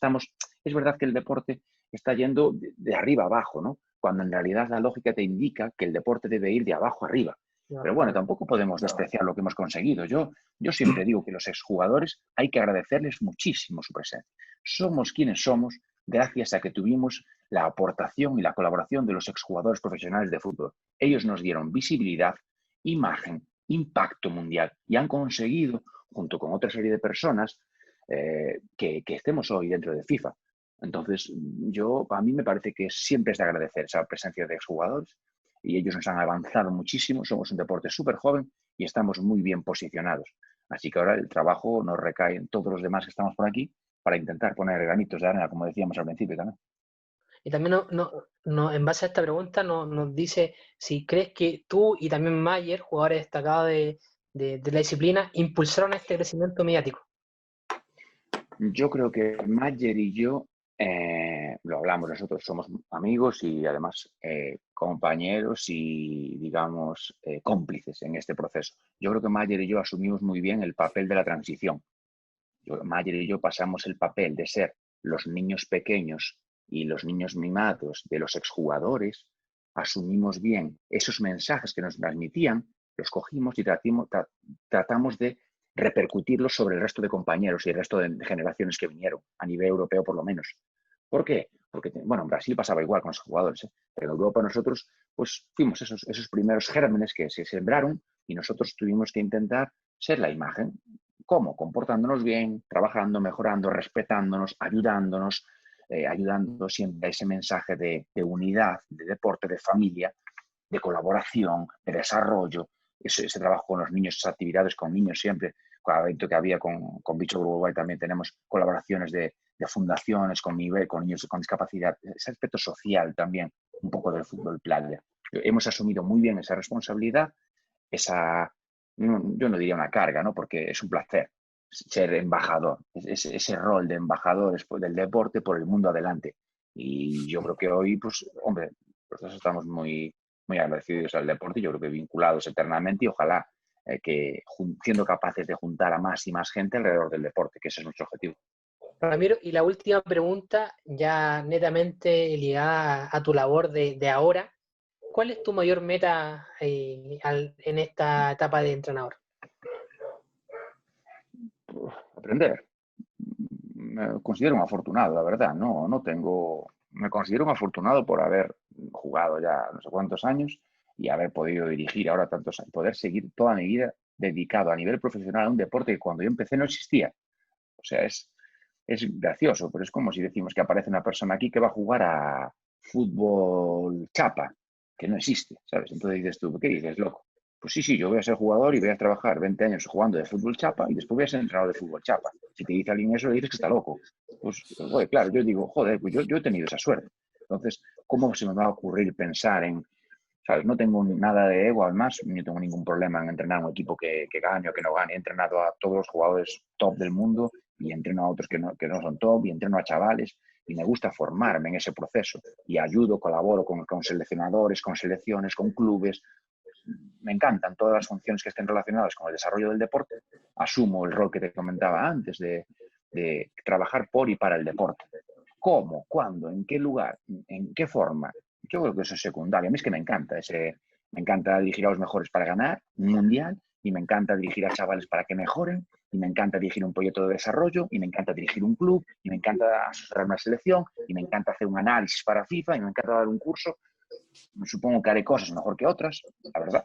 es verdad que el deporte está yendo de arriba a abajo, ¿no? Cuando en realidad la lógica te indica que el deporte debe ir de abajo a arriba. Pero bueno, tampoco podemos despreciar lo que hemos conseguido. Yo siempre digo que los exjugadores hay que agradecerles muchísimo su presencia. Somos quienes somos gracias a que tuvimos la aportación y la colaboración de los exjugadores profesionales de fútbol. Ellos nos dieron visibilidad, imagen, impacto mundial y han conseguido, junto con otra serie de personas, que estemos hoy dentro de FIFA. Entonces, a mí me parece que siempre es de agradecer esa presencia de exjugadores y ellos nos han avanzado muchísimo. Somos un deporte súper joven y estamos muy bien posicionados. Así que ahora el trabajo nos recae en todos los demás que estamos por aquí para intentar poner granitos de arena, como decíamos al principio también. Y también en base a esta pregunta nos dice si crees que tú y también Mayer, jugadores destacados de la disciplina, impulsaron este crecimiento mediático. Yo creo que Mayer y yo lo hablamos, nosotros somos amigos y además compañeros y, digamos, cómplices en este proceso. Yo creo que Mayer y yo asumimos muy bien el papel de la transición. Mayer y yo pasamos el papel de ser los niños pequeños y los niños mimados de los exjugadores, asumimos bien esos mensajes que nos transmitían, los cogimos y tratamos de repercutirlos sobre el resto de compañeros y el resto de generaciones que vinieron, a nivel europeo por lo menos. ¿Por qué? Porque, bueno, en Brasil pasaba igual con los jugadores, pero en Europa nosotros pues fuimos esos primeros gérmenes que se sembraron y nosotros tuvimos que intentar ser la imagen. ¿Cómo? Comportándonos bien, trabajando, mejorando, respetándonos, ayudándonos, ayudando siempre a ese mensaje de unidad, de deporte, de familia, de colaboración, de desarrollo, ese trabajo con los niños, esas actividades con niños siempre. Cada evento que había con Bicho Uruguay también tenemos colaboraciones de fundaciones con niños con discapacidad, ese aspecto social también, un poco del fútbol playa. Hemos asumido muy bien esa responsabilidad, yo no diría una carga, ¿no? Porque es un placer ser embajador, ese rol de embajador del deporte por el mundo adelante. Y yo creo que hoy, pues, hombre, nosotros estamos muy agradecidos al deporte y yo creo que vinculados eternamente y ojalá que siendo capaces de juntar a más y más gente alrededor del deporte, que ese es nuestro objetivo. Ramiro, y la última pregunta, ya netamente ligada a tu labor de ahora, ¿cuál es tu mayor meta en esta etapa de entrenador? Aprender. Me considero un afortunado, la verdad. Me considero un afortunado por haber jugado ya no sé cuántos años y haber podido dirigir ahora tantos años, poder seguir toda mi vida dedicado a nivel profesional a un deporte que cuando yo empecé no existía. O sea, es gracioso, pero es como si decimos que aparece una persona aquí que va a jugar a fútbol chapa, que no existe, ¿sabes? Entonces dices tú, ¿qué dices, loco? Pues sí, yo voy a ser jugador y voy a trabajar 20 años jugando de fútbol chapa y después voy a ser entrenador de fútbol chapa. Si te dice alguien eso, le dices que está loco. Pues, bueno, claro, yo digo, joder, pues yo he tenido esa suerte. Entonces, ¿cómo se me va a ocurrir pensar en, ¿sabes? No tengo nada de ego, además, no tengo ningún problema en entrenar a un equipo que gane o que no gane. He entrenado a todos los jugadores top del mundo y entreno a otros que no son top y entreno a chavales y me gusta formarme en ese proceso y ayudo, colaboro con seleccionadores, con selecciones, con clubes. Me encantan todas las funciones que estén relacionadas con el desarrollo del deporte. Asumo el rol que te comentaba antes de trabajar por y para el deporte. cómo, cuándo, en qué lugar, en qué forma, yo creo que eso es secundario. A mí es que me encanta me encanta dirigir a los mejores para ganar un mundial, y me encanta dirigir a chavales para que mejoren, y me encanta dirigir un proyecto de desarrollo, y me encanta dirigir un club, y me encanta asesorar una selección, y me encanta hacer un análisis para FIFA, y me encanta dar un curso. Supongo que haré cosas mejor que otras, la verdad,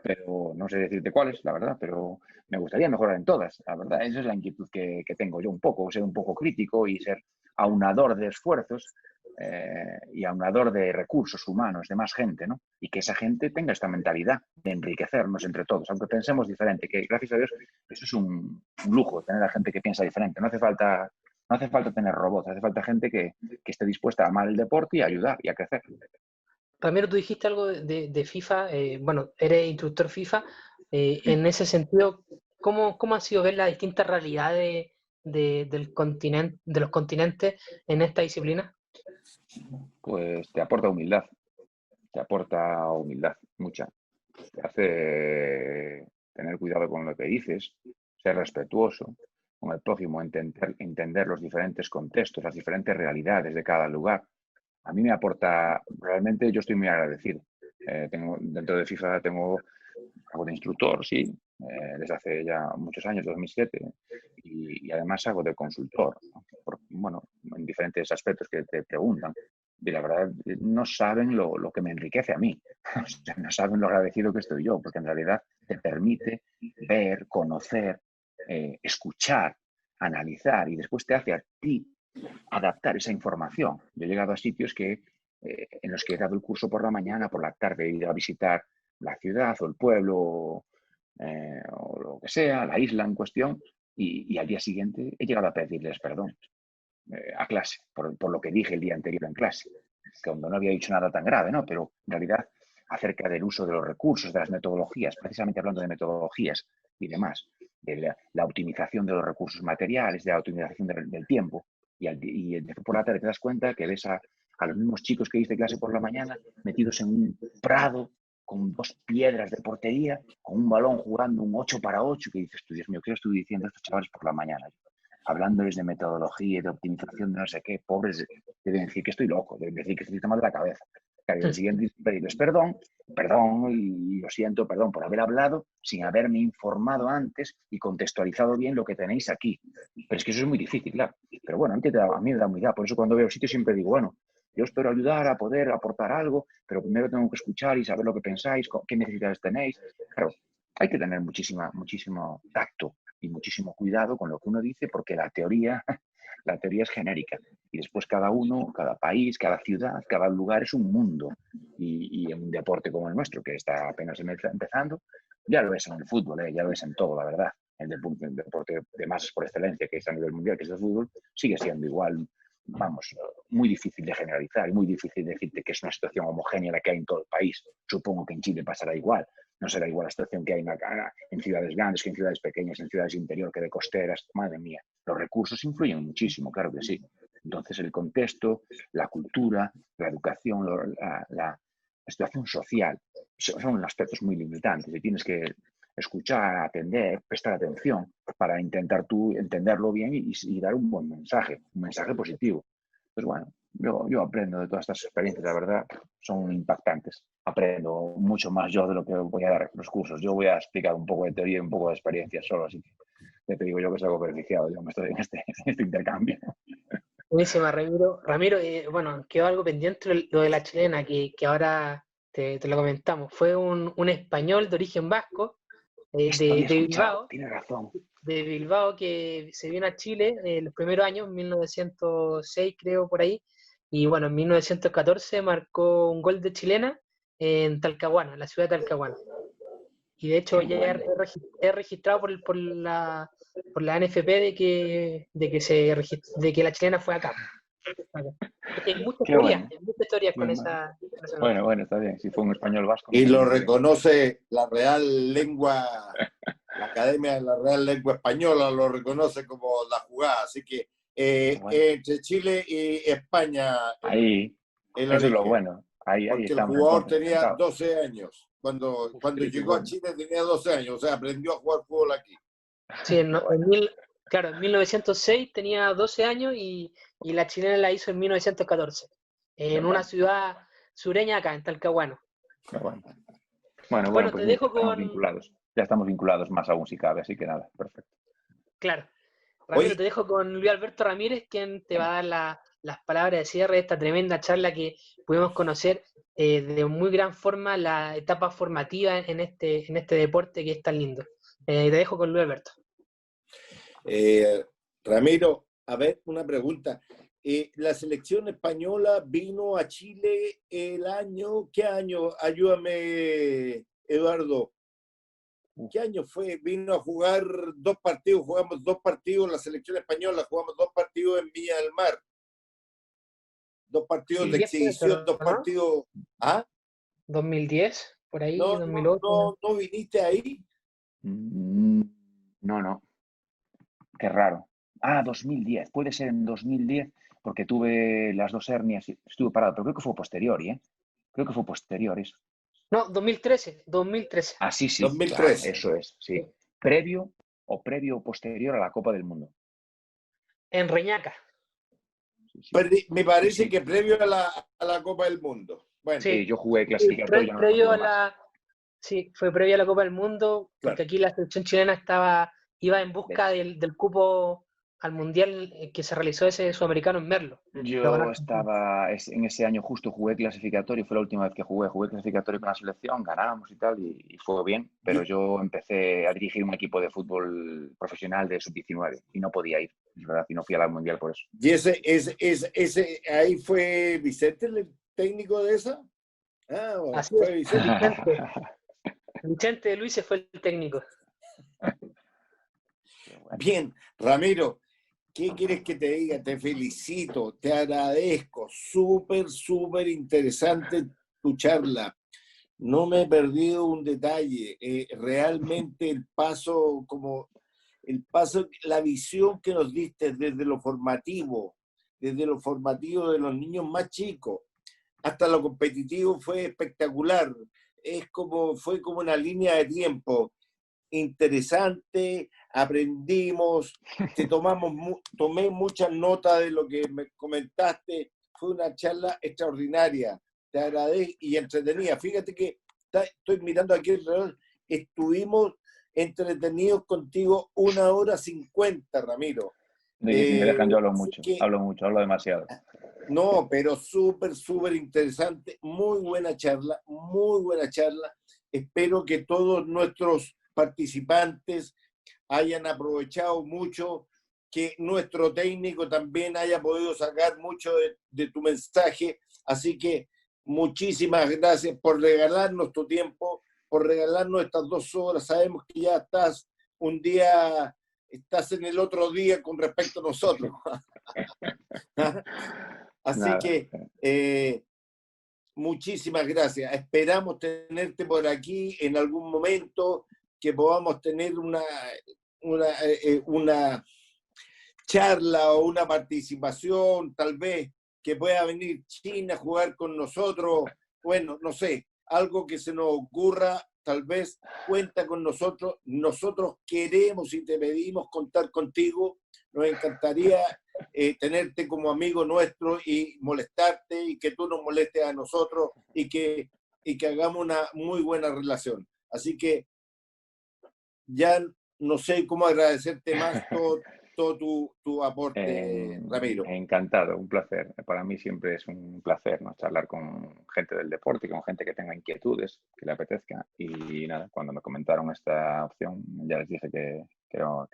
pero no sé decirte cuáles, la verdad, pero me gustaría mejorar en todas, la verdad. Esa es la inquietud que tengo yo un poco, ser un poco crítico y ser aunador de esfuerzos y aunador de recursos humanos, de más gente, ¿no? Y que esa gente tenga esta mentalidad de enriquecernos entre todos, aunque pensemos diferente, que gracias a Dios eso es un lujo, tener a gente que piensa diferente. No hace falta tener robots, hace falta gente que esté dispuesta a amar el deporte y a ayudar y a crecer. Ramiro, tú dijiste algo de FIFA, bueno, eres instructor FIFA, en ese sentido, ¿cómo ha sido ver las distintas realidades del continente, de los continentes en esta disciplina? Pues te aporta humildad, mucha. Te hace tener cuidado con lo que dices, ser respetuoso con el prójimo, entender los diferentes contextos, las diferentes realidades de cada lugar. A mí me aporta, realmente yo estoy muy agradecido. Dentro de FIFA hago de instructor, sí, desde hace ya muchos años, 2007, y además hago de consultor, ¿no? Bueno, en diferentes aspectos que te preguntan. Y la verdad, no saben lo que me enriquece a mí. O sea, no saben lo agradecido que estoy yo, porque en realidad te permite ver, conocer, escuchar, analizar, y después te hace a ti adaptar esa información. Yo he llegado a sitios en los que he dado el curso por la mañana, por la tarde he ido a visitar la ciudad o el pueblo o lo que sea, la isla en cuestión, y al día siguiente he llegado a pedirles perdón a clase por lo que dije el día anterior en clase, cuando no había dicho nada tan grave, ¿no? Pero en realidad acerca del uso de los recursos, de las metodologías, precisamente hablando de metodologías y demás, de la optimización de los recursos materiales, de la optimización del tiempo, y después por la tarde te das cuenta que ves a los mismos chicos que hice clase por la mañana metidos en un prado con 2 piedras de portería, con un balón jugando un 8 para 8, que dices tú, Dios mío, ¿qué estoy diciendo a estos chavales por la mañana? Hablándoles de metodología y de optimización de no sé qué, pobres, deben decir que estoy loco, deben decir que estoy mal de la cabeza. Claro, y el siguiente pedirles perdón, y lo siento, perdón por haber hablado sin haberme informado antes y contextualizado bien lo que tenéis aquí. Pero es que eso es muy difícil, claro. Pero bueno, a mí me da muy da. Por eso cuando veo sitios siempre digo, bueno, yo espero ayudar a poder aportar algo, pero primero tengo que escuchar y saber lo que pensáis, qué necesidades tenéis. Claro, hay que tener muchísimo tacto y muchísimo cuidado con lo que uno dice, porque la teoría es genérica. Y después cada uno, cada país, cada ciudad, cada lugar es un mundo. Y en un deporte como el nuestro, que está apenas empezando, ya lo ves en el fútbol, ya lo ves en todo, la verdad. El deporte de masas por excelencia, que es a nivel mundial, que es el fútbol, sigue siendo igual, vamos, muy difícil de generalizar y muy difícil de decirte que es una situación homogénea la que hay en todo el país. Supongo que en Chile pasará igual. No será igual la situación que hay en ciudades grandes que en ciudades pequeñas, en ciudades interior que de costeras. Madre mía, los recursos influyen muchísimo, claro que sí. Entonces el contexto, la cultura, la educación, la situación social son aspectos muy limitantes y tienes que escuchar, atender, prestar atención para intentar tú entenderlo bien y dar un buen mensaje, un mensaje positivo. Pues bueno, yo aprendo de todas estas experiencias, la verdad, son impactantes. Aprendo mucho más yo de lo que voy a dar en los cursos. Yo voy a explicar un poco de teoría y un poco de experiencia solo, así que ya te digo yo que salgo beneficiado. Yo me estoy en este intercambio. Buenísima, Ramiro. Ramiro, bueno, quedó algo pendiente lo de la chilena, que ahora te lo comentamos. Fue un español de origen vasco, de Bilbao. Tienes razón. De Bilbao, que se vino a Chile en los primeros años, 1906 creo, por ahí, y bueno, en 1914 marcó un gol de chilena en Talcahuano, en la ciudad de Talcahuano. Y de hecho ya he registrado por la NFP de que la chilena fue acá. Porque hay muchas teorías con esa. Bueno, está bien, si fue un español vasco. Y lo reconoce la Real Lengua, la Academia de la Real Lengua Española lo reconoce como la jugada, así que entre Chile y España. Ahí, eso es lo bueno. Ahí porque el jugador tenía 12 años. Cuando llegó a Chile tenía 12 años, o sea, aprendió a jugar fútbol aquí. Sí, en Claro, en 1906 tenía 12 años y la chilena la hizo en 1914, en una ciudad sureña acá, en Talcahuano. Pero bueno, Bueno, pues te mira, dejo estamos con... vinculados. Ya estamos vinculados más aún si cabe, así que nada, perfecto. Claro. Ramiro, Oye, te dejo con Luis Alberto Ramírez, quien te va a dar las palabras de cierre de esta tremenda charla que pudimos conocer de muy gran forma la etapa formativa en este deporte que es tan lindo. Te dejo con Luis Alberto. Ramiro, a ver, una pregunta. La selección española vino a Chile ¿qué año? Ayúdame, Eduardo. ¿Qué año fue? Vino a jugar 2 partidos, jugamos 2 partidos, la selección española, jugamos 2 partidos en Villa del Mar. 2 partidos Sí. de exhibición, 2 partidos. ¿Ah? 2010, por ahí, No, 2008. no viniste ahí. No. Qué raro. 2010. Puede ser en 2010 porque tuve las 2 hernias y estuve parado, pero creo que fue posterior, ¿eh? Creo que fue posterior eso. No, 2013. Sí, 2013. claro, eso es, sí. Previo o posterior a la Copa del Mundo. En Reñaca. Sí. Me parece que previo a la Copa del Mundo. Bueno, Sí, yo jugué clasificatorio, no previo jugué a más. Sí, fue previo a la Copa del Mundo, porque aquí la selección chilena iba en busca del cupo al Mundial que se realizó ese sudamericano en Merlo. Yo estaba en ese año justo, jugué clasificatorio, fue la última vez que jugué clasificatorio con la selección, ganábamos y tal, y fue bien, pero yo empecé a dirigir un equipo de fútbol profesional de sub-19 y no podía ir, es verdad, y no fui a la Mundial por eso. ¿Y ese ahí fue Vicente el técnico de esa? Bueno, así fue es, Vicente. Vicente Luis fue el técnico. Bien, Ramiro, ¿qué quieres que te diga? Te felicito, te agradezco, súper interesante tu charla. No me he perdido un detalle. Realmente el paso, la visión que nos diste desde lo formativo de los niños más chicos hasta lo competitivo fue espectacular. Fue como una línea de tiempo interesante, aprendimos, tomé muchas notas de lo que me comentaste. Fue una charla extraordinaria. Te agradezco y entretenida. Fíjate que estoy mirando aquí el reloj. Estuvimos entretenidos contigo 1 hora 50, Ramiro. Si me dejan, yo hablo mucho, que, hablo demasiado. No, pero súper interesante. Muy buena charla, muy buena charla. Espero que todos nuestros participantes hayan aprovechado mucho, que nuestro técnico también haya podido sacar mucho de tu mensaje. Así que muchísimas gracias por regalarnos tu tiempo, por regalarnos estas 2 horas. Sabemos que ya estás en el otro día con respecto a nosotros. Así que muchísimas gracias. Esperamos tenerte por aquí en algún momento, que podamos tener una charla o una participación, tal vez que pueda venir China a jugar con nosotros. Bueno, no sé, algo que se nos ocurra, tal vez cuenta con nosotros. Nosotros queremos y te pedimos contar contigo. Nos encantaría tenerte como amigo nuestro y molestarte y que tú nos molestes a nosotros y que hagamos una muy buena relación. Así que ya no sé cómo agradecerte más todo tu aporte, Ramiro. Encantado, un placer. Para mí siempre es un placer, ¿no?, charlar con gente del deporte, con gente que tenga inquietudes, que le apetezca. Y nada, cuando me comentaron esta opción, ya les dije que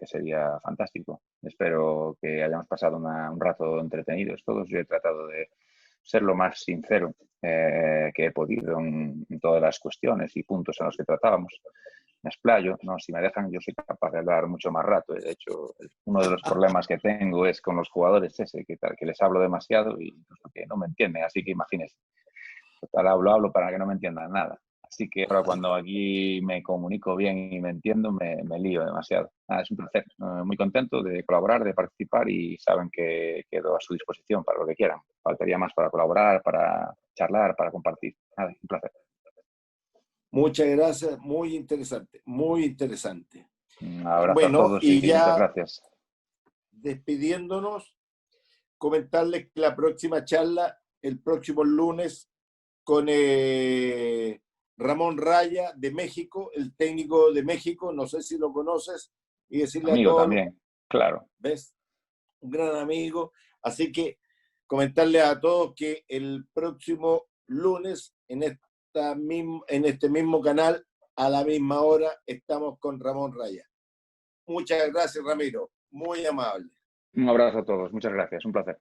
sería fantástico. Espero que hayamos pasado un rato entretenidos todos. Yo he tratado de ser lo más sincero que he podido en todas las cuestiones y puntos en los que tratábamos. Me explayo, ¿no? Si me dejan, yo soy capaz de hablar mucho más rato. De hecho, uno de los problemas que tengo es con los jugadores que les hablo demasiado y que no me entienden, así que imagínense. Total, hablo para que no me entiendan nada. Así que ahora cuando aquí me comunico bien y me entiendo, me lío demasiado. Es un placer, muy contento de colaborar, de participar, y saben que quedo a su disposición para lo que quieran. Faltaría más para colaborar, para charlar, para compartir. Un placer. Muchas gracias, muy interesante, muy interesante. Un abrazo Bueno, a todos y muchas gracias. despidiéndonos, comentarles que la próxima charla, el próximo lunes, con Ramón Raya de México, el técnico de México, no sé si lo conoces, y decirle Amigo a todos, también, claro. ¿ves? Un gran amigo. Así que comentarle a todos que el próximo lunes, en este mismo canal, a la misma hora, estamos con Ramón Raya. Muchas gracias, Ramiro. Muy amable. Un abrazo a todos. Muchas gracias. Un placer.